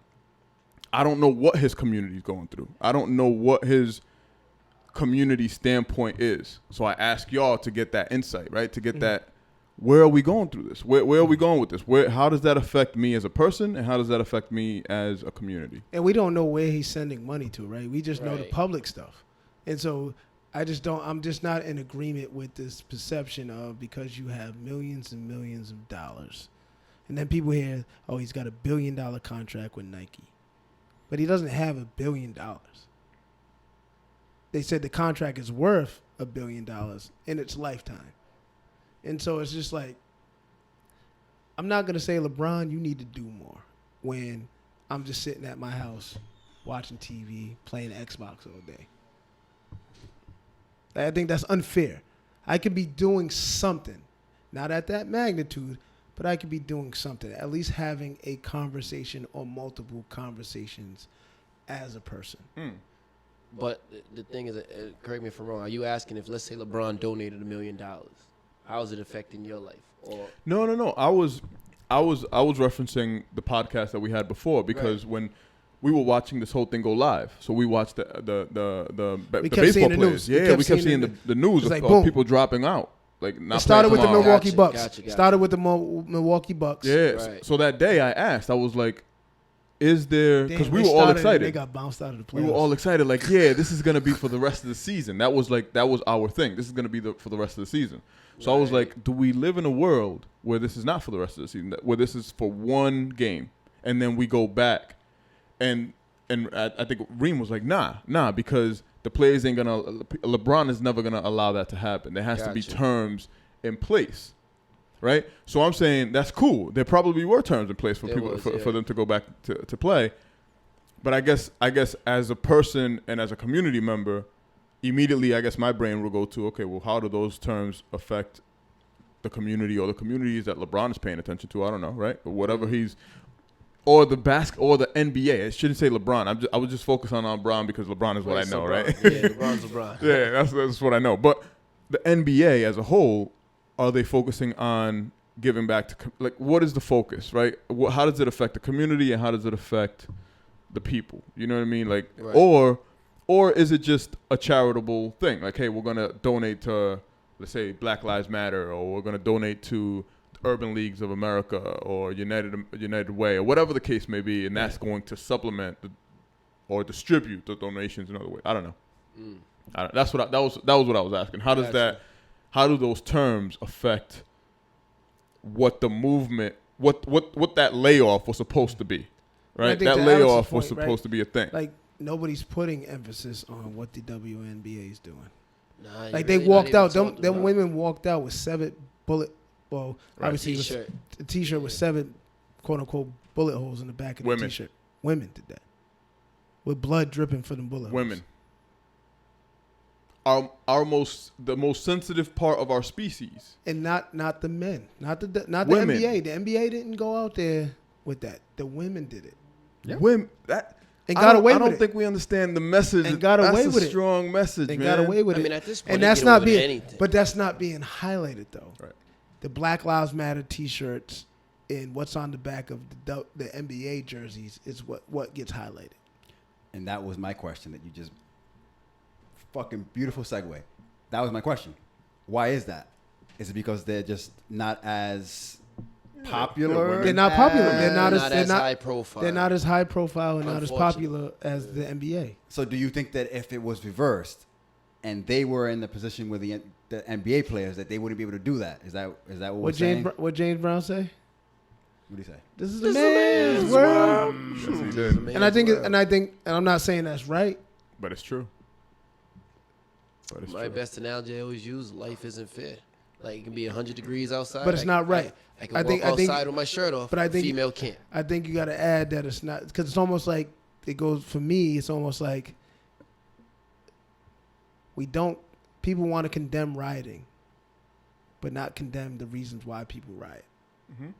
I don't know what his community is going through. I don't know what his community standpoint is. So I ask y'all to get that insight, right? To get that. Where are we going through this? Where are we going with this? How does that affect me as a person, and how does that affect me as a community? And we don't know where he's sending money to, right? We just know the public stuff. And so I'm just not in agreement with this perception of, because you have millions and millions of dollars. And then people hear, oh, he's got $1 billion contract with Nike. But he doesn't have $1 billion. They said the contract is worth $1 billion in its lifetime. And so it's just like, I'm not going to say, LeBron, you need to do more, when I'm just sitting at my house watching TV, playing Xbox all day. I think that's unfair. I could be doing something, not at that magnitude, but I could be doing something, at least having a conversation or multiple conversations as a person. But the thing is, correct me if I'm wrong, are you asking if, let's say, LeBron donated $1 million? How is it affecting your life? Or No. I was referencing the podcast that we had before, because when we were watching this whole thing go live, so we watched the baseball players. Yeah, we kept seeing the news of people dropping out. Like, not it started with the Milwaukee Bucks. Gotcha. Started with the Milwaukee Bucks. Yeah. Right. So that day I asked, I was like, is there, because we were all excited. They got bounced out of the playoffs. We were all excited, like, yeah, this is gonna be for the rest of the season. That was our thing. This is gonna be for the rest of the season. So I was like, do we live in a world where this is not for the rest of the season, where this is for one game, and then we go back? And I think Reem was like, nah, because the players ain't gonna. LeBron is never gonna allow that to happen. There has to be terms in place, right? So I'm saying that's cool. There probably were terms in place for for them to go back to play. But I guess as a person and as a community member, immediately I guess my brain will go to, okay, well, how do those terms affect the community or the communities that LeBron is paying attention to? I don't know, right? Or whatever he's. Or the or the NBA. I shouldn't say LeBron. I was just focusing on LeBron because LeBron is what I know, right? Yeah, LeBron's LeBron. Yeah, that's what I know. But the NBA as a whole, are they focusing on giving back to, like, what is the focus, right? How does it affect the community, and how does it affect the people? You know what I mean? Like, or is it just a charitable thing? Like, hey, we're gonna donate to, let's say, Black Lives Matter, or we're gonna donate to Urban Leagues of America or United Way, or whatever the case may be, and that's going to supplement or distribute the donations in other ways. I don't know. That was what I was asking. How do those terms affect what the movement what that layoff was supposed to be, I right? think That to Alex's layoff was point, supposed to be a thing. Like nobody's putting emphasis on what the WNBA is doing. Nah, Like you're they really not walked even out. talking Them about women walked out with 7 bullet. Well, Right. obviously it was T-shirt. a T-shirt with 7 quote unquote bullet holes in the back of the Women. T-shirt. Women did that with blood dripping from the bullet Women. holes. The most sensitive part of our species. And not the men, not the Women. NBA. The NBA didn't go out there with that. The women did it. Women that And got away with I don't it. think we understand the message. And got away That's with a it. strong message, And man. got away with I it. mean, at this point, And they that's get not away with being, anything. but that's not being highlighted though. Right. The Black Lives Matter T-shirts and what's on the back of the NBA jerseys is what gets highlighted. And that was my question that you just fucking beautiful segue. That was my question. Why is that? Is it because they're just not as popular? They're not popular. They're not Not as as high profile. They're not as high profile and not as Unfortunately. popular as the NBA. So do you think that if it was reversed and they were in the position with the NBA players that they wouldn't be able to do that? Is that what we're saying? What James Brown say? What do you say? This is a man's world. Yes, he did. And I think I'm not saying that's right. But it's true. But it's My true. best analogy I always use: life isn't fair. Like it can be 100 degrees outside, But it's not right. I can I walk think- outside with my shirt off. but I think- female can't. I think you got to add that it's not, because it's almost like it goes, for me, it's almost like people want to condemn rioting, but not condemn the reasons why people riot. Mhm.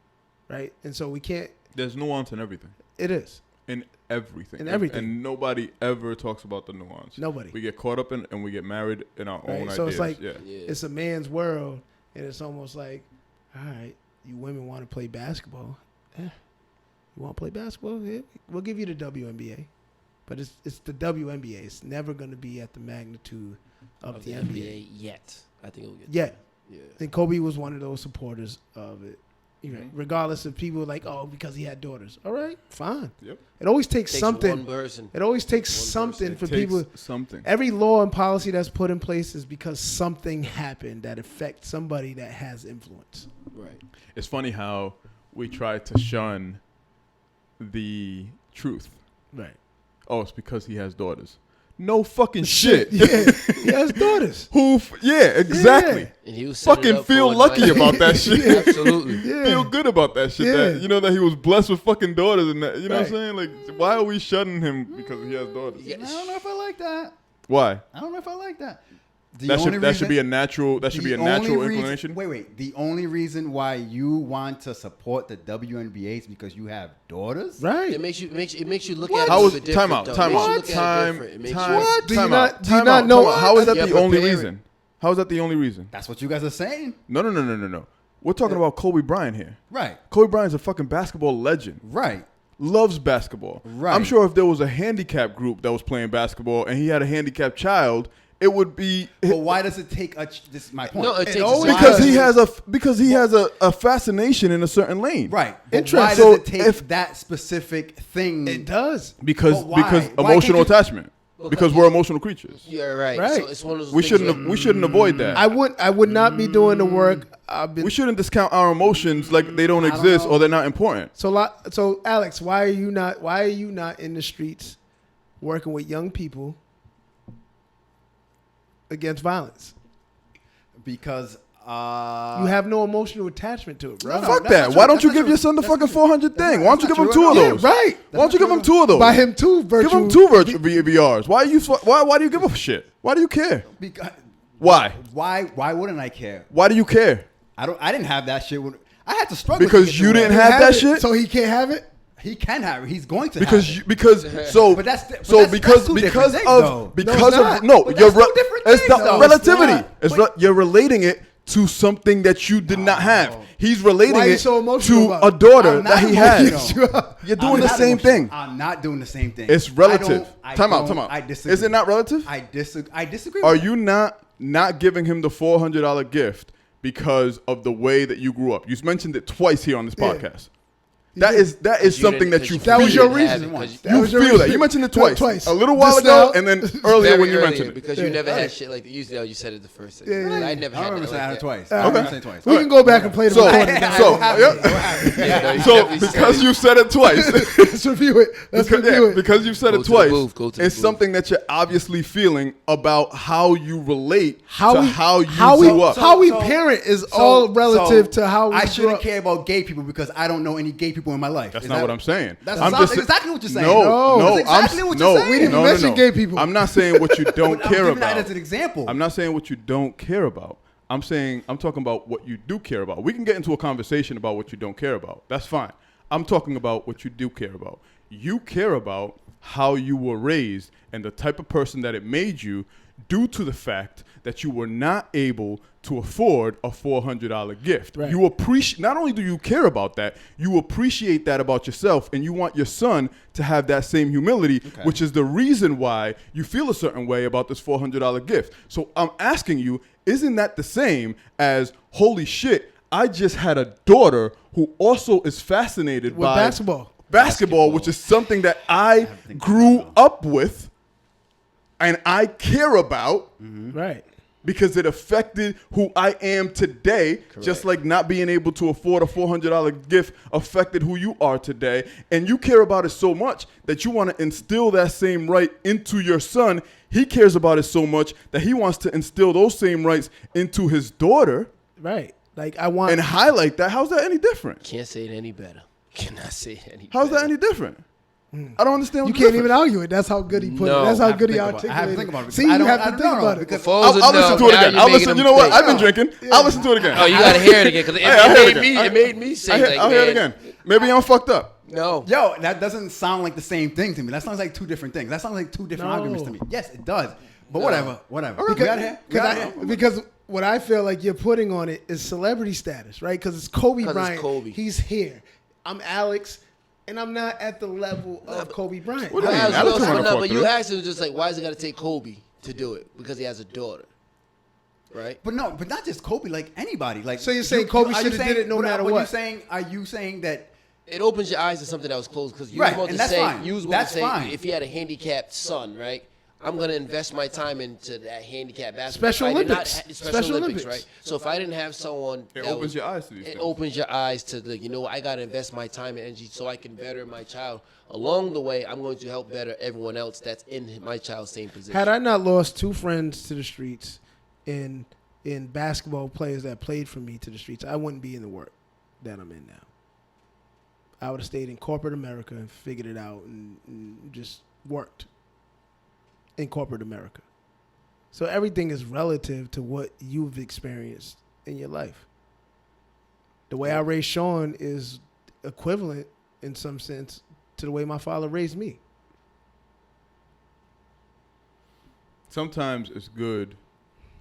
Right? And so we can't, There's nuance in everything. it is. In everything. In everything. And nobody ever talks about the nuance. Nobody. We get caught up in and we get married in our own Right, so ideas. it's like- yeah. Yeah. It's a man's world, and it's almost like, all right, you women want to play basketball. You want to play basketball? Yeah, we'll give you the WNBA. But it's the WNBA. It's never going to be at the magnitude of the NBA. yet. I think it'll get Yet. there. Yeah. And Kobe was one of those supporters of it. You know, Mhm. regardless of people like, oh, because he had daughters. All right, fine. Yep. It always takes Takes something. one person. It always takes One something It for takes people. something. Every law and policy that's put in place is because something happened that affects somebody that has influence. Right. It's funny how we try to shun the truth. Right. Oh, it's because he has daughters. No fucking shit. Yeah, he has daughters. Yeah, exactly. And he was setting it Fucking up feel for a lucky nice- about that shit. Absolutely. Yeah. Feel good about that shit. Yeah. That, you know that he was blessed with fucking daughters and that. You know what I'm Right. saying? Like, why are we shunning him because he has daughters? Yeah. I don't know if I like that. Why? I don't know if I like that. That should be a natural. That should be a natural inclination. Wait. The only reason why you want to support the WNBA is because you have daughters? Right. It makes you look What? at it How a is little bit different. time out? though. Time It makes you out. look at it Time. different. It makes Time. you- What? Do you Time not- out. do you Time not out. know- Time out. How is that Yeah, the only prepare it. reason? How is that the only reason? That's what you guys are saying. No. We're talking about Kobe Bryant here. Right. Kobe Bryant's a fucking basketball legend. Right. Loves basketball. Right. I'm sure if there was a handicap group that was playing basketball and he had a handicapped child, it would be But why does it take this is my point. No, it takes always- because why- he has a fascination in a certain lane. Right. But Interesting. why So does it take if- that specific thing? It does. Because But why? because Why emotional can't you- attachment. Because we're emotional creatures. You're right. Right. So it's one of those We things shouldn't avoid that. I would not be doing the work. I've been We shouldn't discount our emotions like they don't I don't exist know. or they're not important. So Alex, why are you not in the streets working with young people against violence? Because You have no emotional attachment to it, bro. No, Fuck that's that. not Why true. don't you That's give not your true. son the That's fucking not true. 400 That's thing? not- Why don't you that's give him not two true of at all. those? Yeah, right. Why don't you give him two of those? By him too, virtual. Give him two VRs. Why do you give a shit? Why do you care? because Why? why wouldn't I care? Why do you care? I didn't have that shit. I had to struggle Because to get you to didn't where- have that it, shit? so he can't have it. He can have it. He's going to Because have you, it. because so But that's- but so that's because two different because things, of though. because No, it's of not. no But you're that's two different it's things, the though. relativity. It's not. You're relating it to something that you did not have. He's relating Why are you it so emotional to about a it? daughter I'm that not he has. emotional. You're I'm doing the not same emotional. thing. I'm not doing the same thing. It's relative. I Time out. don't- Time out. I disagree. Is it not relative? I disagree. Are with you not giving him the $400 gift because of the way that you grew up? You mentioned it twice here on this Yeah. podcast. That is something that you That was feel. your reason. You feel that. You mentioned it twice. A little while Just ago, now. and then earlier Very when you early, mentioned it. because you never had shit like that. You said it the first time. Yeah, yeah. I never I had remember that saying like it that. twice. Okay. I remember saying it twice. We can go back and play the So, recording. Yeah, no, you so definitely said because it. you said it twice, Let's review it. Let's review it. because you've said Go it to the twice, booth, go to the it's booth. something that you're obviously feeling about how you relate to How how you we grew up. how we parent is all relative to how we I grew shouldn't up. care about gay people because I don't know any gay people in my life. That's Is not that- what I'm saying. That's I'm exactly what you're saying. No, No. That's exactly what you're saying. We didn't mention gay people. I'm not saying what you don't But I'm care giving that about. as an example. I'm not saying what you don't care about. I'm talking about what you do care about. We can get into a conversation about what you don't care about. That's fine. I'm talking about what you do care about. You care about how you were raised and the type of person that it made you due to the fact that you were not able to afford a $400 gift. Right. You appreciate, not only do you care about that, you appreciate that about yourself, and you want your son to have that same humility, which is the reason why you feel a certain way about this $400 gift. So I'm asking you, isn't that the same as, holy shit, I just had a daughter who also is fascinated With by basketball, which is something that I grew up with and I care about Right. because it affected who I am today, just like not being able to afford a $400 gift affected who you are today. And you care about it so much that you want to instill that same right into your son. He cares about it so much that he wants to instill those same rights into his daughter Right. Like I want and highlight that. How's that any different? Can't say it any better. Cannot say it any How's better. that any different? I don't understand what you the can't even difference. argue it. That's how good he put No. it. That's I how have to good he think about it. I have to articulated think it. about it See, because I you don't- have I to don't think know, about it. because- Foles I'll listen to it now again. you're I'll making listen. a You know what? mistake. I've been drinking. I'll listen to it again. Oh, you gotta hear it again because I'll hear it it again. made me say like, I'll hear it man, again. Maybe I'm fucked up. No. Yo, that doesn't sound like the same thing to me. That sounds like two different things. That sounds like two different No. arguments to me. Yes, it does. But whatever. Because what I feel like you're putting on it is celebrity status, right? Because it's Kobe 'Cause it's Bryant. Kobe. He's here. I'm Alex, and I'm not at the level of Kobe Bryant. What do you mean? Alex Alex Wilson, wanna no, fuck but you through. asked him just like, why is it got to take Kobe to do it? Because he has a daughter, right? But no, but not just Kobe, like anybody. Like So you're saying Kobe are you shoulda did saying- it no but matter are what? You saying, are you saying that It opens your eyes to something that was closed because you Right, was about and to that's say, fine. you was about That's to say, fine. if he had a handicapped son, right? I'm gonna invest my time into that handicapped basketball. Special If I did not Olympics. ha- Special Olympics. right? So if I didn't have someone, It that opens was- your eyes to these It things. opens your eyes to the, you know, I gotta invest my time and energy so I can better my child. Along the way, I'm going to help better everyone else that's in my child's same position. Had I not lost two friends to the streets in basketball players that played for me to the streets, I wouldn't be in the work that I'm in now. I would have stayed in corporate America and figured it out and just worked in corporate America. So everything is relative to what you've experienced in your life. The way I raised Sean is equivalent in some sense to the way my father raised me. Sometimes it's good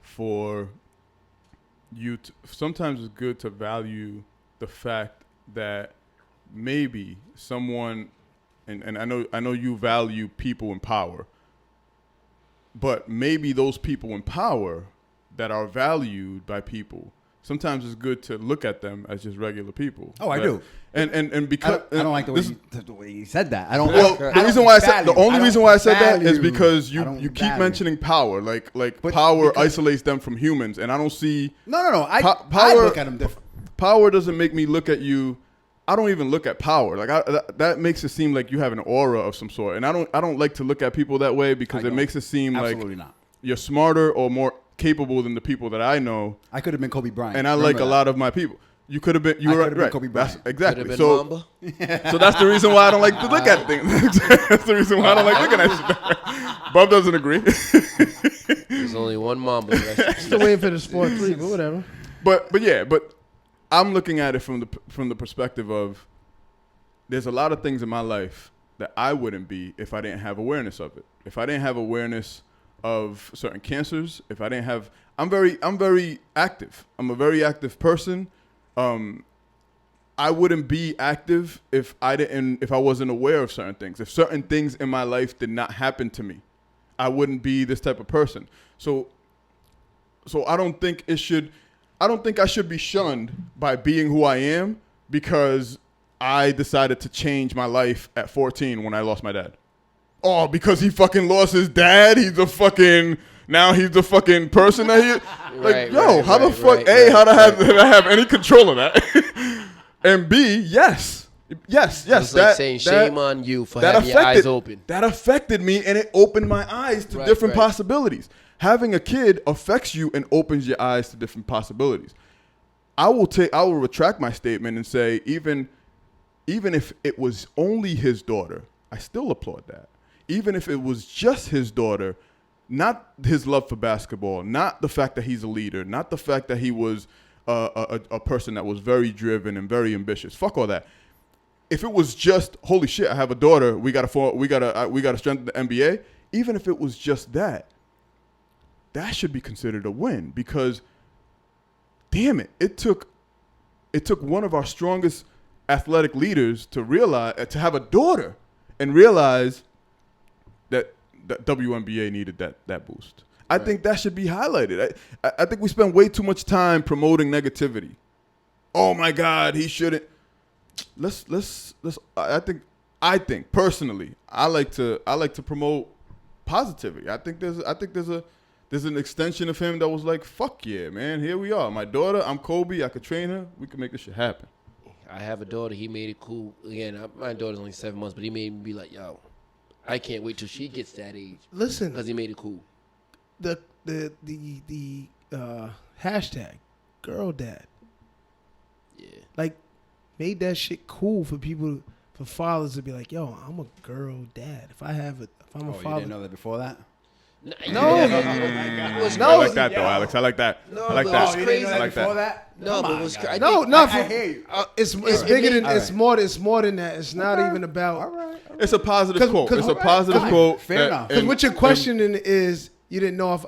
for you to, sometimes it's good to value the fact that maybe someone, and I know you value people in power, but maybe those people in power that are valued by people, sometimes it's good to look at them as just regular people. Oh, I do. And because I don't like the way you said that. I don't. well, I the don't reason why I said value. the only I reason don't why I said that is value. because I you don't keep value. mentioning power, like But power because- isolates them from humans, and I don't see No. I power. look at them different. Power doesn't make me look at you. I don't even look at power. Like that makes it seem like you have an aura of some sort, and I don't like to look at people that way because I it don't. makes it seem Absolutely like not. you're smarter or more capable than the people that I know, I could have been Kobe Bryant. and I Remember like a that. lot of my people. You could have been. You I were could have been right. Kobe That's Bryant. exactly. Could have So been Mamba. so that's the reason why I don't like to look at things. That's the reason why I don't like looking at shit. Bob doesn't agree. There's only one Mamba. The rest Still waiting for the sport 3, but whatever. But I'm looking at it from the perspective of there's a lot of things in my life that I wouldn't be if I didn't have awareness of it. If I didn't have awareness of certain cancers, if I didn't have, I'm very active. I'm a very active person. I wouldn't be active if I wasn't aware of certain things. If certain things in my life did not happen to me, I wouldn't be this type of person. So I don't think I should be shunned by being who I am because I decided to change my life at 14 when I lost my dad. Oh, because he fucking lost his dad? He's a fucking... Now he's the fucking person that he... Like, Right, yo, right, how the right, fuck... right, A, right, how the right. did I have any control of that? And B, yes. Yes. It's like saying shame on you for having your eyes open. That affected me, and it opened my eyes to different possibilities. Having a kid affects you and opens your eyes to different possibilities. I will retract my statement and say even if it was only his daughter, I still applaud that. Even if it was just his daughter, not his love for basketball, not the fact that he's a leader, not the fact that he was a person that was very driven and very ambitious. Fuck all that. If it was just, holy shit, I have a daughter, we gotta strengthen the NBA. Even if it was just that should be considered a win, because damn it, it took one of our strongest athletic leaders to realize, to have a daughter and realize that WNBA needed that boost. I think that should be highlighted. I think we spend way too much time promoting negativity. Oh my God, he shouldn't. Let's. I think personally, I like to promote positivity. I think there's an extension of him that was like, fuck yeah, man, here we are. My daughter, I'm Kobe. I could train her. We can make this shit happen. I have a daughter. He made it cool. Again, my daughter's only 7 months, but he made me be like, yo, I can't wait till she gets that age. Listen, because he made it cool. The hashtag girl dad, Yeah. like, made that shit cool for people, for fathers to be like, yo, I'm a girl dad. If I'm a You father. didn't know that before that? No, I like that though, Alex. I like that. No, I like but that. what's crazy- I like that. No, but what's crazy? No, I hear you. it's bigger than All it's right. more than that. It's not even about. All right. It's a positive quote. It's a Alright, positive fine. quote. Fair enough. Because what you're questioning is you didn't know if,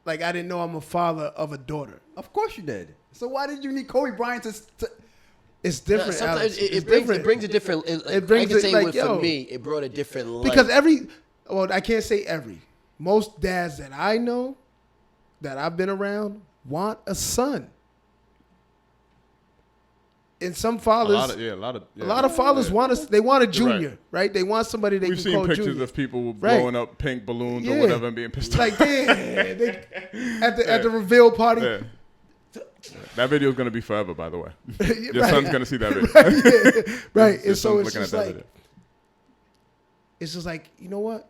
like, I didn't know I'm a father of a daughter. Of course you did. So why did you need Kobe Bryant to It's different. Sometimes Alex. it It's brings different. it brings a different. It brings I can it say like, what yo. for me, it brought a different light. Because I can't say every. Most dads that I know, that I've been around, want a son. And some fathers, a lot of fathers want us. They want a junior, right? They want somebody they We've can seen call pictures junior. of people Right. blowing up pink balloons or Yeah. whatever and being pissed off. Like, damn, at the reveal party. Yeah. That video is gonna be forever, by the way. Your Right. son's gonna see that video. Right. Your And so son's it's looking just at that like, video. it's just like, you know what?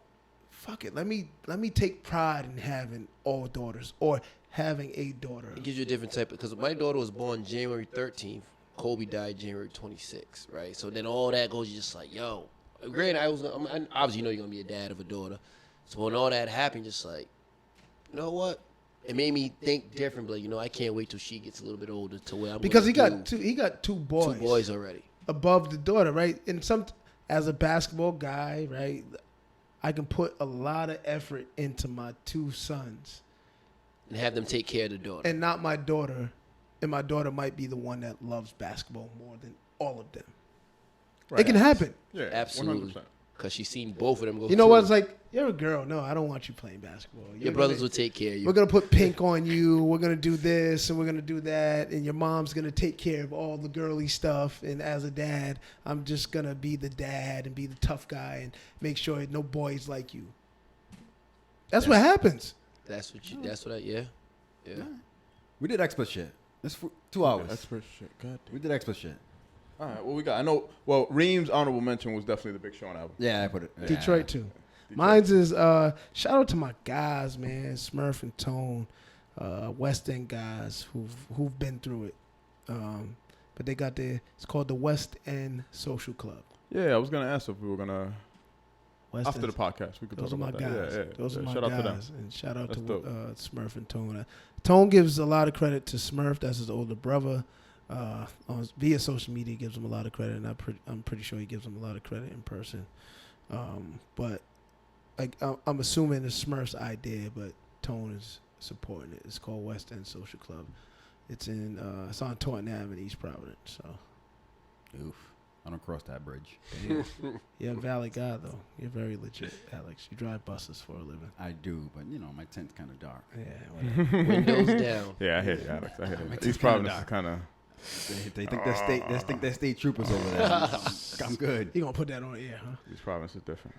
Fuck it. Let me take pride in having all daughters or having a daughter. It gives you a different type because my daughter was born January 13th. Kobe died January 26th, right? So then all that goes, you're just like, yo. Granted, obviously, you know you're going to be a dad of a daughter. So when all that happened, just like, you know what? It made me think different, but, I can't wait till she gets a little bit older to where I'm Because he gonna got two boys. two boys already. Above the daughter, right? And as a basketball guy, right, I can put a lot of effort into my two sons. And have them take care of the daughter. And not my daughter. And my daughter might be the one that loves basketball more than all of them. Right. It can happen. Yeah, Absolutely. 100%. Because she's seen both of them go You know through what? it. It's like, you're a girl. No, I don't want you playing basketball. Your brothers will take care of you. We're going to put pink on you. We're going to do this and we're going to do that. And your mom's going to take care of all the girly stuff. And as a dad, I'm just going to be the dad and be the tough guy and make sure no boys like you. That's what happens. Yeah. We did expert shit. It's for 2 hours. That's for shit. God damn. We did expert shit. All right, what we got? I know. Well, Reem's honorable mention was definitely the Big Sean album. Yeah, I put it. Yeah. Detroit too. Mine's is shout out to my guys, man, Smurf and Tone, Westend guys who've been through it. But they got it's called the Westend Social Club. Yeah, I was gonna ask if we were gonna Westend, after the podcast we could those talk are my about guys. that. Yeah. Those are my Shout out to them. guys, and shout out That's to dope. Smurf and Tone. Tone gives a lot of credit to Smurf. That's his older brother. Via social media, he gives him a lot of credit, and I'm pretty sure he gives him a lot of credit in person. But I'm assuming it's Smurf's idea, but Tone is supporting it. It's called Westend Social Club. It's on Taunton Ave in East Providence. So, Oof. I don't cross that bridge. you're a Valley guy, though. You're very legit, Alex. You drive buses for a living. I do, but my tent's kind of dark. Yeah, whatever. Windows down. Yeah, I hear you, Alex. I hear My you. tent's East kinda Providence is dark. kind of They think they're state troopers over there. I'm good. You gonna put that on air, huh? East Province is different.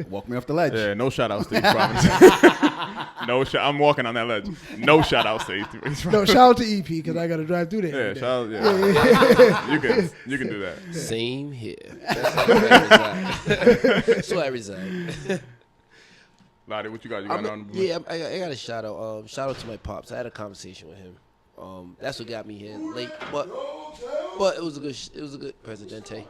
Walk me off the ledge. Yeah, no shout outs to East Province. I'm walking on that ledge. No shout outs to East Province. No, shout out to EP because I gotta drive through there. Yeah, every day. shout out. Yeah. You can do that. Same here. That's where I reside. Ladi, what you got? You got on? Yeah, I got a shout out. Shout out to my pops. I had a conversation with him. That's what got me here late, but it was a good Presidente.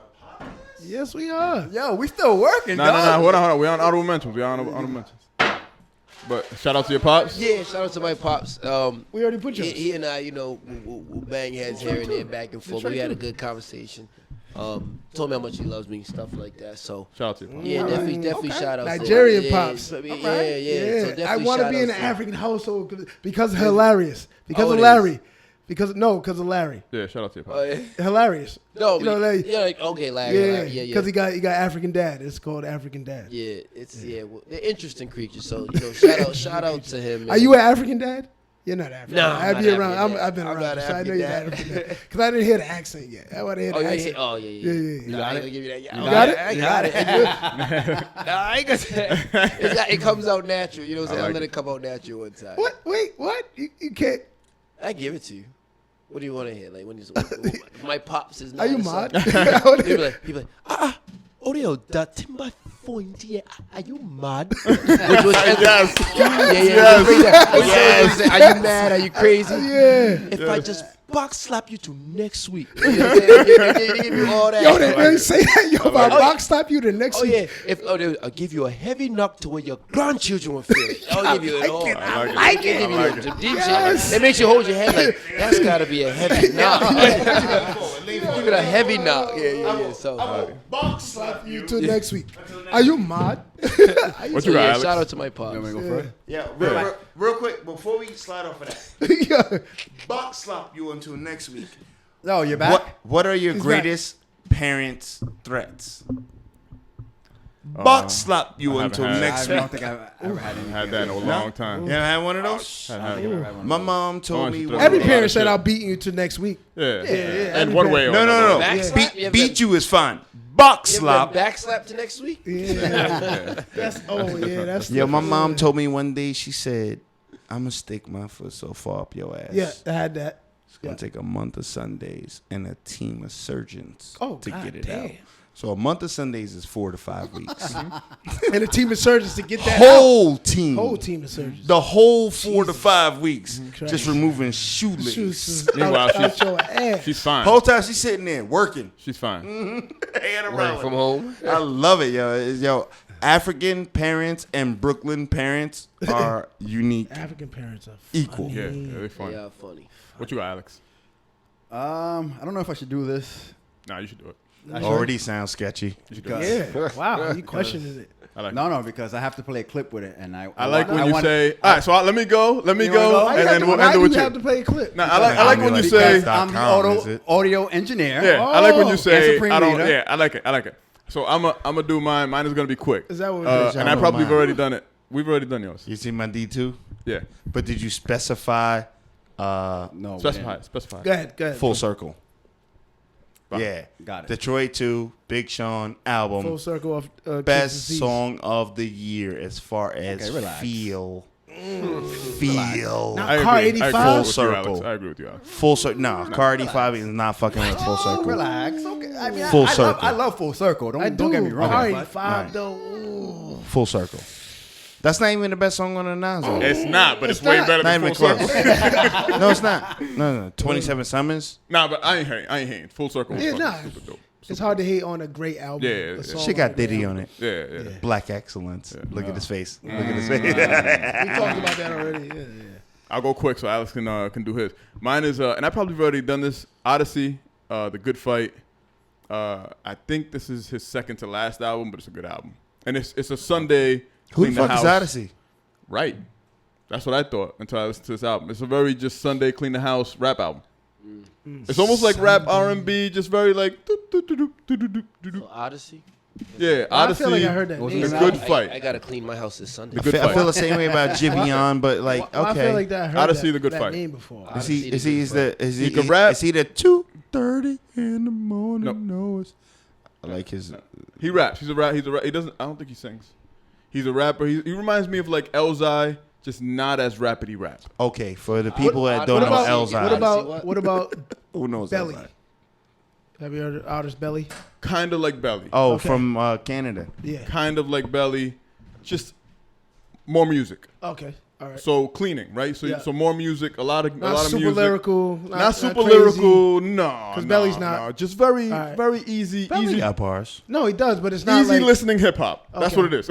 Yes, we are. Yo, we still working, No. dog. Hold on. We on honorable mentions. But shout out to your pops. Yeah, shout out to my pops. We already put yours. He and I, we'll bang heads here and there, back and forth. We had a good conversation. Told me how much he loves me, stuff like that. So Shout out to your pops. yeah, definitely shout out. Nigerian to pops. Yeah. Yeah, So I want to be in an shout outs to- African household because hilarious. Because Oh, of it Larry. Because of Larry. Yeah, shout out to your pops. Oh, yeah. Hilarious. No, You know, like- okay, Larry. Yeah, Yeah. because he got African dad. It's called African dad. Yeah, well, they're interesting creatures. So shout out to him. Are you an African dad? You're not African. No, I'd I'm be not around. African dad. I've been I'm around, not so I know African you're dad. African dad. Because I didn't hear the accent yet. I want to hear the accent. Yeah. Yeah. No, I ain't gonna give you that. You got it? I got it. No, I ain't gonna say it comes out natural. You know what I'm saying? I let it come out natural one time. What? Wait, what? You can't. I give it to you. What do you want to hear? Like when my pops is. Are you mad? mad? He be like, Oreo, that timber point here. Are you mad? Which was yes. Are you mad? Are you crazy? Yeah. If I just box slap you to next week. You know what I'm saying? They give you all that. Yo, they really say that. Yo, if I Oh, box stop you the next Oh week. yeah, I'll give you a heavy knock to where your grandchildren will feel it. I'll give you it all. I like it. I'll give you the deep shit. It makes you hold your head like that's gotta be a heavy knock. Give it a heavy knock. Yeah. So Box slap you till next week. Are you mad? What you got, Alex? shout out to my pops. You want me to go first? Yeah, real quick, before we slide off of that, Yeah. box slap you until next week. No, you're back. What are your He's greatest parents' threats? Box slap you I until haven't had- next I week. don't think I've ever had any. Had that in a long time. You ever had one of those? My mom told me. Every Every lot parent of said shit. I'll beat you till next week. Yeah. every And one way or No. another. Back slap? You ever Beat done- you is fine. Box You ever slap. back slap to next week? Yeah. That's Yo, my mom told me one day, she said, I'm going to stick my foot so far up your ass. Yeah, I had that. It's going to take a month of Sundays and a team of surgeons to God get it damn. out. So a month of Sundays is 4 to 5 weeks. And a team of surgeons to get that Whole team. Whole team of surgeons. The whole 4 to 5 weeks. Christ. Just removing shoelaces. Shoes Meanwhile, out your ass. She's fine. Whole time she's sitting there working. She's fine. Hanging Work around. from home. I love it, yo. African parents and Brooklyn parents are unique. African parents are Equal. Yeah, they're funny. Yeah, funny. What you got, Alex? I don't know if I should do this. Nah, you should do it. Already sounds sketchy. You should do it. Yeah. Wow. You questioning it. I like it. No, because I have to play a clip with it, and I like when I you want- say, all right, so let me go, wanna go? Why and then we'll why end it do with you have to you. play a clip? Nah, I like when you Because say, that- I'm the .com, is it? audio engineer. yeah, I like when you Oh. say, Supreme I don't, Leader. yeah, I like it. So I'm gonna do mine. Mine is gonna be quick. Is that what it is? And I probably have already done it. We've already done yours. You see my D2? Yeah. But did you specify No. we Specify. didn't. Specify. Go ahead. Full Circle? Fine. Yeah. Got it. Detroit 2, Big Sean album. Full circle of King's Best Disease. song of the year as far as Okay, relax. feel. Now, I Car agree. 85? I agree with you, Full Alex. circle. I agree with you, Alex. Full Circle. No, Cardi 5 is not fucking with Full Oh, Circle. relax. Okay. I mean, Full I circle. love full circle. I Don't get me wrong. Car but- 85 Right. though. Ooh. Full Circle. That's not even the best song on the Nas album. It's not, but it's, It's way not. better Not than even Full close. Circle. No, it's not. No. 27 Summers. Nah, but I ain't hating. Full Circle was Yeah, fucking nah. super dope. It's hard to hate on a great album. Yeah, a yeah. song She got a great Diddy album. on it. Yeah. Black excellence. Look at his face. Look at his face. We talked about that already. Yeah. I'll go quick so Alex can do his. Mine is and I probably have already done this. Oddsey, The Good Fight. I think this is his second to last album, but it's a good album. And it's a Sunday. Who clean the fuck house. is Odyssey? Right. That's what I thought until I listened to this album. It's a very just Sunday clean the house rap album. It's almost like rap R&B, just very like. So Odyssey. Yeah, I Odyssey. feel like I heard that was name. in The the good album. fight. I gotta clean my house this Sunday. The good I feel fight. the same way about Jivion, but like, Well, I okay. feel like that I heard Odyssey, that, the good that fight. name before. Is he He can rap. Is he the 2:30 in the morning? Nope. No, it's, I like his. He raps. He's a rap. He doesn't. I don't think he sings. He's a rapper. He reminds me of like Elzai, just not as rapidy rap. Okay, for the people that what don't know about- Elzai, What about who knows Belly? Elzai? Have you heard of Artist Belly? Kind of like Belly. Oh, Okay. from Canada. Yeah. Kind of like Belly, just more music. Okay. All right. So cleaning, right? So Yeah. so more music, a lot of Not music. super lyrical. Not super crazy. lyrical. No, 'Cause no, Belly's not- no. Just very All right. very easy, Belly easy, got bars. No, he does, but it's not easy like listening hip hop. That's Okay. what it is.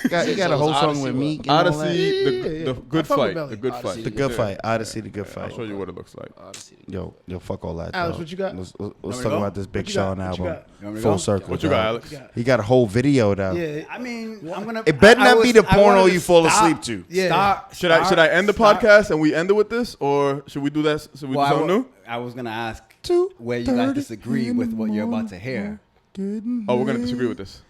He got So a it's whole song Odyssey with what? Meek and all Odyssey, that. Yeah, the yeah. I good fuck with fight, Belly. the good Odyssey. fight. The good Yeah. fight. Odyssey, the good I'll fight. show you what it looks like. Odyssey. Yo, fuck all that. Alex, dog. what you got? Let's me talk to go? about this Big What you got? Sean What you album. got? You want me to Full go? circle. What you got, dog. Alex? Yeah. He got a whole video though. Yeah. I mean, I'm gonna. It better not I be was- the I porno wanted you to fall stop- asleep to. Yeah. Start, Should I end the start- podcast and we end it with this, or should we do that? Should we Well, do something new? I was gonna ask 2:30 where you guys disagree with what you're about to hear. Oh, we're gonna disagree with this.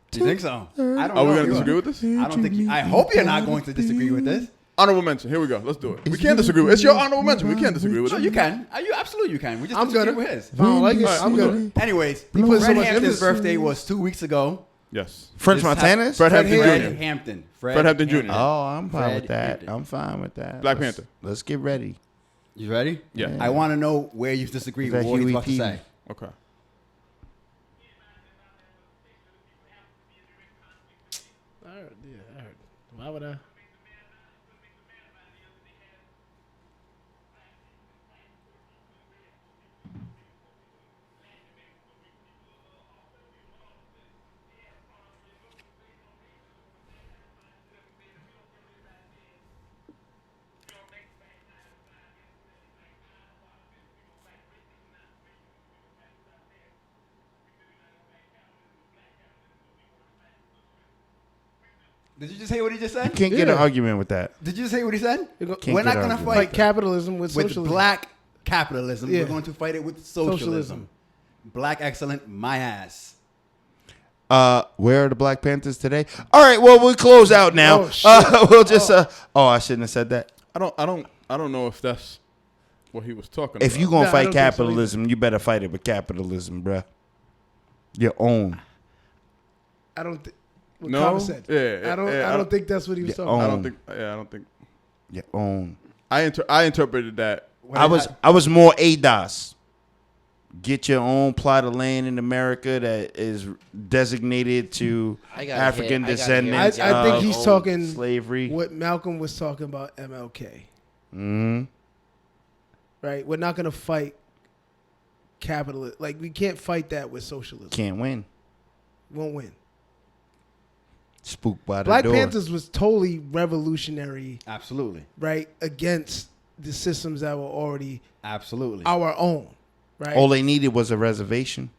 Do you think so? I don't Are know we if gonna you disagree are. with this? I don't think. I hope you're not going to disagree with this. Honorable mention. Here we go. Let's do it. We can't disagree. It's your honorable mention. We can't disagree with No, it. you can. You absolutely you can. We just I'm disagree gonna. with his. If I don't like it, Alright, I'm we're gonna. Anyways, He put so Fred much Hampton's emphasis. birthday was 2 weeks ago. Yes. French This Montana's? Fred Hampton Fred Jr. Hampton. Fred Hampton Jr. Oh, I'm fine Fred with that. Hampton. I'm fine with that. Black Let's- Panther. Let's get ready. You ready? Yeah. I want to know where you disagree Is with that what he's Huey about to P? say. Okay. I heard. Yeah, I heard. Why would I? Did you just hear what he just said? Can't get an Yeah. argument with that. Did you just hear what he said? Can't We're get not an going to argument. fight Like capitalism with with socialism. black capitalism. Yeah. We're going to fight it with socialism. Socialism. Black excellent, my ass. Where are the Black Panthers today? All right, well, we'll close out now. Oh, shit. We'll just I shouldn't have said that. I don't know if that's what he was talking about. If you going Nah, to I fight don't think so capitalism, you better fight it with capitalism, bruh. Your own. I don't think. What No? Kama said. Yeah, I don't. yeah, I don't think that's what he was Yeah, talking I about. don't think. Yeah, I don't think. Your own. I interpreted that. I was more ADOS. Get your own plot of land in America that is designated to I gotta African hear- I gotta descendants hear- I think of he's talking slavery. what Malcolm was talking about. MLK. Mm-hmm. Right. We're not gonna fight capitalism. Like we can't fight that with socialism. Can't win. Won't win. Spooked by the Black door. Panthers was totally revolutionary, Absolutely. right, against the systems that were already Absolutely. our own, right? All they needed was a reservation.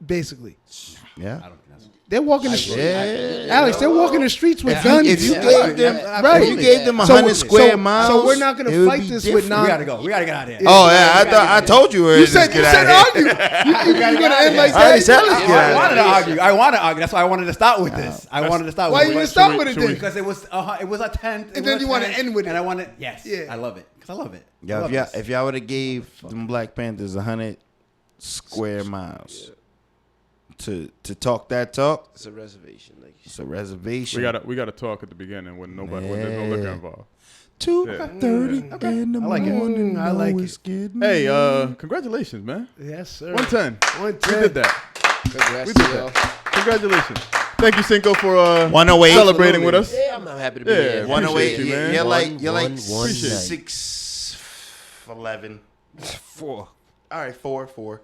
Basically, Yeah. I don't think that's. they're walking the Yeah. Alex. They're walking the streets with If guns. you Yeah. gave them, Right. if you gave them So- 100 square so- miles, so we're not gonna it would fight be this with different. non- We gotta go. We gotta get out of here. Oh yeah, I told you. You said argue. You're gonna end like I already that. said Tell us. let's get out I of wanted to argue. I want to argue. That's why I wanted to start with this. I wanted to start Why with you it. gonna start with it should we- then? Because it was a 10th. And then you wanna end with and it. I wanted yes. Yeah. I love it because I love it. I Yeah, love if this. y'all would have gave them Black Panthers 100 square miles to talk that talk, It's a reservation. Like it's a reservation. We gotta talk at the beginning when when there's no liquor involved. 2:30 in the I like it. morning. I like no, it. it's getting Hey, late. congratulations, man. Yes, sir. 110. 110. We did that. congrats We to did y'all. that. Congratulations. Thank you, Cinco, for 108. celebrating with us. Yeah, I'm happy to be Yeah, here. 108. Appreciate you, man. You're like Appreciate it. 6'11". 4. All right, 4.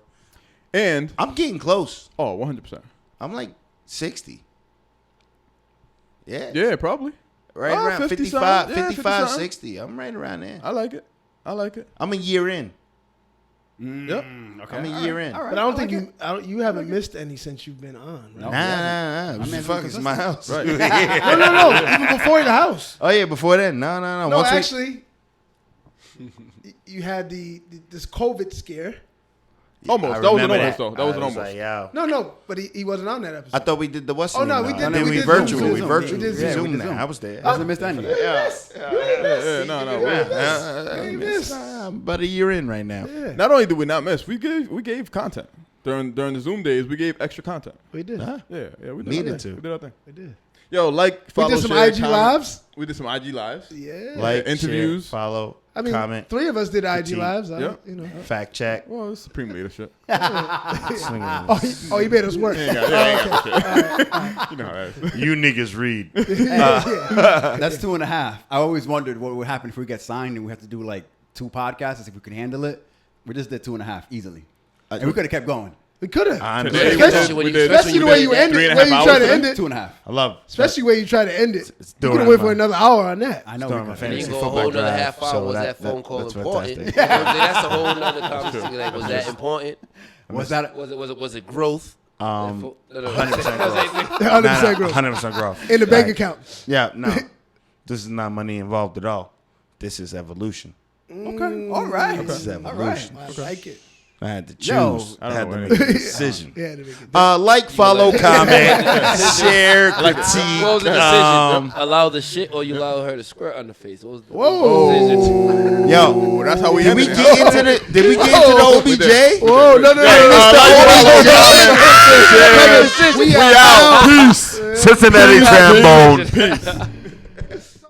And I'm getting close. 100%. I'm like 60. Yeah. Yeah, probably. Right Oh, around 50 55, something. Yeah, 55, 50 60. I'm right around there. I like it. I like it. I'm a year in. Yep. Okay. I'm a year in. All right. But I don't think like you haven't missed any since you've been on. Right? No. Nah. I mean, Fuck, it's my house. Right. No. Even before the house. Oh, yeah, before then. No. No, Once actually, you had this COVID scare. Almost. I That was an remember almost, though. That was an I almost. like, yo. No, but he wasn't on that episode. I thought we did the Westend. Oh, no, we did- And we then we did virtual. Zoom. We virtual. We did Zoom. Zoom Yeah, we did now. Zoom. I was there. Hasn't missed any. Yeah, no. You missed. I'm about a year in right now. Yeah, Not only did we not miss, we gave content during the Zoom days. We gave extra content. we did. Huh? Yeah, we did. Needed our thing. to. We did our thing. We did. Yo, like, follow, We did some share, IG comment. lives. We did some IG lives. Yeah. Like, interviews. share, follow, I mean, comment, 3 of us did IG critique. lives. Yeah. You know. fact check. Well, it's supreme leadership. Swing it. Oh, you made us work. You got shit. You know how that is. You niggas read. That's 2.5. I always wondered what would happen if we get signed and we have to do like 2 podcasts, if we could handle it. We just did 2.5 easily. And we could have kept going. We could have. I Today understand. Especially we when did- you- Especially the way you end 3.5 it, where you hours try to today? end it. 2.5. I love. Especially where you try to end it. It's You doing could have waited for my- another hour on that. I know Starting we my could. And fantasy you go a football whole nother drive, half hour. so Was that phone call that's important? fantastic. You know what I'm saying? That's a whole nother conversation. Like, was that important? Was that Was it growth? 100% growth. 100% growth 100% growth. in the bank Like, account. Yeah, no. This is not money involved at all. This is evolution. Okay. All right. This is All right. evolution. I like it. I had to choose. Yo, I I had don't to know make a anything. decision. Yeah, to make it. Like, follow, comment, share, What was the critique. decision? Allow the shit or you allow her to squirt on the face? What was the Whoa. decision? Yo, Oh, that's how we did we ended get it. into the? Did we get into the We OBJ? did. Whoa, no. We out. Peace. Cincinnati Trombone.